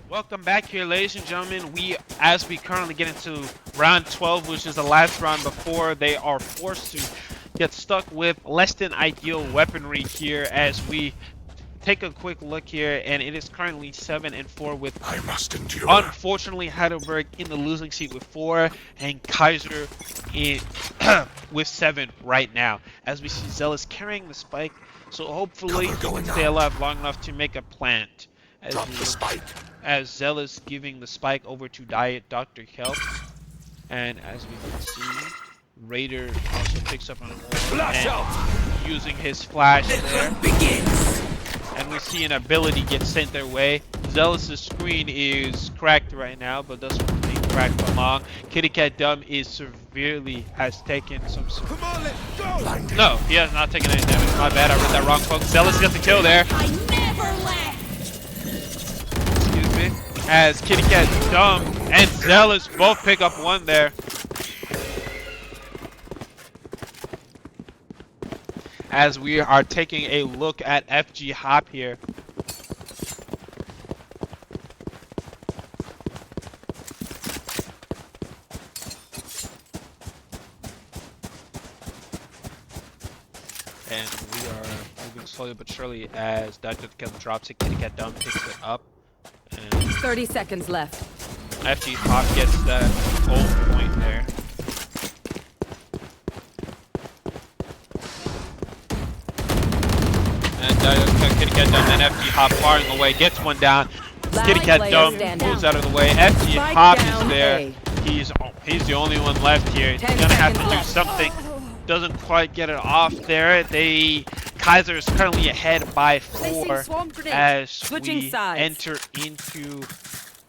Welcome back here, ladies and gentlemen. As we currently get into round 12, which is the last round before they are forced to get stuck with less than ideal weaponry here, as we take a quick look here, and it is currently 7-4 with, I must endure. unfortunately, Heidelberg in the losing seat with 4 and Keiser in with 7 right now. As we see Zealous carrying the spike, so hopefully he can stay alive long enough to make a plant. Drop the spike. As Zealous giving the spike over to Dr. Kelp. And as we can see, Raider also picks up on and using his flash there. And we see an ability get sent their way. Zealous' screen is cracked right now, but doesn't remain cracked for long. Kitty Cat Dumb has taken some... Come on, let's go! No, he has not taken any damage. My bad, I read that wrong, folks. Zealous gets the kill there. I never left. As Kitty Cat Dumb and Zealous both pick up one there. As we are taking a look at FG Hop here. And we are moving slowly but surely as Dr. Kelp drops it. Kitty Cat Dumb picks it up. And 30 seconds left. FG Hop gets that gold point there. And Kitty Cat Dumb and FG Hop firing away, gets one down. Kitty Cat Dumb moves out of the way. FG Hop is there. He's the only one left here. He's gonna have to do something. Doesn't quite get it off there. Keiser is currently ahead by 4 as we enter into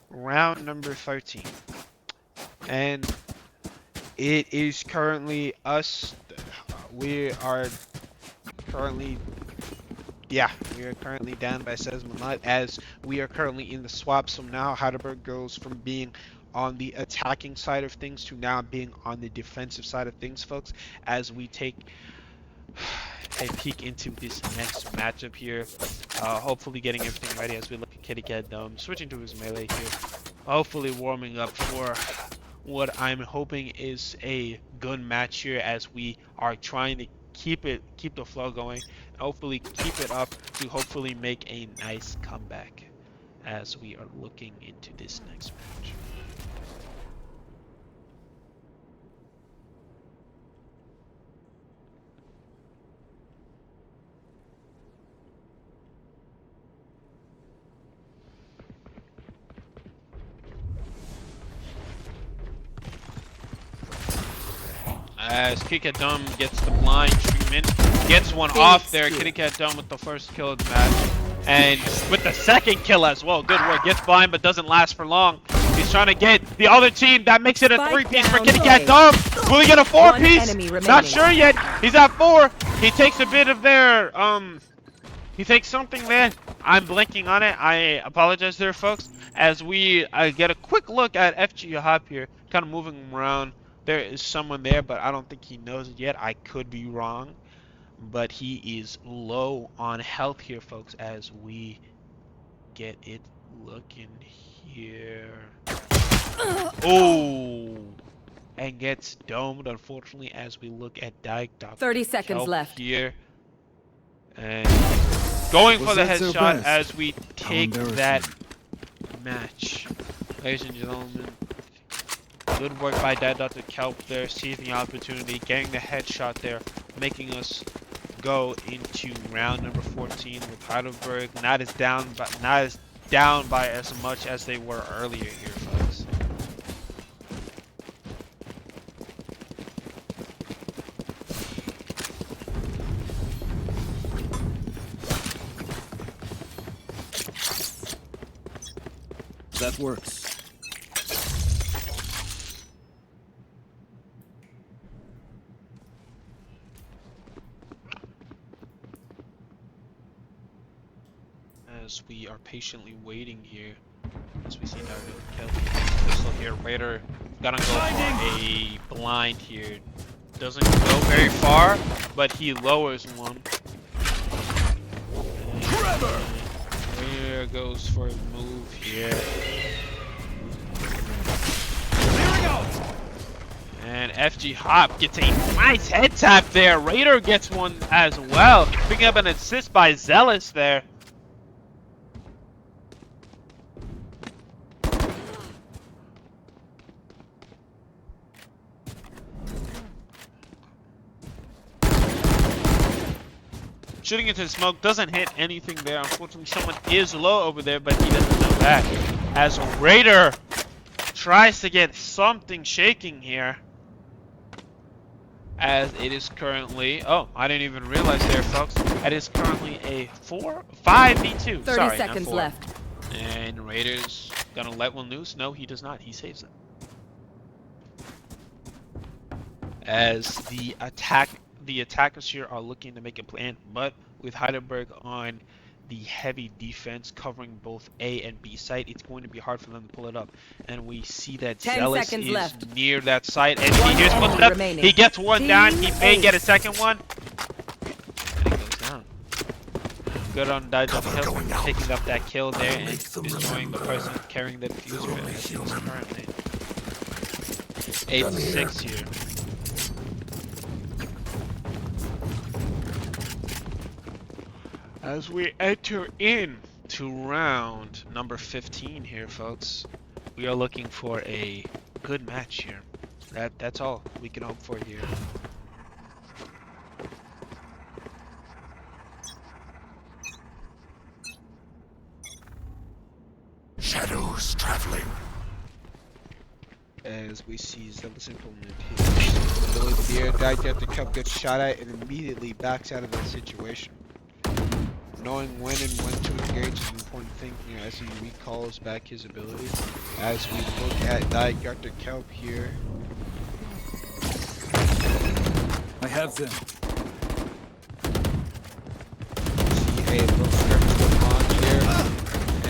round number 13. And it is currently us. We are currently down by Sesmonot as we are currently in the swap. So now Heidelberg goes from being on the attacking side of things to now being on the defensive side of things, folks, as we take a peek into this next matchup here. Hopefully getting everything ready as we look at Kitty Cat Dumb, switching to his melee here. Hopefully warming up for what I'm hoping is a good match here as we are trying to keep the flow going. Hopefully keep it up to hopefully make a nice comeback as we are looking into this next match. As Kitty Cat Dumb gets the blind treatment, gets one off there. Kitty Cat Dumb with the first kill of the match, and with the second kill as well. Good work. Gets blind, but doesn't last for long. He's trying to get the other team. That makes it a 3-piece for Kitty Cat Dumb. Will he get a 4-piece? Not sure yet. He's at 4. He takes a bit of their he takes something there. I'm blanking on it. I apologize there, folks. As we get a quick look at FG Hop here, kind of moving him around. There is someone there, but I don't think he knows it yet. I could be wrong, but he is low on health here, folks, as we get it looking here. Oh, and gets domed, unfortunately, as we look at Dr. 30 seconds Kelp left. Here. And going for the that so headshot best? as we take embarrassing. that match. Ladies and gentlemen, good work by Dr. Kelp there, seizing the opportunity, getting the headshot there, making us go into round number 14 with Heidelberg. Not as down by as much as they were earlier here, folks. That works. As we are patiently waiting here, as we see Dr. Kelp pistol here, Raider gonna go for a blind here. Doesn't go very far, but he lowers one. Raider goes for a move here. And FG Hop gets a nice head tap there. Raider gets one as well, picking up an assist by Zealous there. Shooting into the smoke, doesn't hit anything there. Unfortunately, someone is low over there, but he doesn't know that. As Raider tries to get something shaking here. As it is currently, oh, I didn't even realize there, folks. It is currently a 5v2. 30 seconds left. And Raider's gonna let one loose. No, he does not. He saves it. As the attackers here are looking to make a plan, but with Heidelberg on the heavy defense covering both A and B site, it's going to be hard for them to pull it up. And we see that 10 Zealous seconds is left. near that site, and One he just enemy puts it up. remaining. He gets one down. He may Team get a second one, and it goes down. Good on Dr. Hill taking up that kill there and destroying the person carrying the diffuser. And it's currently 8-6 here. As we enter in to round number 15 here, folks, we are looking for a good match here. That's all we can hope for here. Shadows traveling. As we see Zealous implement his ability to be air, Dr. Kelp gets shot at and immediately backs out of that situation. Knowing when and when to engage is an important thing, you know, as he recalls back his ability. As we look at Dr. Kelp here. I have them. See a little skirmish going on here.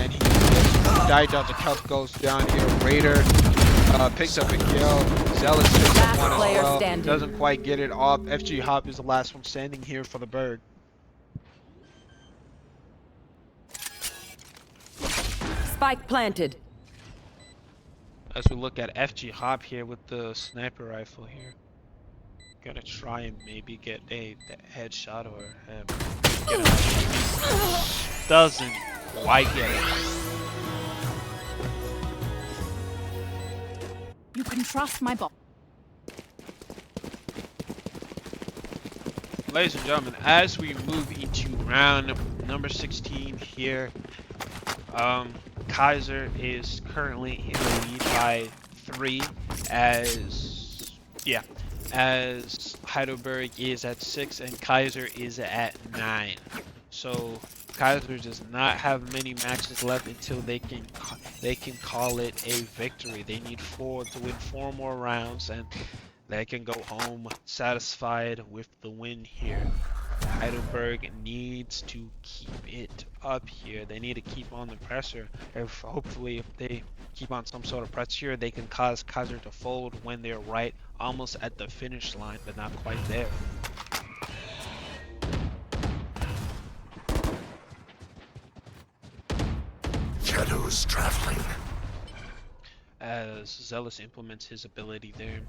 And he gets, Dr. Kelp goes down here. Raider picks up a kill. Zealous picks up one as player well. standing. Doesn't quite get it off. FG Hop is the last one standing here for the Berg. Spike planted. As we look at FG Hop here with the sniper rifle here. Gonna try and maybe get a headshot or get a doesn't quite get it. You can trust my ball. Ladies and gentlemen, as we move into round number 16 here, Keiser is currently in the lead by 3 as, yeah, as Heidelberg is at 6 and Keiser is at 9. So Keiser does not have many matches left until they can call it a victory. They need to win 4 more rounds, and they can go home satisfied with the win here. Heidelberg needs to keep it up here. They need to keep on the pressure. Hopefully if they keep on some sort of pressure, they can cause Keiser to fold when they're right almost at the finish line, but not quite there. Shadows traveling. As Zealous implements his ability there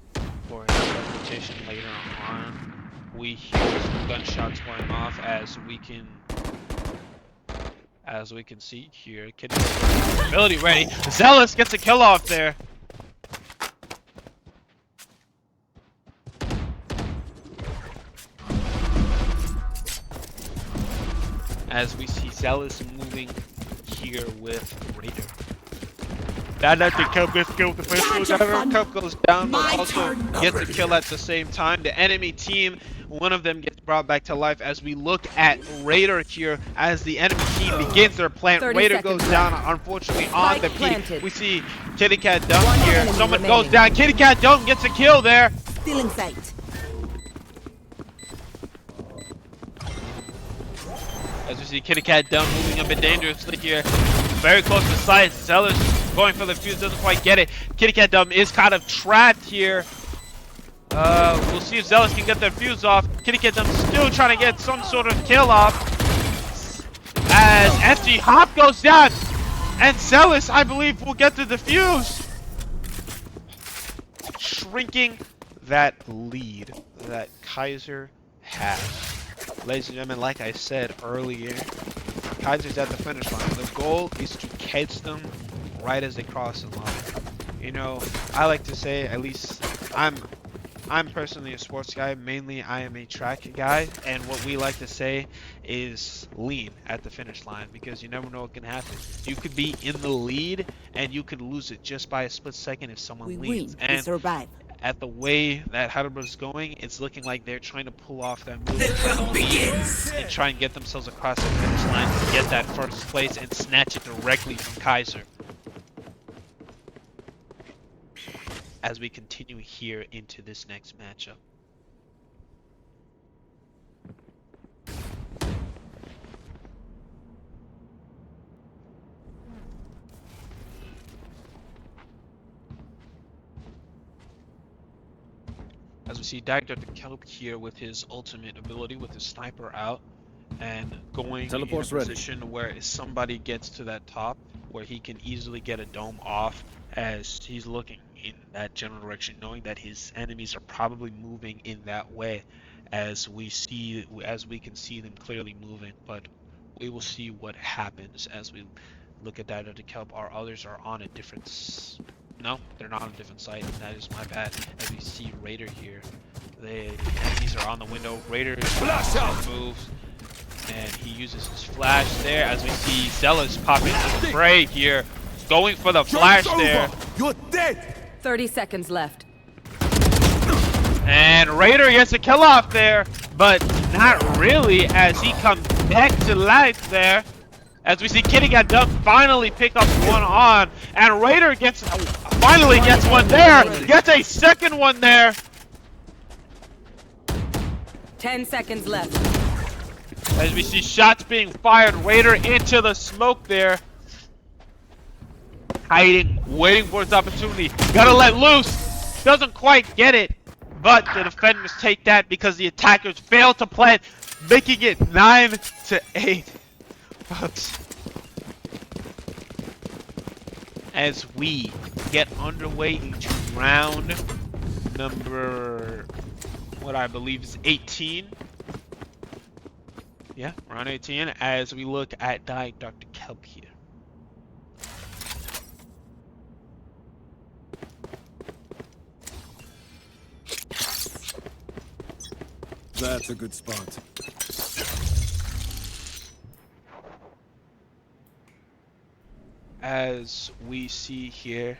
for his reputation later on, we hear some gunshots going off as we can see here. Kitty ability ready. Zealous gets a kill off there. As we see Zealous moving here with Raider. That the kill gets killed with the first one. Cup goes down, but also gets a kill at the same time. The enemy team, one of them gets brought back to life as we look at Raider here as the enemy team begins their plant. Raider goes down, unfortunately, on the peak. We see Kitty Cat Dumb here. Someone goes down. Kitty Cat Dumb gets a kill there. Still in sight. As we see Kitty Cat Dumb moving a bit dangerously here. Very close to sight. Zealous going for the fuse, doesn't quite get it. Kitty Cat Dumb is kind of trapped here. We'll see if Zealous can get their fuse off. Kitty Cat Dumb still trying to get some sort of kill off. As FG Hop goes down. And Zealous, I believe, will get the defuse. Shrinking that lead that Keiser has. Ladies and gentlemen, like I said earlier, Keiser's at the finish line. The goal is to catch them right as they cross the line. You know, I like to say, at least I'm personally a sports guy. Mainly, I am a track guy, and what we like to say is lean at the finish line, because you never know what can happen. You could be in the lead, and you could lose it just by a split second if someone We leans. win. We survive. At the way that Heidelberg is going, it's looking like they're trying to pull off that move and try and get themselves across the finish line to get that first place and snatch it directly from Keiser. As we continue here into this next matchup. As we see Dr. Kelp here with his ultimate ability, with his sniper out, and going Teleport's in a ready. position where if somebody gets to that top, where he can easily get a dome off as he's looking in that general direction, knowing that his enemies are probably moving in that way, as we can see them clearly moving. But we will see what happens as we look at Dr. Kelp. Our others are on a different. No, they're not on a different site. That is my bad. As we see Raider here, the enemies are on the window. Raider moves, and he uses his flash there. As we see Zealous popping into the fray here, going for the flash there. You're dead. 30 seconds left. And Raider gets a kill off there, but not really, as he comes back to life there. As we see Kitty Cat Dumb finally pick up one on, and Raider finally gets one there, gets a second one there. 10 seconds left. As we see shots being fired, Raider into the smoke there. Hiding, waiting for his opportunity. Gotta let loose. Doesn't quite get it, but the defenders take that because the attackers fail to plant, making it 9-8. As we get underway into round number, what I believe is 18. Yeah, round 18, as we look at Dr. Kelp here. That's a good spot. As we see here,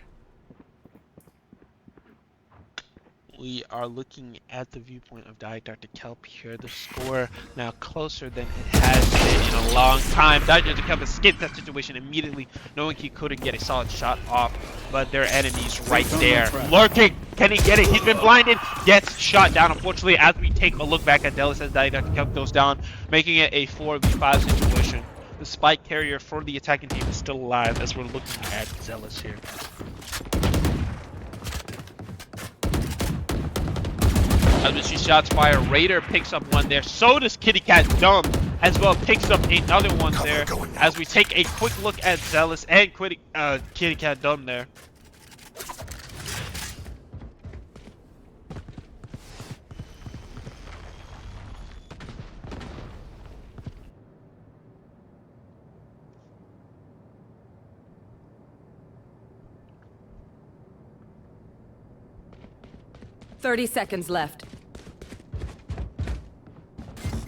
we are looking at the viewpoint of Dr. Kelp here. The score now closer than it has been in a long time. Dr. Kelp escaped that situation immediately, knowing he couldn't get a solid shot off, but their enemy's right there, lurking. Can he get it? He's been blinded, gets shot down. Unfortunately, as we take a look back at Dallas as Dr. Kelp goes down, making it a 4v5 situation. The spike carrier for the attacking team is still alive as we're looking at Zealous here. As we see shots fire, Raider picks up one there. So does Kitty Cat Dumb as well, picks up another one there. As we take a quick look at Zealous and Kitty Cat Dumb there. Thirty seconds left.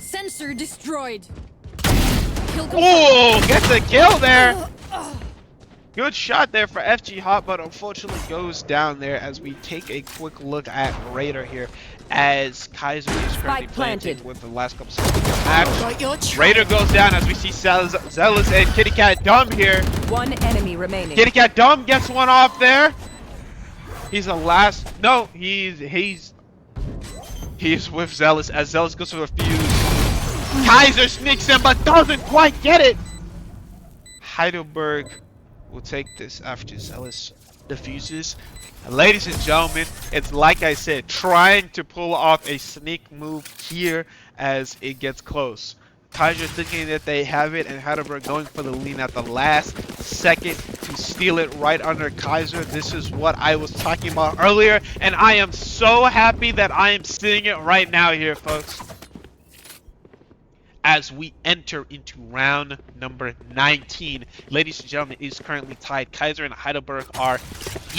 Sensor destroyed. Oh, gets a kill there. Good shot there for FG Hot, but unfortunately goes down there as we take a quick look at Raider here as Keiser is currently planted with the last couple seconds of the match. Raider goes down as we see Zealous and Kitty Cat Dumb here. One enemy remaining. Kitty Cat Dumb gets one off there. He's the last. No, he's with Zealous as Zealous goes for the fuse. Keiser sneaks in but doesn't quite get it. Heidelberg will take this after Zealous defuses. And ladies and gentlemen, it's like I said, trying to pull off a sneak move here as it gets close. Keiser thinking that they have it, and Heidelberg going for the lean at the last second to steal it right under Keiser. This is what I was talking about earlier, and I am so happy that I am seeing it right now here, folks. As we enter into round number 19. Ladies and gentlemen, it is currently tied. Keiser and Heidelberg are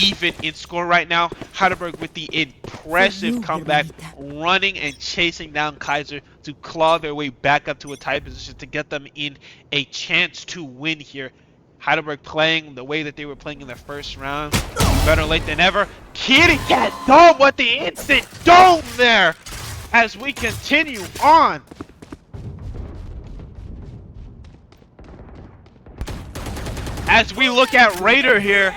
even in score right now. Heidelberg with the impressive comeback, running and chasing down Keiser to claw their way back up to a tight position to get them in a chance to win here. Heidelberg playing the way that they were playing in the first round. Better late than ever. Kitty Cat Dome with the instant dome there as we continue on. As we look at Raider here.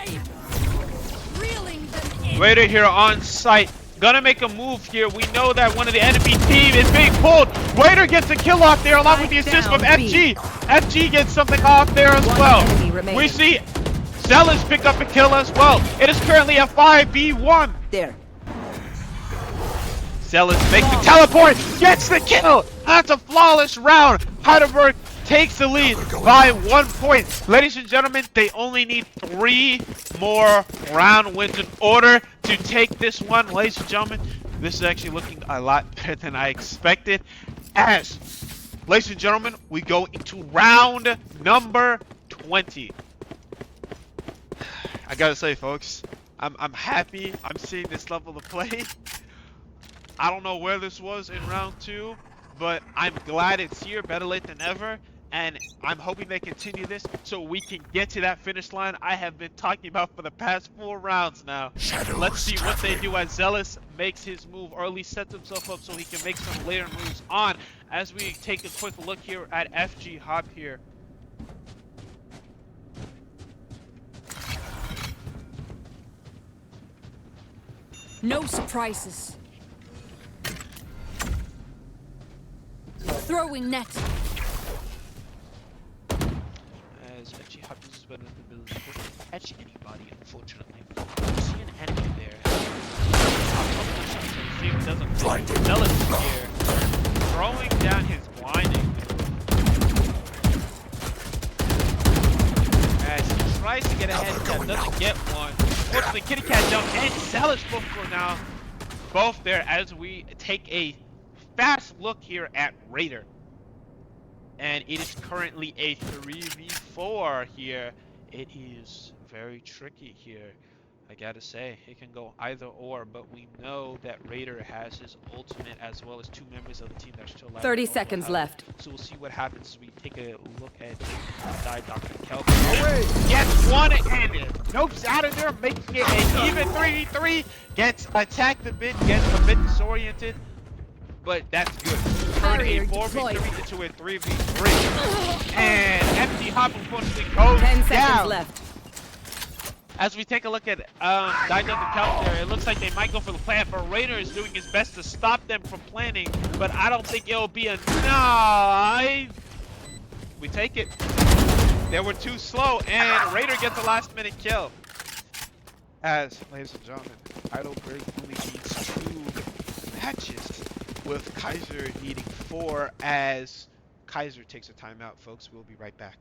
Raider here on site. Gonna make a move here. We know that one of the enemy team is being pulled. Raider gets a kill off there along with the assist from FG. FG gets something off there as well. We see Zealous pick up a kill as well. It is currently a 5v1. There. Zealous makes the teleport, gets the kill. That's a flawless round. Heidelberg takes the lead by 1 point. Ladies and gentlemen, they only need 3 more round wins in order to take this one. Ladies and gentlemen, this is actually looking a lot better than I expected. As, ladies and gentlemen, we go into round number 20. I gotta say, folks, I'm happy I'm seeing this level of play. I don't know where this was in round 2, but I'm glad it's here, better late than ever. And I'm hoping they continue this so we can get to that finish line I have been talking about for the past 4 rounds now. Let's see what they do as Zealous makes his move, or at least sets himself up so he can make some later moves on. As we take a quick look here at FG Hop here. No surprises. Throwing net. As FG Hop uses better ability to catch anybody, unfortunately. We see an enemy there. See if it doesn't fit. Zealous here. Throwing down his blinding. As he tries to get a headshot, doesn't get one. Unfortunately, Kitty Cat Jump and Zealous both go down. Both there as we take a fast look here at Raider. And it is currently a 3v4 here. It is very tricky here I gotta say, it can go either or, but we know that Raider has his ultimate as well as 2 members of the team that are still alive. 30 also seconds have- left. So we'll see what happens as we take a look at Dr. Kelp. Away! Gets one-handed. Nope's out of there, making it an even 3v3. Gets attacked a bit, gets a bit disoriented, but that's good. Turn a Barrier 4v3 deployed. into a 3v3. And FD Hop unfortunately goes 10 seconds down. left. As we take a look at Dr. Kelp there, it looks like they might go for the plan, but Raider is doing his best to stop them from planning, but I don't think it'll be enough. We take it. They were too slow, and Raider gets a last-minute kill. As, ladies and gentlemen, Heidelberg only needs 2 matches, with Keiser needing 4, as Keiser takes a timeout, folks. We'll be right back.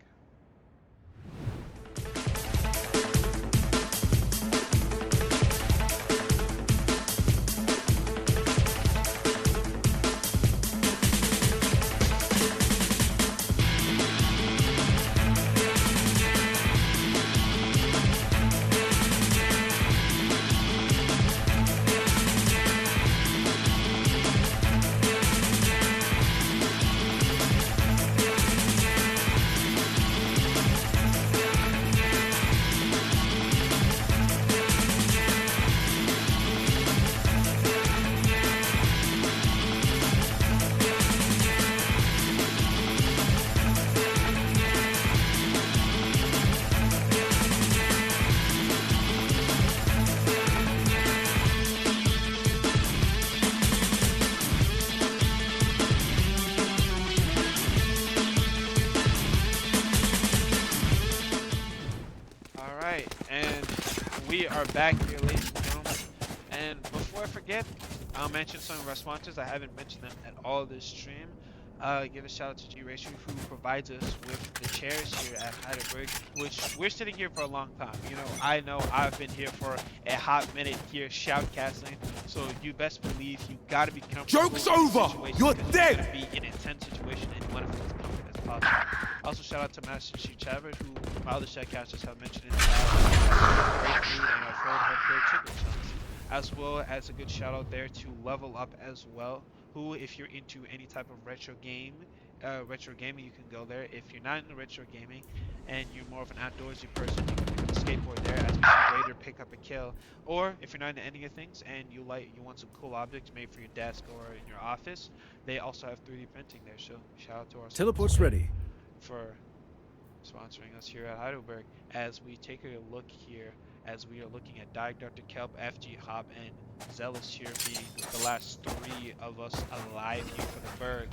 We are back here, ladies and gentlemen. And before I forget, I'll mention some of our sponsors. I haven't mentioned them at all this stream. Give a shout out to G Ratio, who provides us with the chairs here at Heidelberg, which we're sitting here for a long time. You know I've been here for a hot minute here shoutcasting, so you best believe you gotta be comfortable. Joke's in this over! situation, You're because dead! It's gonna be an intense situation, and you want to feel as comfortable as possible. Also, shout out to Master Chief Chavez, who my other shoutcasters have mentioned in the past. Great food and our third head chicken chunks. As well as a good shout out there to Level Up as well, who, if you're into any type of retro gaming, you can go there. If you're not into retro gaming and you're more of an outdoorsy person, you can pick up a skateboard there as we see Raider pick up a kill. Or if you're not into any of things and you want some cool objects made for your desk or in your office, they also have 3D printing there. So shout out to our Teleport's sponsor ready. for sponsoring us here at Heidelberg. As we take a look here, as we are looking at Dr. Kelp, FG Hop, and Zealous here being the last 3 of us alive here for the Berg,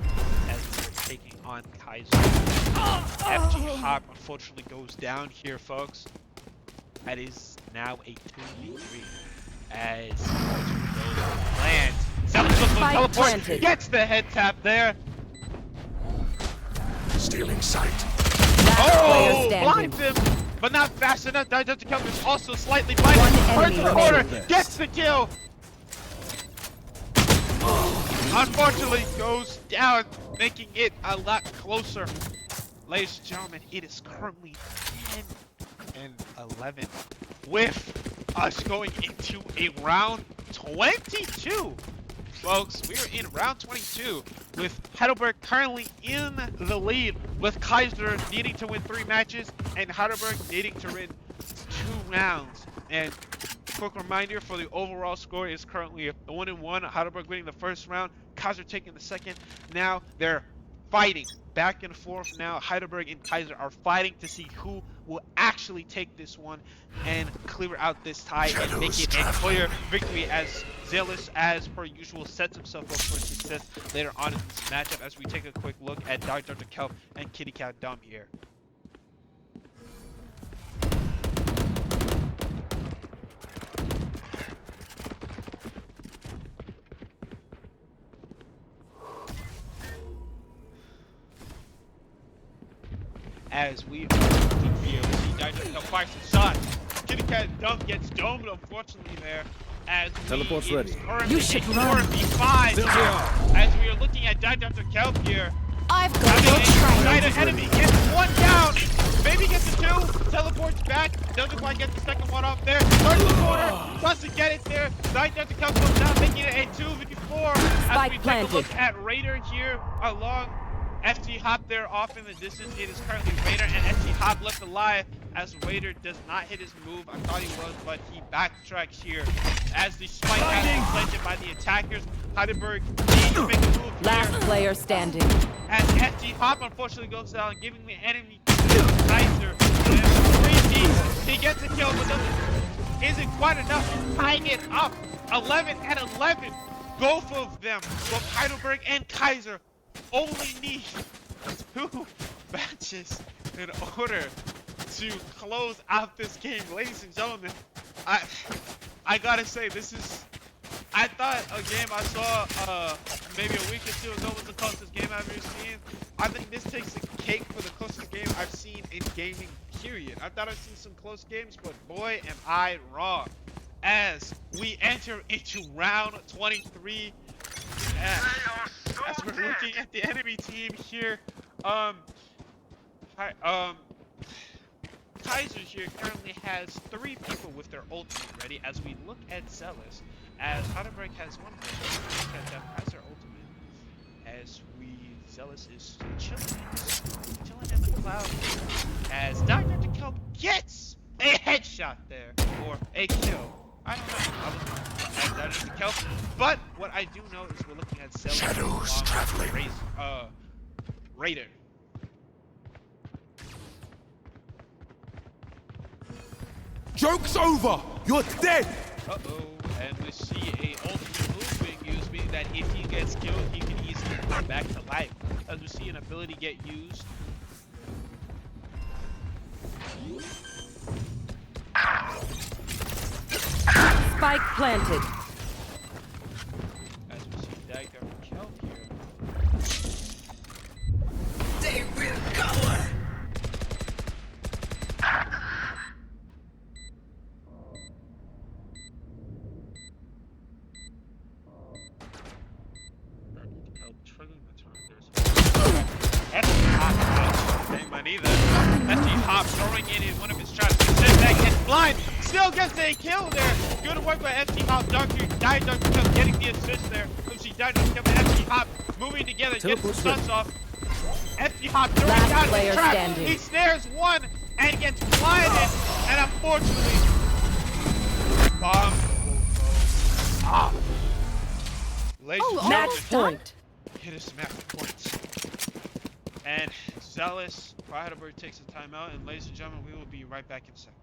as we're taking on Keiser. FG Hop unfortunately goes down here, folks. That is now a 2v3 as lands. Zealous goes for the Spike teleport, planted. gets the head tap there. Stealing sight. Player Oh, standing. blinds him, but not fast enough. Dr. Kelp is also slightly blinded. One Turns enemy the corner, remaining. gets the kill. Unfortunately, goes down, making it a lot closer. Ladies and gentlemen, it is currently 10 and 11, with us going into a round 22. Folks, we are in round 22 with Heidelberg currently in the lead, with Keiser needing to win 3 matches and Heidelberg needing to win 2 rounds. And quick reminder, for the overall score is currently a 1-1. Heidelberg winning the first round, Keiser taking the second. Now they're fighting back and forth. Now Heidelberg and Keiser are fighting to see who will actually take this one and clear out this tie and make it a clear victory, as Zealous, as per usual, sets himself up for success later on in this matchup, as we take a quick look at Dr. Kelp and Kitty Cat Dumb here. As we are looking here, we see Dr. Kelp fires some shots. Kitty Cat Dumb gets domed, unfortunately, there. As Teleport's ready. You should run. 4v5 Still here, as we are looking at Dr. Kelp here. I've got Having your a trail. united enemy, gets 1 down, maybe gets a 2, teleports back. doesn't quite get the second one off there. Turns the corner, doesn't get it there. Night Delta Cup goes down, making it a 2v4. As we take a look at Raider here along FT Hop there off in the distance. It is currently Raider and FT Hop left alive as Raider does not hit his move. I thought he was, but he backtracks here as the spike has been planted by the attackers. Heidelberg needs to make a move Last here. player standing. As FT Hop unfortunately goes down, giving the enemy Keiser and 3D. He gets a kill, but isn't quite enough. Tying it up 11 and 11. Both of them, both Heidelberg and Keiser, only need 2 matches in order to close out this game. Ladies and gentlemen, I gotta say, this is, I thought a game I saw maybe a week or 2 ago was the closest game I've ever seen. I think this takes the cake for the closest game I've seen in gaming, period. I thought I'd seen some close games, but boy am I wrong. As we enter into round 23, as we're looking at the enemy team here, Keiser here currently has 3 people with their ultimate ready. As we look at Zealous, as Heidelberg has 1 person, has their ultimate. As Zealous is chilling in the cloud. As Dr. Kelp gets a headshot there, or a kill. I don't know. I was wrong. That is the Kelp. But what I do know is we're looking at Zealous. Shadows traveling. Raider. Joke's over! You're dead! Uh-oh. And we see a ultimate move being used, meaning that if he gets killed, he can easily come back to life. As we see an ability get used. Spike planted. As we see Dagger kill here. They will cover! FT Hop throwing in one of his shots. Sits back, gets blind, still gets a kill there. Good work by FT Hop. Dr. getting the assist there. Let's see Dr. FT Hop moving together, gets the stunts off. FT Hop throwing down his trap. Standing. He snares one and gets blinded, and unfortunately, bomb will go off. Ladies and gentlemen, Match point. hit us some match points. And Zealous, Heidelberg takes a timeout, and ladies and gentlemen, we will be right back in a second.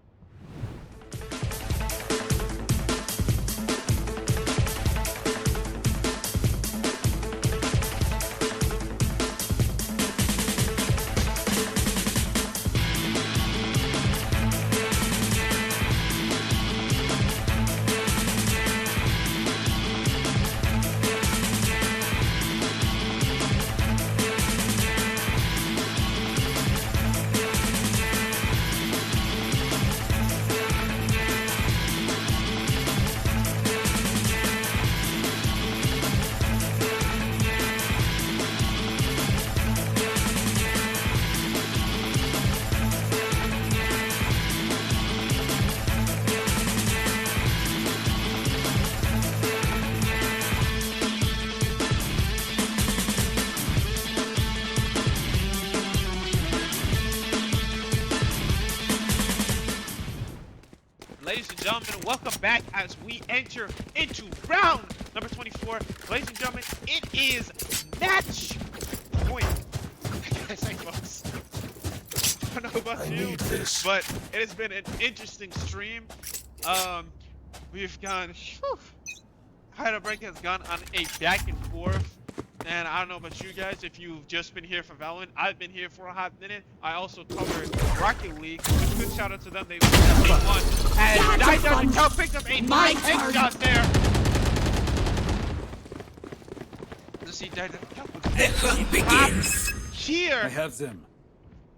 Ladies and gentlemen, welcome back as we enter into round number 24. Ladies and gentlemen, it is match point. I say, folks. I don't know about you, but it has been an interesting stream. We've gone, Heidelberg has gone on a back and forth. And I don't know about you guys, if you've just been here for VALORANT. I've been here for a hot minute. I also covered Rocket League. Good shout out to them. They won. And Dr. picked up a nice headshot there. Let's see, Dr. The hunt begins! Here. I have them.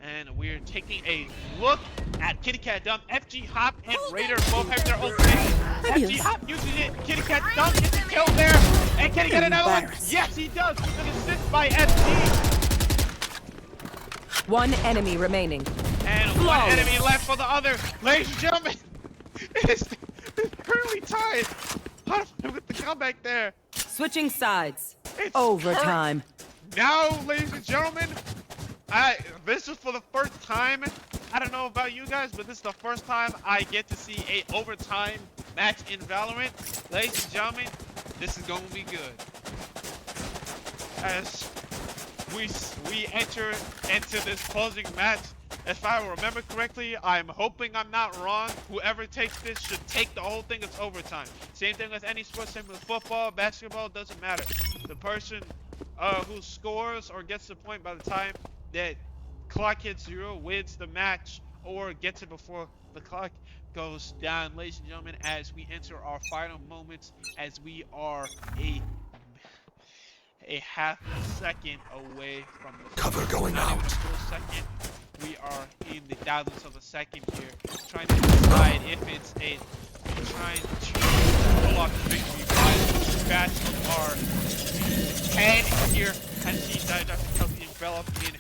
And we're taking a look at Kitty Cat Dump. FG Hop and Raider both have their ultimate. FG Hop uses it. Kitty Cat Dump gets a kill there. And can he get another one? Yes, he does. With an assist by FG. One enemy remaining. And And one enemy left for the other. Ladies and gentlemen, it's currently tied. With the comeback there. Switching sides. It's Overtime. Now, ladies and gentlemen, this is for the first time. I don't know about you guys, but this is the first time I get to see a overtime match in Valorant. Ladies and gentlemen, this is going to be good. As we enter into this closing match, if I remember correctly, I'm hoping I'm not wrong. Whoever takes this should take the whole thing. It's overtime. Same thing with any sports, same with football, basketball, doesn't matter. The person who scores or gets the point by the time that clock hits 0 wins the match or gets it before the clock goes down. Ladies and gentlemen, as we enter our final moments, as we are a half second away from the Cover going not even out. a full second. We are in the thousands of a second here, trying to decide if it's trying to pull off the victory by scratching our head here, as he died after enveloped in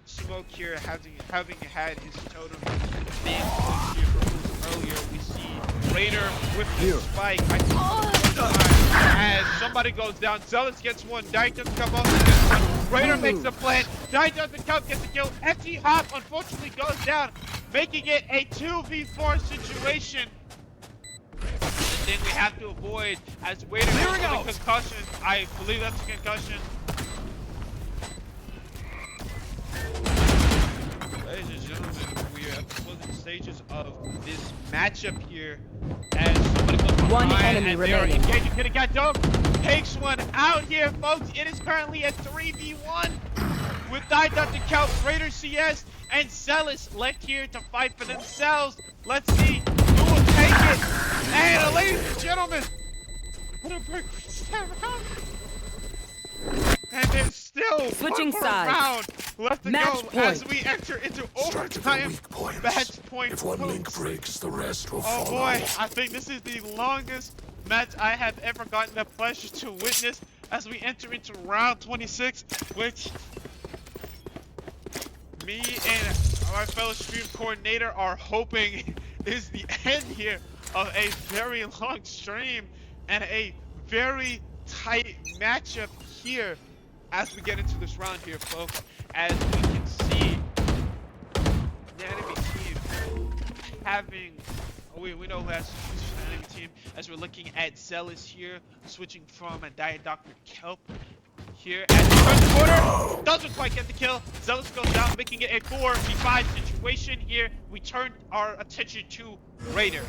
smoke here, having had his totem being close here earlier. We see Raider with the spike. As somebody goes down, Zealous gets one, Dyke doesn't come up, gets one. Raider makes the plant, Dyke doesn't come, gets a kill. FT Hop unfortunately goes down, making it a 2v4 situation. The thing we have to avoid as Raider goes for the concussion. I believe that's a concussion. Ladies and gentlemen, we are at the closing stages of this matchup here. As somebody goes behind, One enemy and they're remaining. engaging. Could have got dope. Takes one out here, folks. It is currently a 3v1 with Dr. Kelp, Raider CS, and Zealous left here to fight for themselves. Let's see who will take it. And ladies and gentlemen, Heidelberg wins that round. And there's still Switching one more sides. round left to Match go as point. we enter into Strike to the overtime. weak points. Match point. If one folks. link breaks, the rest will Oh follow. boy, I think this is the longest match I have ever gotten the pleasure to witness as we enter into round 26, which me and my fellow stream coordinator are hoping is the end here of a very long stream and a very tight matchup here as we get into this round here, folks. As we can see, the enemy team having, we know who has the enemy team, as we're looking at Zealous here, switching from a Dr. Kelp here at the first quarter. Doesn't quite get the kill. Zealous goes down, making it a 4v5 situation here. We turn our attention to Raider.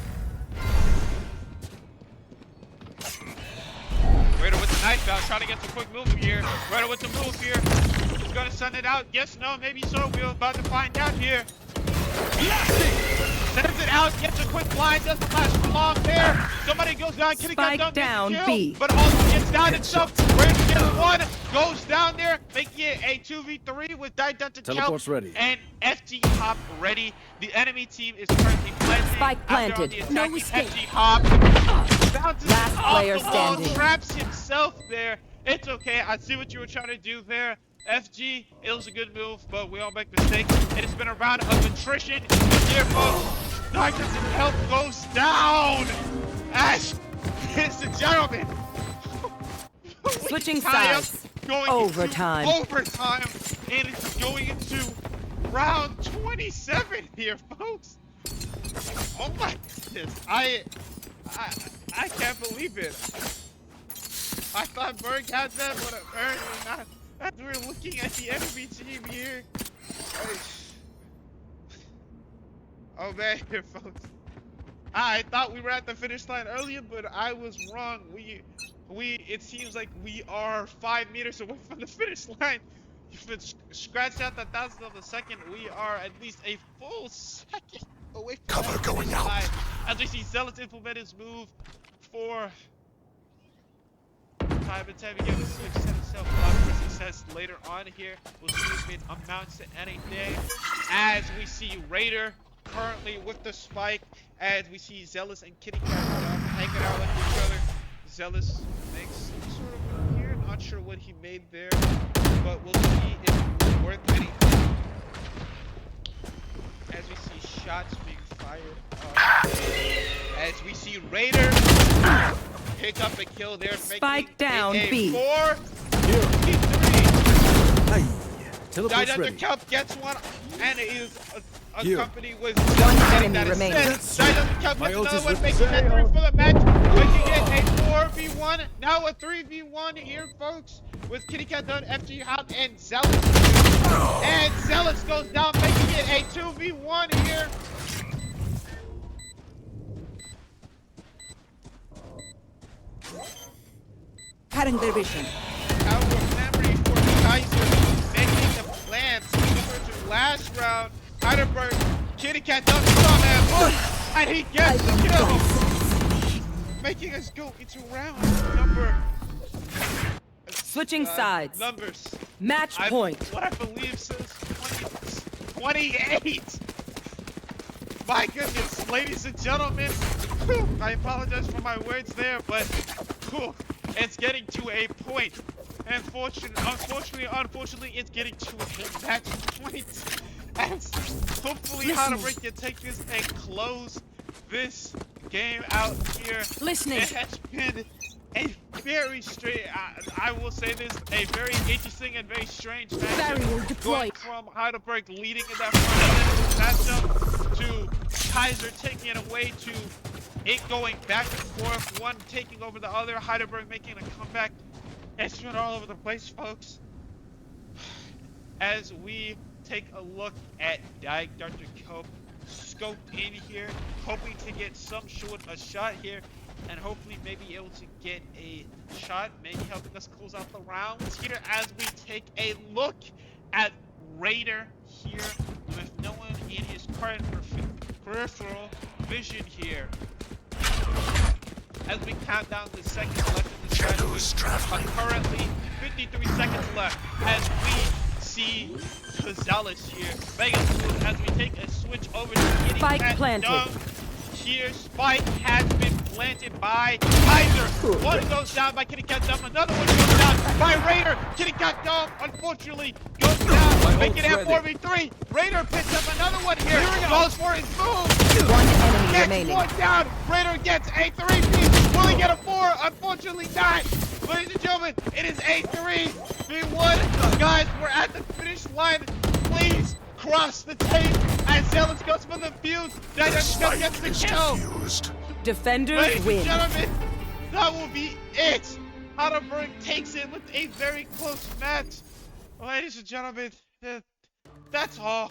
Raider with the knife out, trying to get some quick move here. Raider with the move here. He's gonna send it out. Yes, no, maybe so. We're about to find out here. Sends it out, gets a quick blind, doesn't last for long there. Somebody goes down, Kitty Spike got down, kill, B. but also gets down himself. Raider gets one, goes down there, making it a 2v3 with Dr. Teleport's Kelp ready. and FG Hop ready. The enemy team is currently planting. Spike After planted. the attacking No escape. FG Hop bounces Last off player the wall, standing. traps himself there. It's okay. I see what you were trying to do there. FG, it was a good move, but we all make mistakes. It has been a round of attrition here, folks. Dr. Kelp goes down. As, ladies and gentlemen, Switching tie up, sides. going Overtime. into overtime, and it's going into round 27 here, folks. Oh my goodness, I can't believe it. I thought Berg had that, but apparently not. As we're looking at the enemy team here. Oh man, here, folks. I thought we were at the finish line earlier, but I was wrong. It seems like we are 5 meters away from the finish line. If it's scratched out the thousandth of a second, we are at least a full second away from Cover the going finish out. line. As we see Zealous implement his move for time and time again, this will set itself up for success later on here. We'll see if it amounts to anything. As we see Raider currently with the spike, as we see Zealous and Kitty Cat hanging out with each other. Zealous makes some sort of move here. Not sure what he made there, but we'll see if it was worth anything. shots being fired as we see Raider pick up a kill there, Spike down, making B. it a 4-3. Hey, teleport's Dr. ready. Cup gets one, and it is accompanied with One enemy that is remaining. set. Dr. Cup My gets ult another is one, with making the it 3 for the match, making it a 4v1, now a 3v1 here, folks, with Kitty Cat done, FG Hot, and Zealous. And Zealous goes down, making it a 2v1 here. Cutting their vision. Our memory for Keiser making the plans similar to last round. Heidelberg, Kitty Cat does come and he gets the kill, making us go into round number. Switching sides. Numbers. Match point. What I believe says 28. My goodness, ladies and gentlemen. Whew, I apologize for my words there, but whew, it's getting to a point. Unfortunately, it's getting to a match point. And hopefully, Heidelberg can take this and close this game out here. Listening. It has been a very strange, I will say this, a very interesting and very strange matchup. Barrier Going deployed. from Heidelberg leading in that front matchup to Keiser taking it away to it going back and forth, one taking over the other, Heidelberg making a comeback. It's been all over the place, folks. As we take a look at Dr. Cope, scoped in here, hoping to get some sort of shot here, and hopefully maybe able to get a shot, maybe helping us close out the rounds here as we take a look at Raider here with no one in his current peripheral vision here. As we count down the seconds left in the strategy, currently 53 seconds left as we see Zealous here. Vegas as we take a switch over to getting Spike that planted. dunk. Here, Spike has been planted by Keiser. One goes down by Kitty Cat Dump, another one goes down by Raider. Kitty Cat Dump, unfortunately, goes down, making it 4v3. Raider picks up another one here, goes for his move. One enemy Gets remaining. one down. Raider gets a 3-piece. Will he get a 4? Unfortunately not. Ladies and gentlemen, it is a 3v1. Guys, we're at the finish line. Please cross the tape as Zealous goes for the fuse. Dr. gets the kill. Defenders Ladies win. and gentlemen, that will be it. Heidelberg takes it with a very close match. Ladies and gentlemen, that's all.